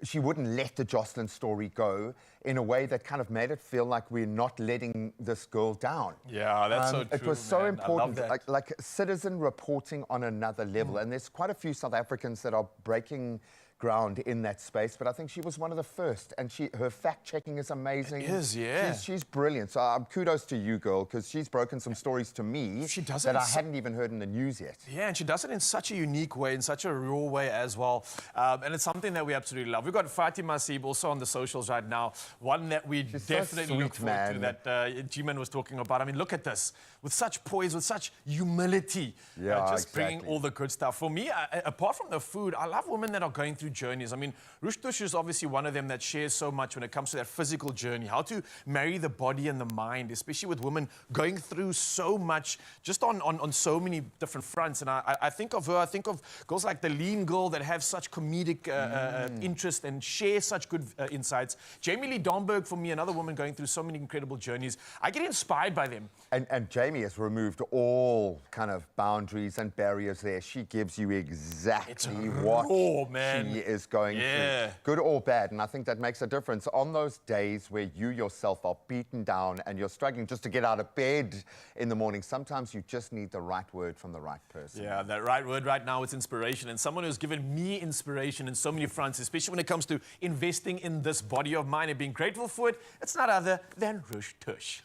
She wouldn't let the Jocelyn story go in a way that kind of made it feel like we're not letting this girl down. Yeah, that's so true. It was so important, like citizen reporting on another level. And there's quite a few South Africans that are breaking ground in that space, but I think she was one of the first, and her fact-checking is amazing. It is, yeah. She's brilliant, so kudos to you, girl, because she's broken some stories to me that I hadn't even heard in the news yet. Yeah, and she does it in such a unique way, in such a raw way as well, and it's something that we absolutely love. We've got Fatima Saib also on the socials right now, one that we definitely look forward to, that G-Man was talking about. I mean, look at this, with such poise, with such humility, just bringing all the good stuff. For me, apart from the food, I love women that are going through journeys. I mean, Rush Tush is obviously one of them that shares so much when it comes to that physical journey, how to marry the body and the mind, especially with women going through so much, just on so many different fronts. And I think of her, I think of girls like the Lean Girl that have such comedic interest and share such good insights. Jamie Lee Domberg, for me, another woman going through so many incredible journeys. I get inspired by them. And Jamie has removed all kind of boundaries and barriers there. She gives you exactly what she is going through, good or bad. And I think that makes a difference on those days where you yourself are beaten down and you're struggling just to get out of bed in the morning. Sometimes you just need the right word from the right person. Yeah, that right word right now is inspiration. And someone who's given me inspiration in so many fronts, especially when it comes to investing in this body of mine and being grateful for it, it's not other than Rush Tush.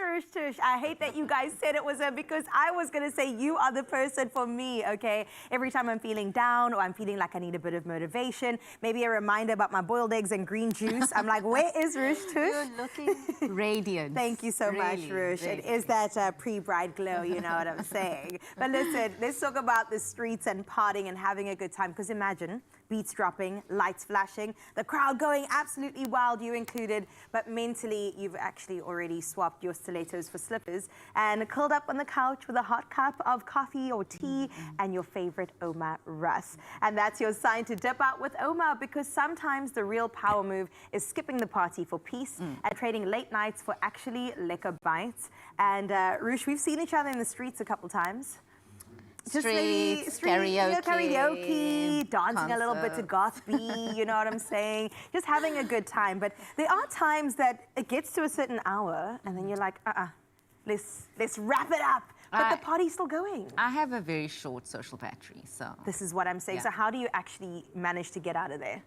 Rush Tush. I hate that you guys said it was her because I was going to say you are the person for me, okay? Every time I'm feeling down or I'm feeling like I need a bit of motivation, maybe a reminder about my boiled eggs and green juice, I'm like, where is Rush Tush? You're looking radiant. Thank you so much, Rush. It is that pre-bride glow, you know what I'm saying? But listen, let's talk about the streets and partying and having a good time, because imagine beats dropping, lights flashing, the crowd going absolutely wild, you included, but mentally you've actually already swapped your stilettos for slippers and curled up on the couch with a hot cup of coffee or tea and your favorite Oma Russ. And that's your sign to dip out with Oma, because sometimes the real power move is skipping the party for peace and trading late nights for actually lekker bites. And Rush, we've seen each other in the streets a couple times. Streets, karaoke, dancing a little bit to goth beat, you know what I'm saying? Just having a good time. But there are times that it gets to a certain hour and then you're like, let's wrap it up. But the party's still going. I have a very short social battery, so... This is what I'm saying. Yeah. So how do you actually manage to get out of there?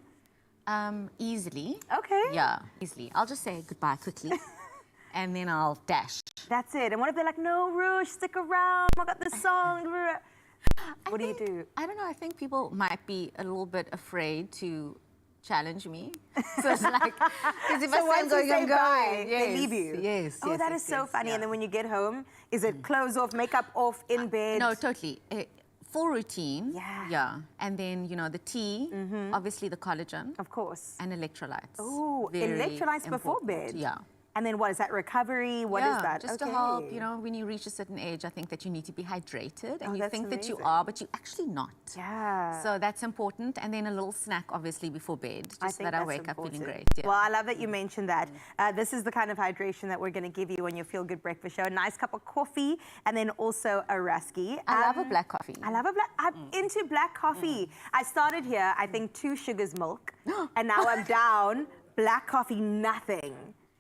Easily. Okay. Yeah, easily. I'll just say goodbye quickly. And then I'll dash. That's it. And what if they're like, no, Rush, stick around, I got this song. What do you do? I don't know. I think people might be a little bit afraid to challenge me. So it's like, because if I say going, I'm going. They leave you. Yes. Oh, that is so funny. And then when you get home, is it clothes off, makeup off, in bed? No, totally. full routine. Yeah. And then, you know, the tea, obviously the collagen. Of course. And electrolytes. Oh, Very electrolytes before important. bed? Yeah. And then what is that, recovery? What is that? Just to help, you know, when you reach a certain age, I think that you need to be hydrated and you that's think that you amazing. are, but you're actually not. Yeah. So that's important. And then a little snack, obviously, before bed, just so that I wake up feeling great. Yeah. Well, I love that you mentioned that. This is the kind of hydration that we're going to give you on your Feel Good Breakfast Show. A nice cup of coffee and then also a Rasky. I love a black coffee. I love a black, I'm into black coffee. I started here, I think 2 sugars milk, and now I'm down, black coffee, nothing.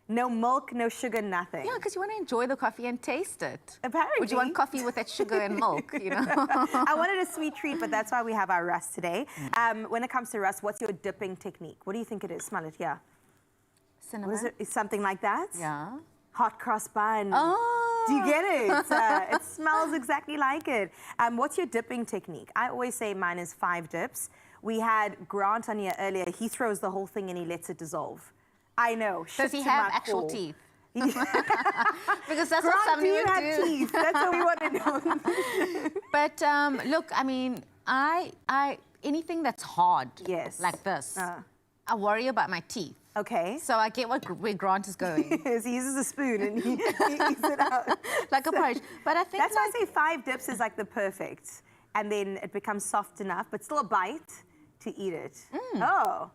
No milk, no sugar, nothing. Yeah, because you want to enjoy the coffee and taste it. Apparently. Would you want coffee with that sugar and milk, you know? I wanted a sweet treat, but that's why we have our Russ today. When it comes to Russ, what's your dipping technique? What do you think it is? Smell it, yeah. Cinnamon. Was it something like that? Yeah. Hot cross bun. Oh. Do you get it? It smells exactly like it. What's your dipping technique? I always say mine is 5 dips. We had Grant on here earlier. He throws the whole thing and he lets it dissolve. I know. Does he have actual teeth? Because that's Grant, what somebody do you would have do. teeth? That's what we want to know. But look, I mean, I anything that's hard, like this, I worry about my teeth. Okay. So I get where Grant is going. He uses a spoon and he eats it out. Like a porridge. But I think that's why I say 5 dips is like the perfect. And then it becomes soft enough, but still a bite to eat it. Oh.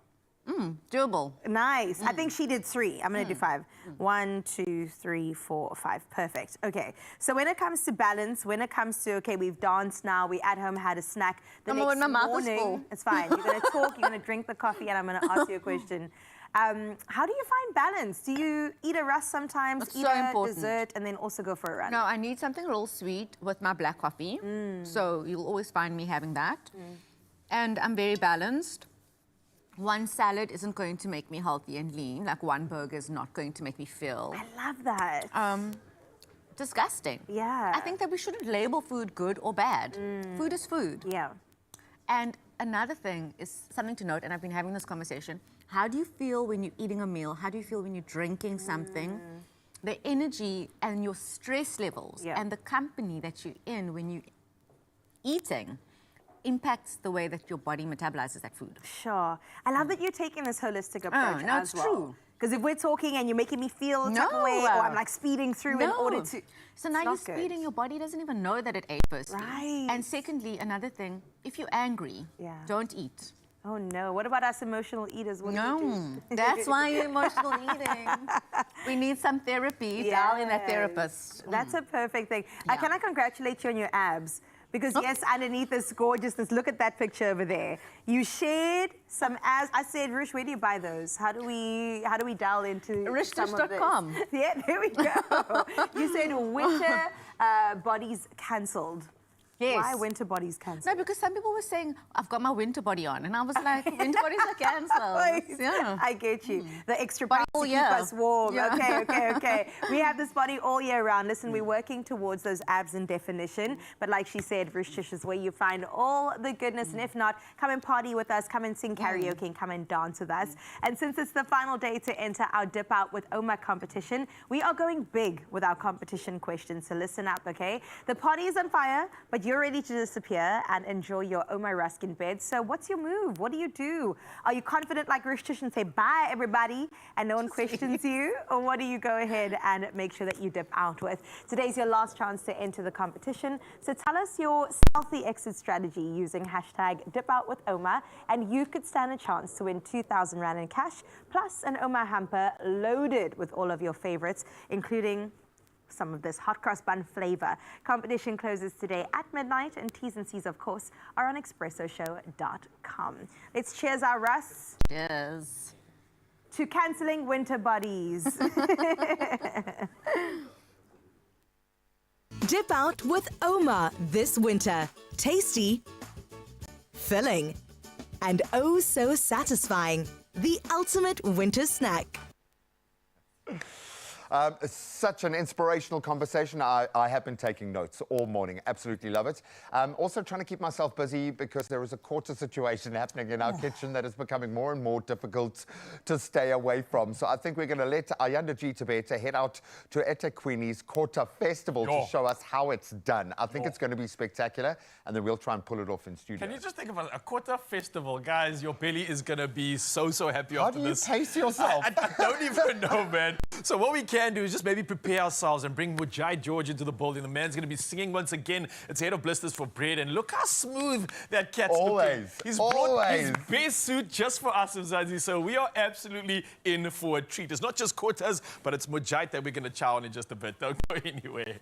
Doable. Nice. I think she did 3. I'm going to do 5. 1, 2, 3, 4, 5. Perfect. Okay. So when it comes to balance, when it comes to, okay, we've danced now, we at home had a snack. The next my mouth is morning, full. it's fine. You're going to talk, you're going to drink the coffee, and I'm going to ask you a question. How do you find balance? Do you eat a Russ sometimes, It's eat so a important. dessert, and then also go for a run? No, I need something real sweet with my black coffee. So you'll always find me having that. And I'm very balanced. One salad isn't going to make me healthy and lean. Like one burger is not going to make me feel. I love that. Disgusting. Yeah. I think that we shouldn't label food good or bad. Food is food. Yeah. And another thing is something to note, and I've been having this conversation. How do you feel when you're eating a meal? How do you feel when you're drinking something? The energy and your stress levels and the company that you're in when you're eating impacts the way that your body metabolizes that food. Sure. I love that you're taking this holistic approach no, as it's well. true. Because if we're talking and you're making me feel a certain way, or I'm like speeding through in order to... So now you're speeding, your body doesn't even know that it ate firstly. Right. And secondly, another thing, if you're angry, don't eat. Oh no, what about us emotional eaters? What do we do? That's why you're emotional eating. We need some therapy. Dial in that therapist. That's a perfect thing. Can I congratulate you on your abs? Because yes, underneath this gorgeousness, look at that picture over there. You shared some abs. I said, Rush, where do you buy those? How do we dial into RushTush.com. Yeah, there we go. You said winter bodies cancelled. Yes. Why winter bodies cancelled? No, because some people were saying, I've got my winter body on. And I was like, winter bodies are cancelled. Yeah. I get you. The extra Body pants all to keep year. us warm. Yeah. Okay. We have this body all year round. Listen, we're working towards those abs in definition. But like she said, Rush Tush is where you find all the goodness. And if not, come and party with us, come and sing karaoke, and come and dance with us. And since it's the final day to enter our Dip Out with Oma competition, we are going big with our competition questions. So listen up, okay? The party is on fire, but you're ready to disappear and enjoy your Oma Rusk in bed. So what's your move? What do? Are you confident like Rush Tush and say bye everybody and no one questions you? Or what do you go ahead and make sure that you dip out with? Today's your last chance to enter the competition. So tell us your stealthy exit strategy using hashtag #DipOutWithOma and you could stand a chance to win 2,000 Rand in cash plus an Oma hamper loaded with all of your favorites, including some of this hot cross bun flavor. Competition closes today at midnight and T's and C's, of course, are on expressoshow.com. Let's cheers our Russ. Cheers. To cancelling winter bodies. Dip out with Oma this winter. Tasty, filling, and oh so satisfying. The ultimate winter snack. Such an inspirational conversation. I have been taking notes all morning. Absolutely love it. Also trying to keep myself busy because there is a Kota situation happening in our kitchen that is becoming more and more difficult to stay away from. So I think we're going to let Ayanda Gita head out to eThekwini's Kota Festival to show us how it's done. I think it's going to be spectacular, and then we'll try and pull it off in studio. Can you just think about a Kota Festival? Guys, your belly is going to be so happy after this. How do you pace yourself? I don't even know, man. So what we can do is just maybe prepare ourselves and bring Mujai George into the building. The man's going to be singing once again. It's Head of Blisters for Bread, and look how smooth that cat's looking. He's brought his best suit just for us, Mzansi, so we are absolutely in for a treat. It's not just Kotas, but it's Mujai that we're going to chow on in just a bit. Don't go anywhere.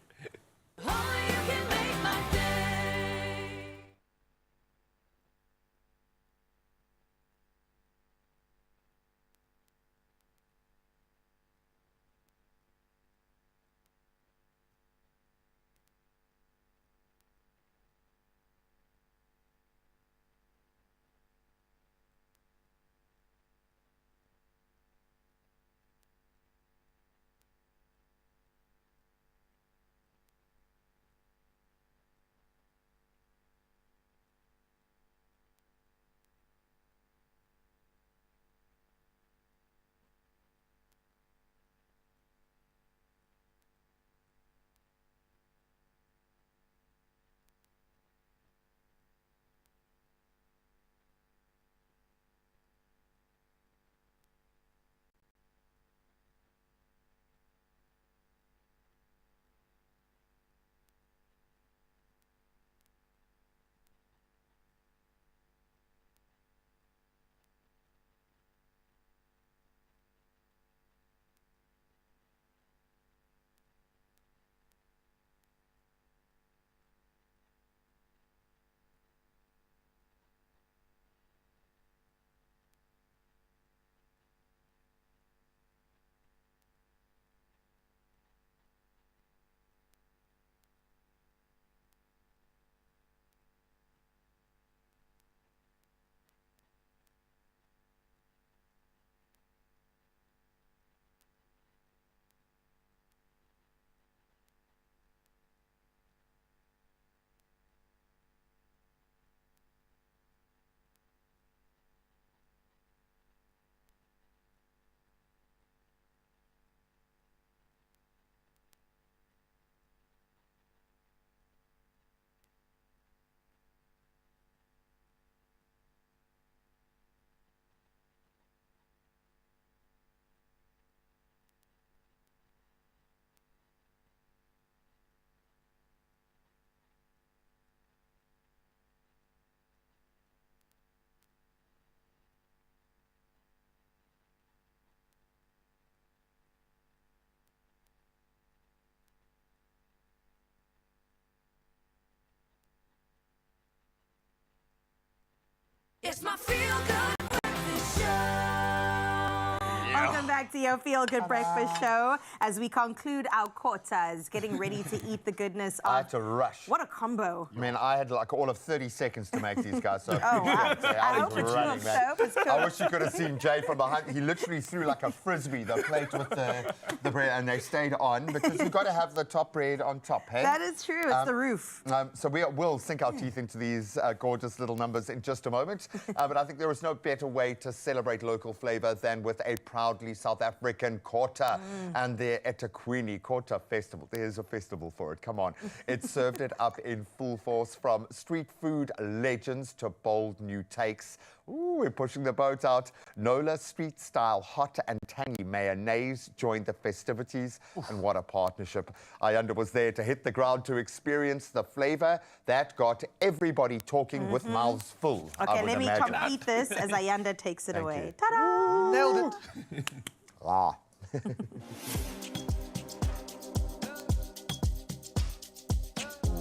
It's my feel-good breakfast show. Welcome back to your Feel Good Breakfast Show as we conclude our Kotas, getting ready to eat the goodness of... I had to rush. What a combo. I mean, I had like all of 30 seconds to make these guys. So Oh, wow. I was running, man. So I wish you could have seen Jay from behind. He literally threw like a frisbee, the plate with the bread, and they stayed on because you've got to have the top bread on top, hey? That is true. It's the roof. So we'll sink our teeth into these gorgeous little numbers in just a moment. But I think there is no better way to celebrate local flavour than with a proudly South African Kota and their eThekwini Kota Festival. There's a festival for it. Come on. It served it up in full force, from street food legends to bold new takes. Ooh, we're pushing the boat out. Nola street-style hot and tangy mayonnaise joined the festivities. And what a partnership. Ayanda was there to hit the ground to experience the flavour that got everybody talking with mouths full. Okay, let me complete this as Ayanda takes it away. Ta-da! Nailed it.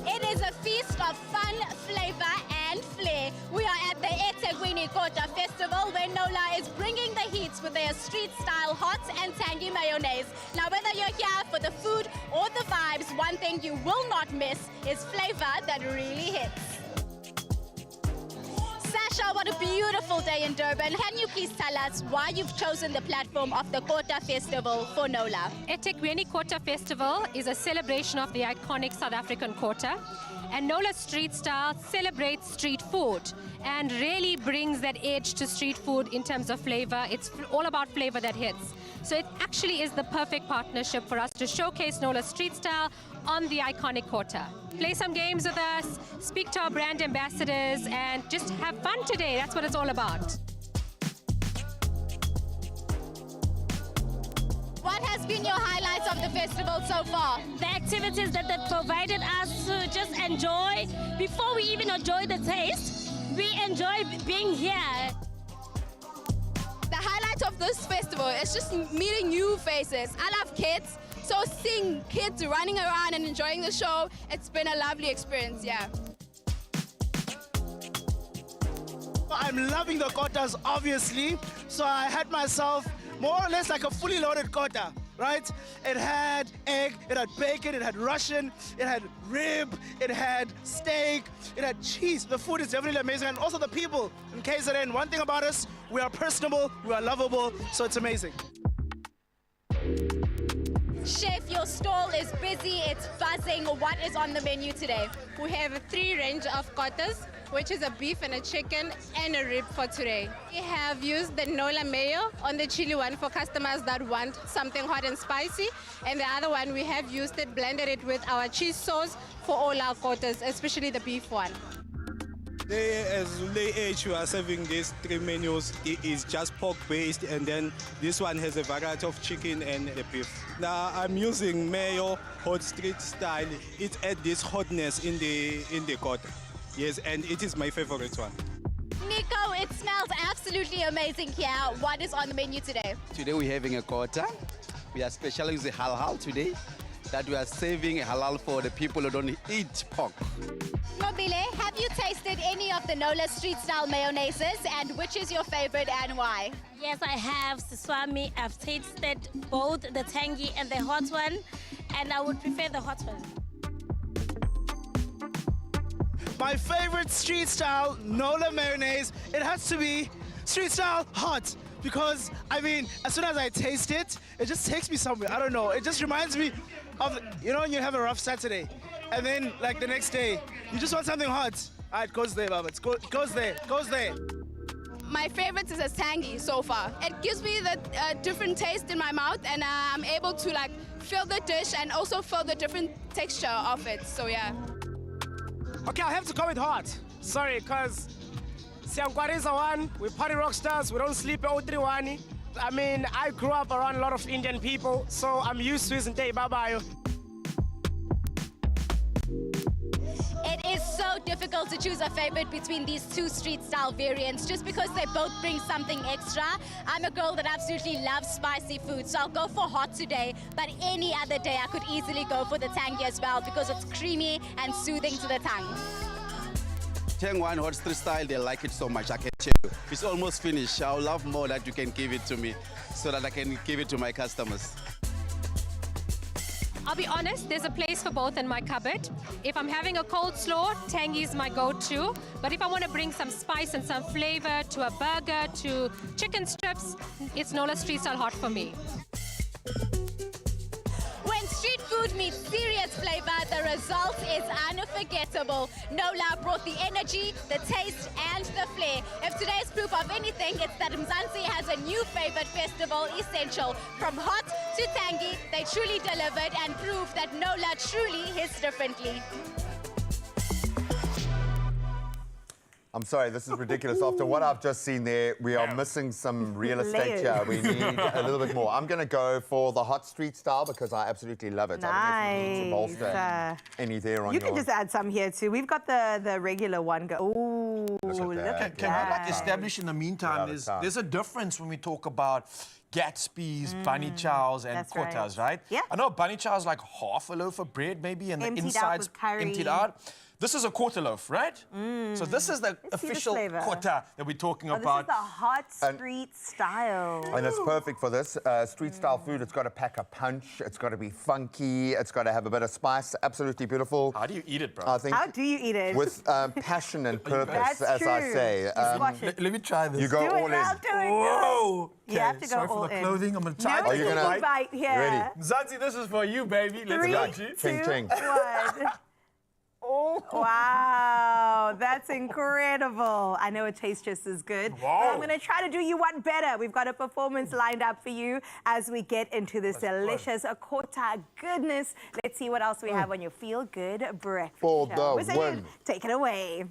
It is a feast of fun, flavour and flair. We are at the eThekwini Kota Festival, where Nola is bringing the heat with their street-style hot and tangy mayonnaise. Now, whether you're here for the food or the vibes, one thing you will not miss is flavour that really hits. Natasha, what a beautiful day in Durban. Can you please tell us why you've chosen the platform of the Kota Festival for NOLA? eThekwini Kota Festival is a celebration of the iconic South African Kota, and NOLA Street Style celebrates street food and really brings that edge to street food in terms of flavor. It's all about flavor that hits. So it actually is the perfect partnership for us to showcase NOLA Street Style on the iconic Kota. Play some games with us, speak to our brand ambassadors, and just have fun today. That's what it's all about. What has been your highlights of the festival so far? The activities that they provided us to just enjoy. Before we even enjoy the taste, we enjoy being here. The highlight of this festival is just meeting new faces. I love kids, so seeing kids running around and enjoying the show, it's been a lovely experience, yeah. I'm loving the Kotas, obviously, so I had myself more or less like a fully loaded Kota, right? It had egg, it had bacon, it had Russian, it had rib, it had steak, it had cheese. The food is definitely amazing, and also the people in KZN. One thing about us, we are personable, we are lovable, so it's amazing. Chef, your stall is busy, it's buzzing. What is on the menu today? We have 3 range of kotas, which is a beef and a chicken and a rib for today. We have used the NOLA mayo on the chili one for customers that want something hot and spicy. And the other one, we have used it, blended it with our cheese sauce for all our kotas, especially the beef one. As they age, we are serving these 3 menus. It is just pork-based, and then this one has a variety of chicken and the beef. Now I'm using mayo, hot street style. It adds this hotness in the kota. Yes, and it is my favorite one. Nico, it smells absolutely amazing here. What is on the menu today? Today we're having a kota. We are specializing halal today, that we are saving halal for the people who don't eat pork. Nobile, have you tasted any of the NOLA Street Style mayonnaises, and which is your favorite and why? Yes, I have, Siswami. I've tasted both the tangy and the hot one, and I would prefer the hot one. My favorite street style NOLA mayonnaise, it has to be street style hot. Because, I mean, as soon as I taste it, it just takes me somewhere. I don't know. It just reminds me of, you know, when you have a rough Saturday, and then, like, the next day, you just want something hot. All right, it goes there, Baba. It goes there. It goes there. My favorite is a tangy so far. It gives me the different taste in my mouth, and I'm able to, like, feel the dish and also feel the different texture of it. So, yeah. Okay, I'll have to go with hot. Sorry, because Siankwariza one, we party rock stars, we don't sleep at 031. I mean, I grew up around a lot of Indian people, so I'm used to it. Day bye-bye. It is so difficult to choose a favorite between these 2 street style variants just because they both bring something extra. I'm a girl that absolutely loves spicy food, so I'll go for hot today, but any other day I could easily go for the tangy as well because it's creamy and soothing to the tongue. Tang one hot street style, they like it so much, I can tell you. It's almost finished. I would love more that you can give it to me so that I can give it to my customers. I'll be honest, there's a place for both in my cupboard. If I'm having a coleslaw, tangy is my go-to. But if I want to bring some spice and some flavor to a burger, to chicken strips, it's NOLA Street Style Hot for me. When street food meets serious flavor, the result is unforgettable. NOLA brought the energy, the taste, and the flair. If today's proof of anything, it's that Mzansi has a new favorite festival essential. From hot to tangy, they truly delivered and proved that NOLA truly hits differently. I'm sorry, this is ridiculous. After what I've just seen there, we are missing some real estate here. We need a little bit more. I'm going to go for the hot street style because I absolutely love it. Nice. I don't know if you need to bolster any there on You can just add some here too. We've got the regular one. Ooh, look at Can I like establish in the meantime, there's a difference when we talk about Gatsby's, Bunny Chow's, and Kotas, right? Yeah. I know Bunny Chow's like half a loaf of bread maybe, and the inside's emptied out. This is a Kota loaf, right? So this is the official Kota that we're talking about. This is the hot street style. And it's perfect for this. Street style food, it's got to pack a punch, it's got to be funky, it's got to have a bit of spice. Absolutely beautiful. How do you eat it, bro? I think How do you eat it? with passion and purpose, That's as I true. say. Let me try this. You go all in. Whoa! You have to go sorry all for the in. clothing. I'm gonna try No, Are you gonna bite here. Ready? Zanzi, this is for you, baby. Let's Three, go. Ching, ching. 2, 1. Wow, that's incredible. I know it tastes just as good. Wow. But I'm going to try to do you one better. We've got a performance lined up for you as we get into this delicious Kota goodness. Let's see what else we have on your feel-good breakfast For show. the Wizard, win. take it away.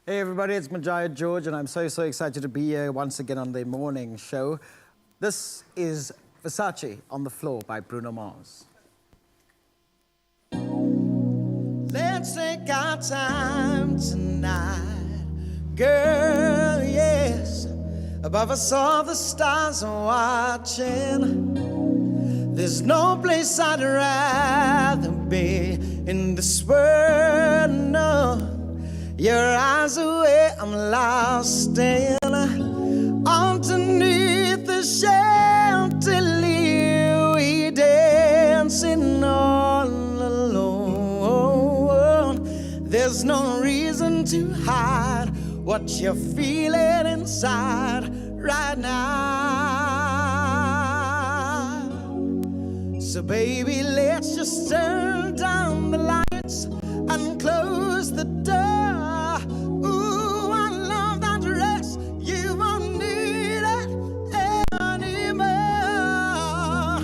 Hey everybody, it's Majaya George and I'm so excited to be here once again on the morning show. This is Versace on the Floor by Bruno Mars. Let's take our time tonight, girl, yes. Above us all the stars are watching. There's no place I'd rather be in this world, no. Your eyes are where I'm lost in. Underneath the chandelier, we dancing all alone. There's no reason to hide what you're feeling inside right now. So baby, let's just turn down the lights and close the door. Ooh, I love that dress. You won't need it anymore.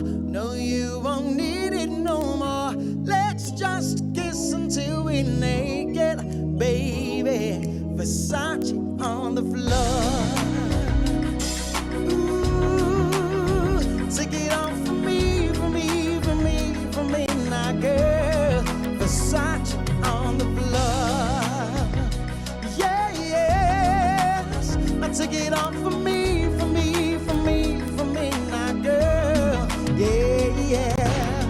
No, you won't need it no more. Let's just kiss until we're naked, baby. Versace on the floor. Ooh, take it off for me, for me, for me, for me, now, girl. Versace on the floor. Yeah, yes. Now take it off for me, for me, for me, for me, now, girl. Yeah, yeah.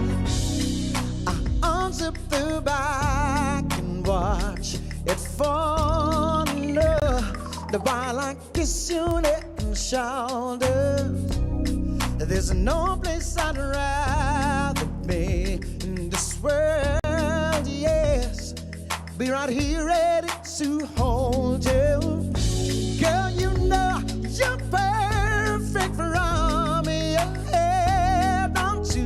I unzip the back and watch it fall. The while I kiss your neck and shoulders. There's no place I'd rather be in this world, yes. Be right here ready to hold you. Girl, you know you're perfect from your head down to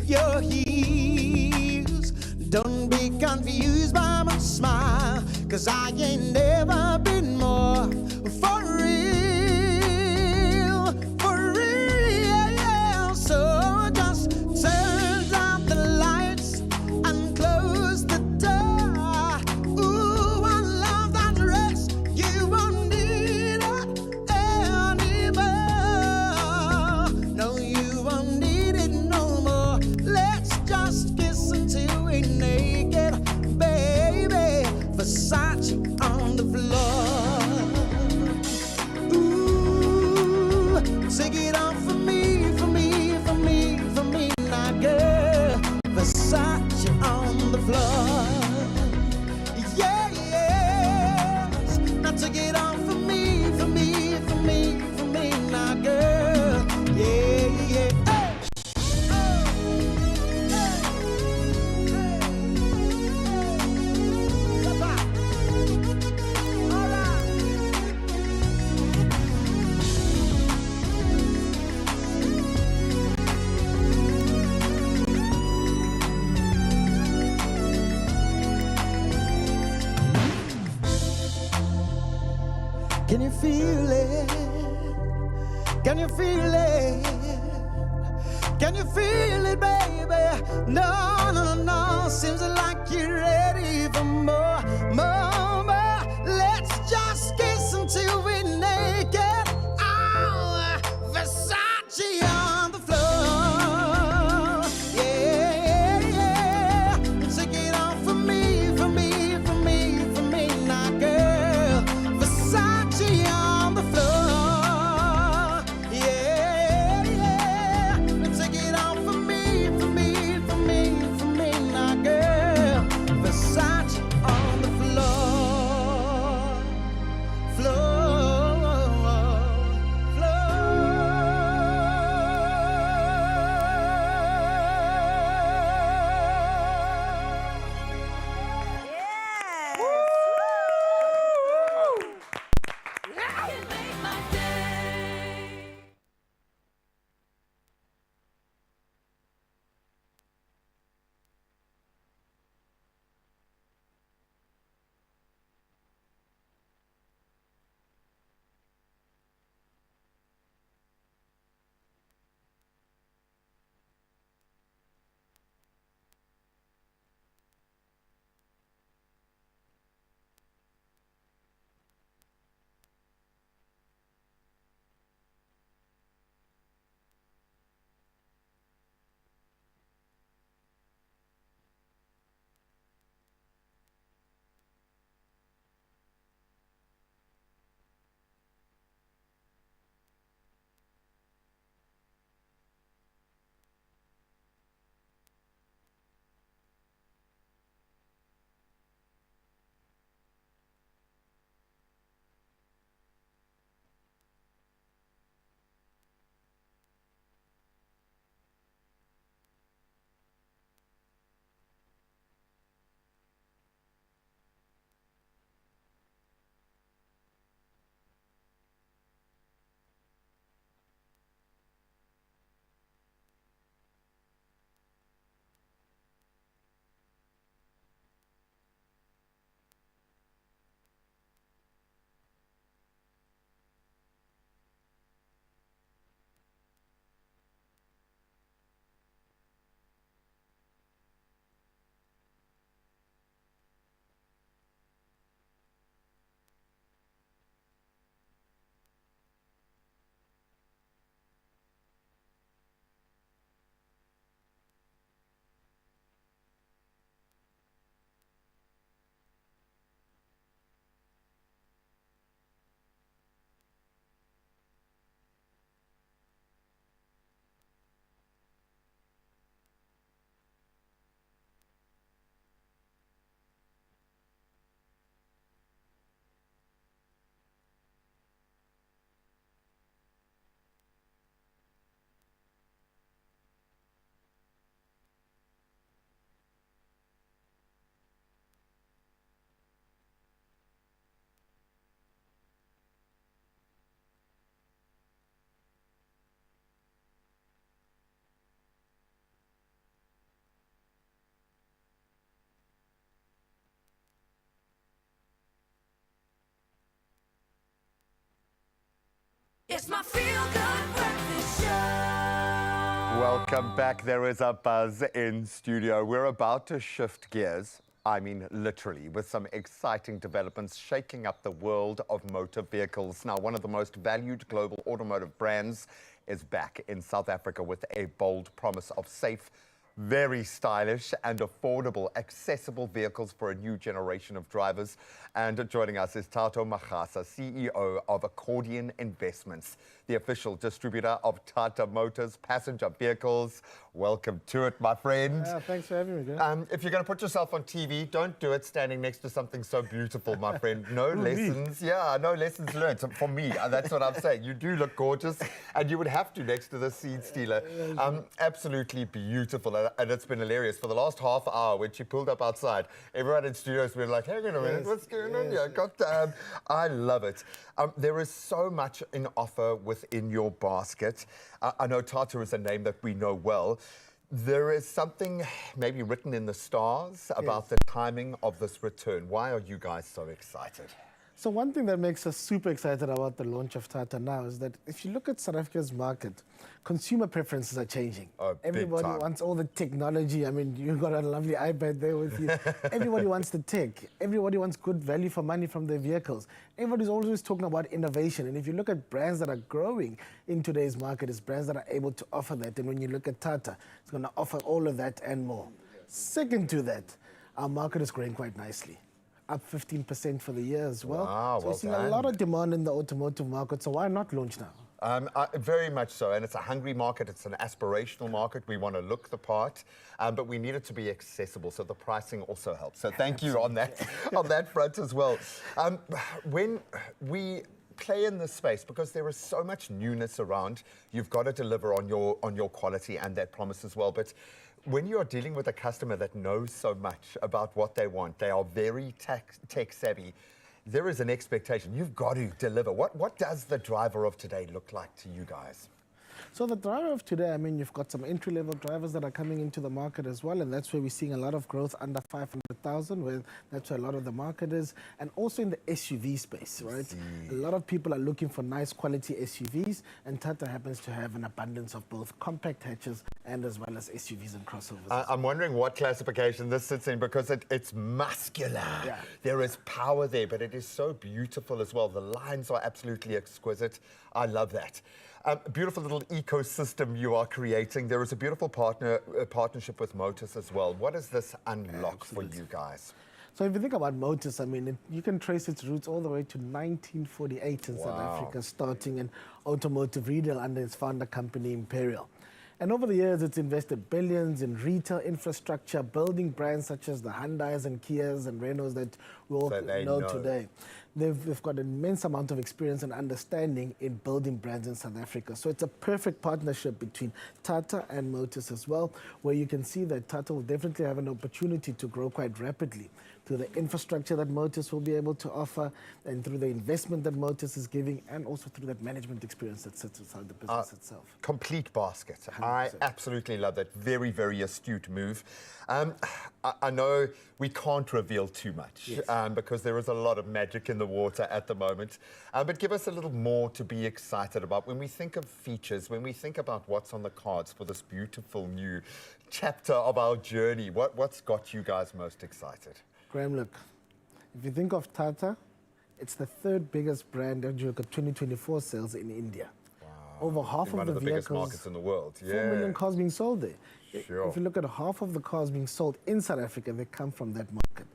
your heels. Don't be confused by my smile, 'cause I ain't never been more for real, for real. So just turn down the lights and close the door. Ooh, I love that dress. You won't need it anymore. No, you won't need it no more. Let's just kiss until we're naked, baby. Versace on the floor. Ooh, take it off for me, for me, for me, for me, now, girl. Versace on the floor. Yeah, yes. Now take it off for me, for me, for me, for me, now, girl. Yeah, yeah. Hey. Can you feel it? Can you feel it? Can you feel it, baby? No, no, no, no. Seems like you're ready for more, more, more. Let's just kiss until we're naked. Oh, Versace on the floor. Yeah, yeah. Take it off for me, for me, for me, for me, now, girl. Versace on the floor. Yeah, yeah. Take it off for me, for me, for me, It's my feel-good breakfast show. Welcome back. There is a buzz in studio. We're about to shift gears. I mean, literally, with some exciting developments shaking up the world of motor vehicles. Now, one of the most valued global automotive brands is back in South Africa with a bold promise of safe, very stylish and affordable, accessible vehicles for a new generation of drivers. And joining us is Tata Motors, CEO of Accordion Investments, the official distributor of Tata Motors passenger vehicles. Welcome to it, my friend. Thanks for having me, guys. If you're going to put yourself on TV, don't do it standing next to something so beautiful, my friend. No lessons. Yeah, no lessons learned. For me, that's what I'm saying. You do look gorgeous, and you would have to next to the seed stealer. Absolutely beautiful, and it's been hilarious. For the last half hour, when she pulled up outside, everyone in studios were like, hang on a minute, what's going on here? God, I love it. There is so much in offer within your basket. I know Tata is a name that we know well. There is something maybe written in the stars about the timing of this return. Why are you guys so excited? So one thing that makes us super excited about the launch of Tata now is that if you look at South Africa's market, consumer preferences are changing. Everybody wants all the technology. I mean, you've got a lovely iPad there with you. Everybody wants the tech. Everybody wants good value for money from their vehicles. Everybody's always talking about innovation. And if you look at brands that are growing in today's market, it's brands that are able to offer that. And when you look at Tata, it's going to offer all of that and more. Second to that, our market is growing quite nicely. Up 15% for the year as well. Wow, so we're seeing a lot of demand in the automotive market, so why not launch now? Very much so, and it's a hungry market, it's an aspirational market. We want to look the part, but we need it to be accessible, so the pricing also helps. So thank you on that front as well. When we play in this space, because there is so much newness around, you've got to deliver on your quality and that promise as well. But when you are dealing with a customer that knows so much about what they want, they are very tech savvy, there is an expectation. You've got to deliver. What does the driver of today look like to you guys? So the driver of today, I mean, you've got some entry-level drivers that are coming into the market as well, and that's where we're seeing a lot of growth under 500,000, where that's where a lot of the market is, and also in the SUV space, right? A lot of people are looking for nice quality SUVs, and Tata happens to have an abundance of both compact hatches and as well as SUVs and crossovers. I'm wondering what classification this sits in, because it's muscular. Yeah. There is power there, but it is so beautiful as well. The lines are absolutely exquisite. I love that. Beautiful little ecosystem you are creating. There is a beautiful partnership with Motors as well. What does this unlock for you guys? So if you think about Motors, I mean, you can trace its roots all the way to 1948 in South Africa, starting in automotive retail under its founder company, Imperial. And over the years, it's invested billions in retail infrastructure, building brands such as the Hyundais and Kias and Renaults that we all know today. They've got an immense amount of experience and understanding in building brands in South Africa. So it's a perfect partnership between Tata and Motors as well, where you can see that Tata will definitely have an opportunity to grow quite rapidly through the infrastructure that Motors will be able to offer, and through the investment that Motors is giving, and also through that management experience that sits inside the business itself. Complete basket. 100%. I absolutely love that. Very, very astute move. I know we can't reveal too much because there is a lot of magic in the water at the moment. But give us a little more to be excited about. When we think of features, when we think about what's on the cards for this beautiful new chapter of our journey, what's got you guys most excited? Graham, look, if you think of Tata, it's the third biggest brand if you look at 2024 sales in India. Over half of the biggest markets in the world. 4 million cars being sold there. Sure. If you look at half of the cars being sold in South Africa, they come from that market.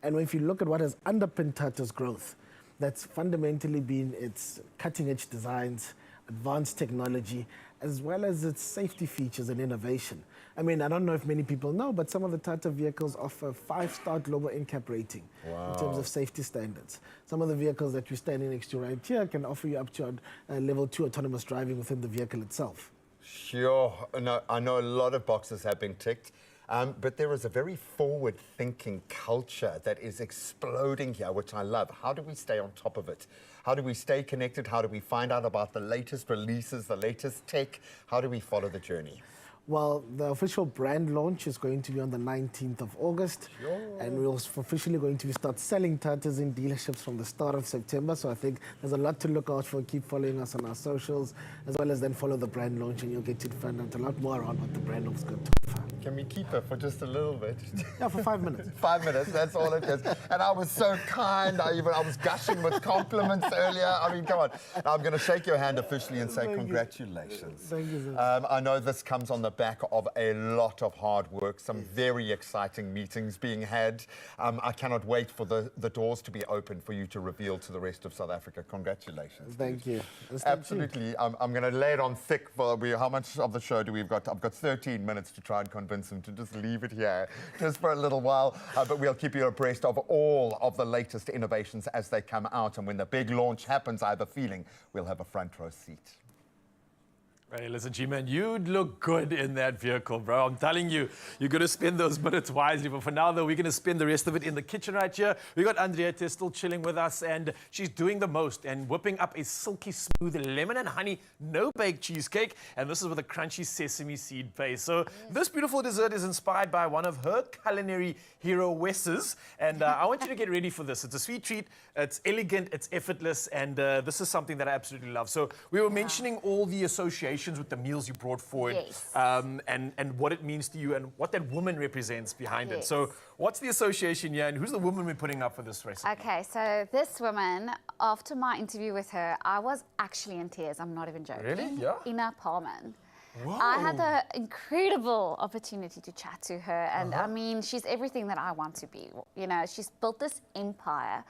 And if you look at what has underpinned Tata's growth, that's fundamentally been its cutting-edge designs, advanced technology, as well as its safety features and innovation. I mean, I don't know if many people know, but some of the Tata vehicles offer 5-star global NCAP rating in terms of safety standards. Some of the vehicles that you're standing next to right here can offer you up to level 2 autonomous driving within the vehicle itself. Sure. No, I know a lot of boxes have been ticked, but there is a very forward-thinking culture that is exploding here, which I love. How do we stay on top of it? How do we stay connected? How do we find out about the latest releases, the latest tech? How do we follow the journey? Well, the official brand launch is going to be on the 19th of August. And we're officially going to start selling Tatas in dealerships from the start of September. So I think there's a lot to look out for. Keep following us on our socials, as well as then follow the brand launch, and you'll get to find out a lot more around what the brand launch is going to offer. Can we keep her for just a little bit? Yeah, for 5 minutes. 5 minutes, that's all it is. And I was so kind. I was gushing with compliments earlier. I mean, come on. Now, I'm going to shake your hand officially and say congratulations. Thank you, sir. I know this comes on the back of a lot of hard work, some very exciting meetings being had. I cannot wait for the doors to be open for you to reveal to the rest of South Africa. Congratulations. Thank you. Absolutely. I'm going to lay it on thick for how much of the show do we've got? I've got 13 minutes to try and convince him to just leave it here just for a little while. But we'll keep you abreast of all of the latest innovations as they come out. And when the big launch happens, I have a feeling we'll have a front row seat. Hey, listen, G-Man, you'd look good in that vehicle, bro. I'm telling you, you're going to spend those minutes wisely. But for now, though, we're going to spend the rest of it in the kitchen right here. We got Andrietta still chilling with us, and she's doing the most and whipping up a silky smooth lemon and honey no-bake cheesecake. And this is with a crunchy sesame seed base. So this beautiful dessert is inspired by one of her culinary heroesses. And I want you to get ready for this. It's a sweet treat. It's elegant. It's effortless. And this is something that I absolutely love. So we were mentioning all the associations with the meals you brought forward, and what it means to you and what that woman represents behind it. So what's the association here, and who's the woman we're putting up for this recipe? Okay, so this woman, after my interview with her, I was actually in tears. I'm not even joking. Really? Yeah. Ina Palman. Whoa. I had the incredible opportunity to chat to her, and I mean, she's everything that I want to be. You know, she's built this empire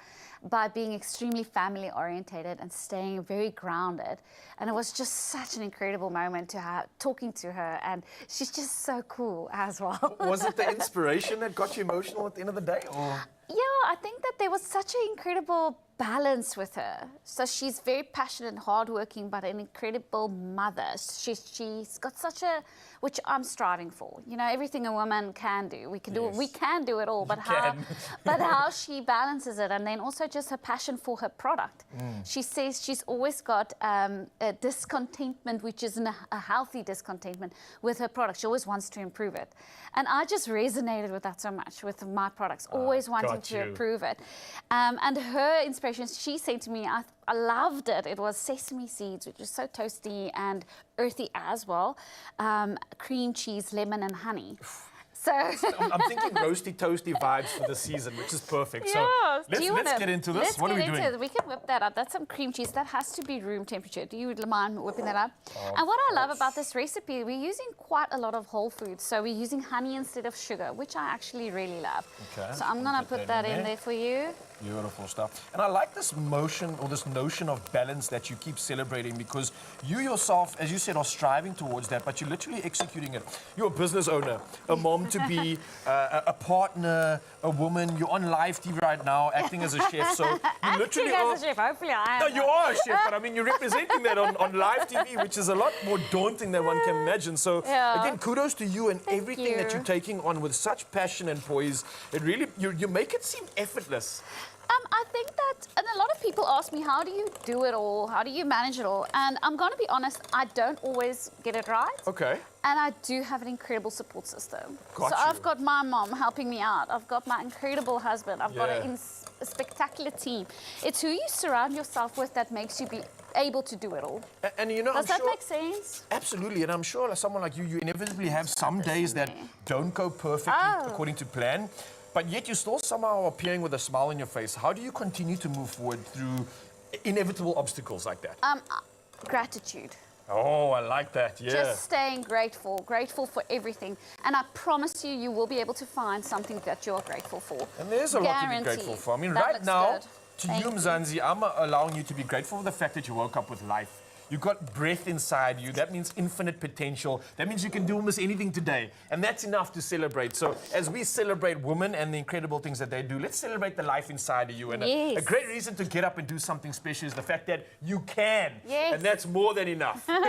by being extremely family orientated and staying very grounded. And it was just such an incredible moment to have talking to her, and she's just so cool as well. Was it the inspiration that got you emotional at the end of the day? Or? Yeah, I think that there was such an incredible balance with her. So she's very passionate and hardworking, but an incredible mother. She's got such a, which I'm striving for. You know, everything a woman can do, we can do it. We can do it all, but how she balances it, and then also just her passion for her product. She says she's always got a discontentment, which isn't a healthy discontentment with her product. She always wants to improve it, and I just resonated with that so much with my products. Always wanting to improve it, and her inspiration. She said to me, I loved it. It was sesame seeds, which is so toasty and earthy as well. Cream cheese, lemon, and honey. So I'm thinking roasty, toasty vibes for the season, which is perfect. Yeah. So let's get into this. What are we doing? We can whip that up. That's some cream cheese. That has to be room temperature. Do you mind whipping that up? And what I love about this recipe, we're using quite a lot of whole foods. So we're using honey instead of sugar, which I actually really love. Okay. So I'm going to put that in there for you. Beautiful stuff. And I like this motion or this notion of balance that you keep celebrating, because you yourself, as you said, are striving towards that, but you're literally executing it. You're a business owner, a mom to be, a partner, a woman. You're on live TV right now, acting as a chef. So you literally are. As a chef, hopefully I am. No, you are a chef, but I mean, you're representing that on live TV, which is a lot more daunting than one can imagine. So again, kudos to you and everything that you're taking on with such passion and poise. It really, you make it seem effortless. I think that, and a lot of people ask me, how do you do it all? How do you manage it all? And I'm going to be honest, I don't always get it right. Okay. And I do have an incredible support system. I've got my mom helping me out. I've got my incredible husband. I've got a spectacular team. It's who you surround yourself with that makes you be able to do it all. And you know, Does that make sense? Absolutely. And I'm sure like someone like you inevitably have some days that don't go perfectly according to plan. But yet you still somehow appearing with a smile on your face. How do you continue to move forward through inevitable obstacles like that? Gratitude. Oh, I like that, yeah. Just staying grateful for everything. And I promise you, you will be able to find something that you're grateful for. And there's a lot to be grateful for. I mean, right now, to you, Mzansi, I'm allowing you to be grateful for the fact that you woke up with life. You've got breath inside you. That means infinite potential. That means you can do almost anything today. And that's enough to celebrate. So as we celebrate women and the incredible things that they do, let's celebrate the life inside of you. And a great reason to get up and do something special is the fact that you can. Yes. And that's more than enough. And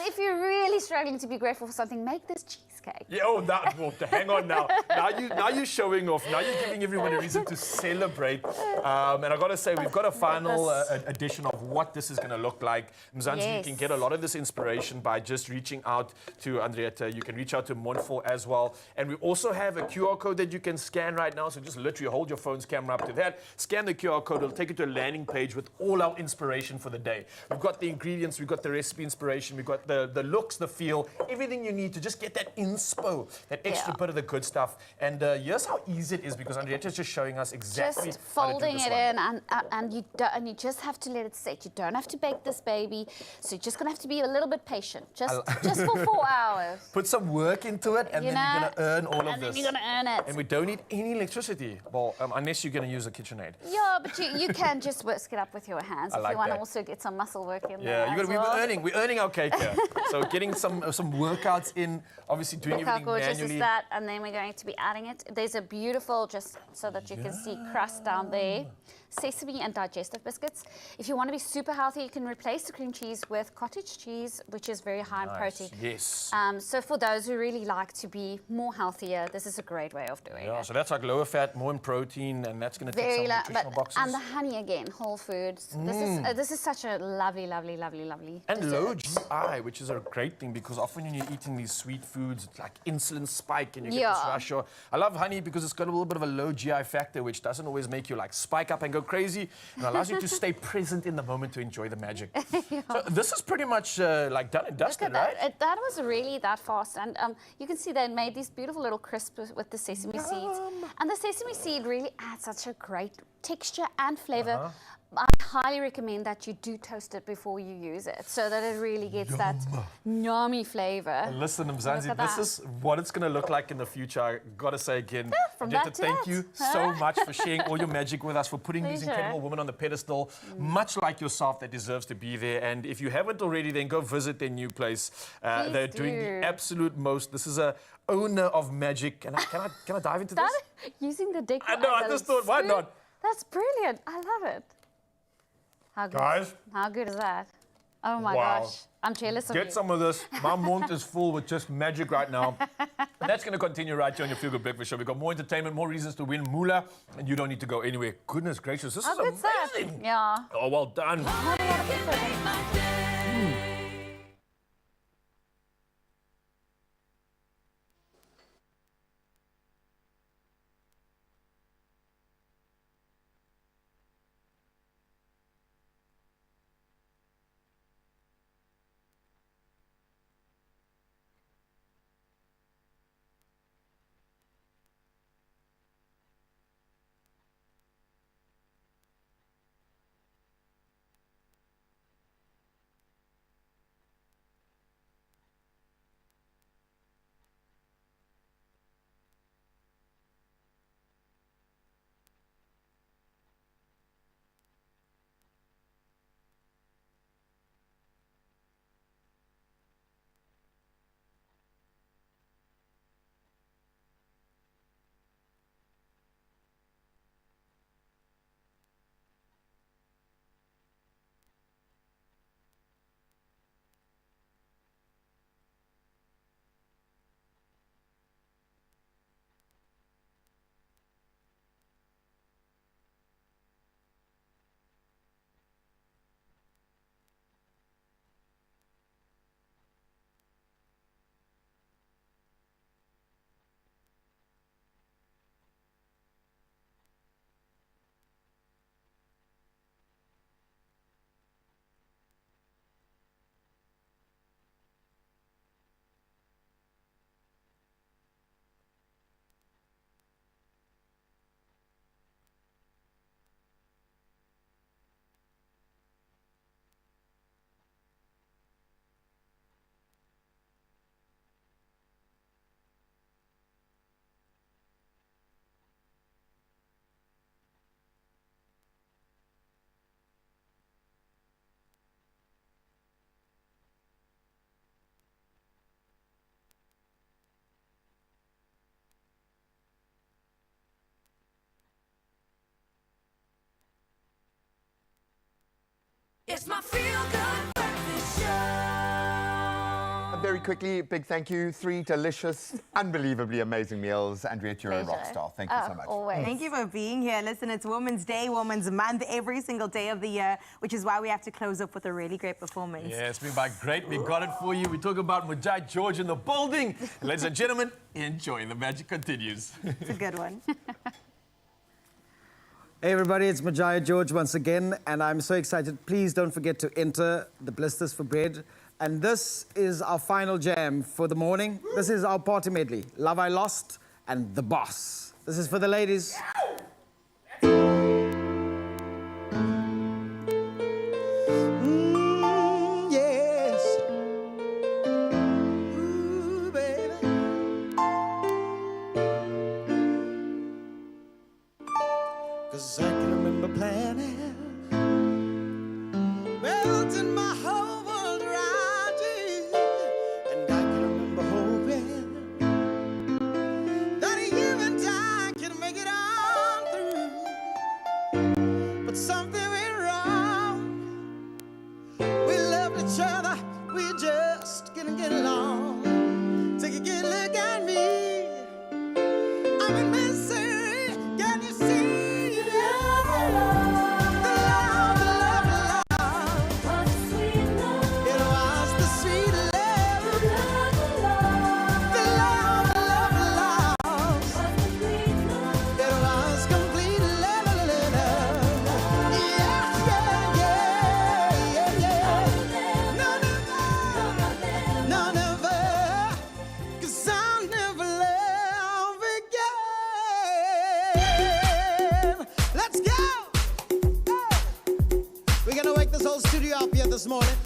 if you're really struggling to be grateful for something, make this cheesecake. Yeah, hang on now. Now you're showing off. Now you're giving everyone a reason to celebrate. And I've got to say, we've got a final edition of what this is going to look like. Mzansi, you can get a lot of this inspiration by just reaching out to Andrietta. You can reach out to Monfort as well. And we also have a QR code that you can scan right now. So just literally hold your phone's camera up to that, scan the QR code, it'll take you to a landing page with all our inspiration for the day. We've got the ingredients, we've got the recipe inspiration, we've got the looks, the feel, everything you need to just get that inspo, that extra bit of the good stuff. And here's how easy it is, because Andrietta's just showing us exactly just how to do folding this it one. in, and you just have to let it set. You don't have to bake this baby, so you're just gonna have to be a little bit patient, just for 4 hours. Put some work into it, and then you're gonna earn all of And this. then you're gonna earn it. And we don't need any electricity, well, unless you're gonna use a KitchenAid. Yeah, but you can just whisk it up with your hands I if like you want to that. also get some muscle work in Yeah, there. we're earning our cake here. So getting some workouts in, obviously doing Look how everything gorgeous manually. is that? And then we're going to be adding it. There's a beautiful, just so that you can see crust down there, sesame and digestive biscuits. If you want to be super healthy, you can replace the cream cheese with cottage cheese, which is very high in protein. Yes. So for those who really like to be more healthier, this is a great way of doing Yeah, it. so that's like lower fat, more in protein, and that's going to take some nutritional boxes. And the honey again, whole foods. This is such a lovely, lovely, lovely, lovely And dessert. low GI, which is a great thing, because often when you're eating these sweet foods, it's like insulin spike and you get this rush. Or I love honey because it's got a little bit of a low GI factor, which doesn't always make you like spike up and go crazy, and allows you to stay present in the moment to enjoy the magic. So this is pretty much like done and dusted, right? That was really that fast. And you can see they made these beautiful little crisps with the sesame seeds. And the sesame seed really adds such a great texture and flavor. I highly recommend that you do toast it before you use it, so that it really gets that yummy flavor. And listen, Mzansi, this is what it's going to look like in the future. I got to say again, from Andrietta, that to thank that. you so much for sharing all your magic with us, for putting these Pleasure. incredible women on the pedestal, much like yourself, that deserves to be there. And if you haven't already, then go visit their new place. They're doing the absolute most. This is a owner of magic. And can I dive into this? Using the deco. I know, I just thought, why not? That's brilliant. I love it. How good, Guys? How good is that? Oh my Wow. gosh. I'm jealous of you. Get some of this. My mouth is full with just magic right now. And that's going to continue right here on your Feel Good Breakfast Show. We've got more entertainment, more reasons to win moolah, and you don't need to go anywhere. Goodness gracious, this is good's that? amazing. Yeah. Oh, well done. It's my Feel Good Breakfast Show. Very quickly, big thank you. 3 delicious, unbelievably amazing meals. Andrea, you're a rock star. Thank you so much. Always. Thank you for being here. Listen, it's Women's Day, Women's Month, every single day of the year, which is why we have to close up with a really great performance. Yeah, it's been by great. We got it for you. We talk about Mujai George in the building. Ladies and gentlemen, enjoy. The magic continues. It's a good one. Hey everybody, it's Majaya George once again, and I'm so excited. Please don't forget to enter the Blisters for Bread. And this is our final jam for the morning. This is our party medley, Love I Lost and The Boss. This is for the ladies. Yes. Ooh, baby. 'Cause I can remember planning, melting my whole world around you, and I can remember hoping that you and I can make it on through. But something went wrong. We loved each other, we just couldn't get along. Take a good look at me. I'm in misery. Can you see? This morning,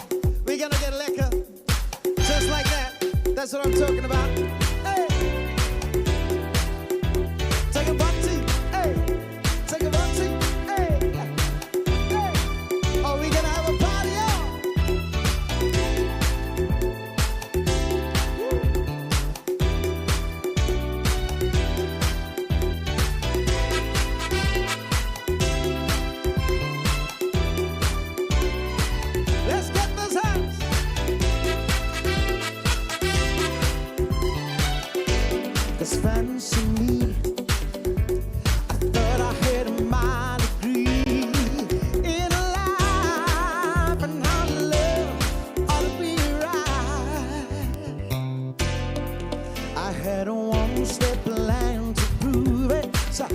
we're gonna get liquor, just like that. That's what I'm talking about. Hey, take a party. Hey, take a party. Hey, hey. Oh, we gonna have a party, let's get this house. Cause fancy me, I thought I had a my degree in life and how love ought to be right. I had a one-step plan to prove it, so a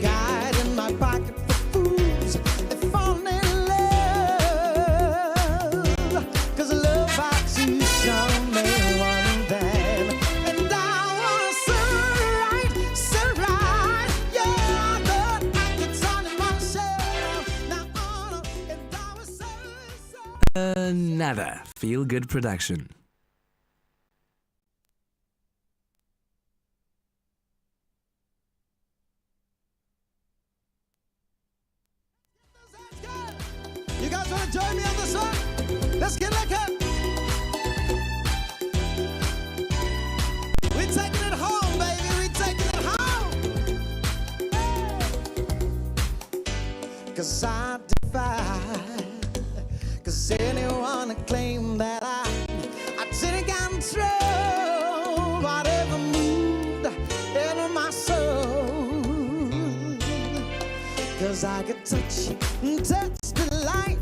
guide in my pocket for fools that fall in love. Cause love I see some may one bad, and I wanna serve right, yeah. I thought I could turn it myself. Now honor and I was so. Another feel-good production. You guys wanna join me on this one? Let's get liquor. We're taking it home, baby. We're taking it home. Cause I defy, cause anyone that claim that I didn't control whatever moved in my soul. Cause I could touch the light.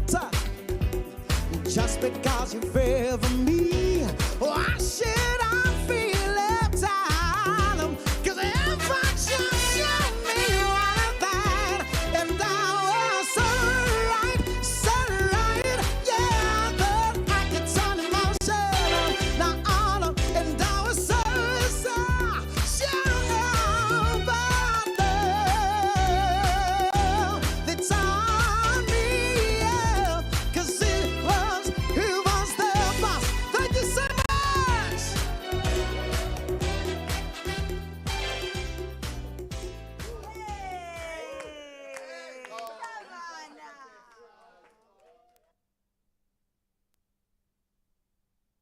Just because you favor me, why should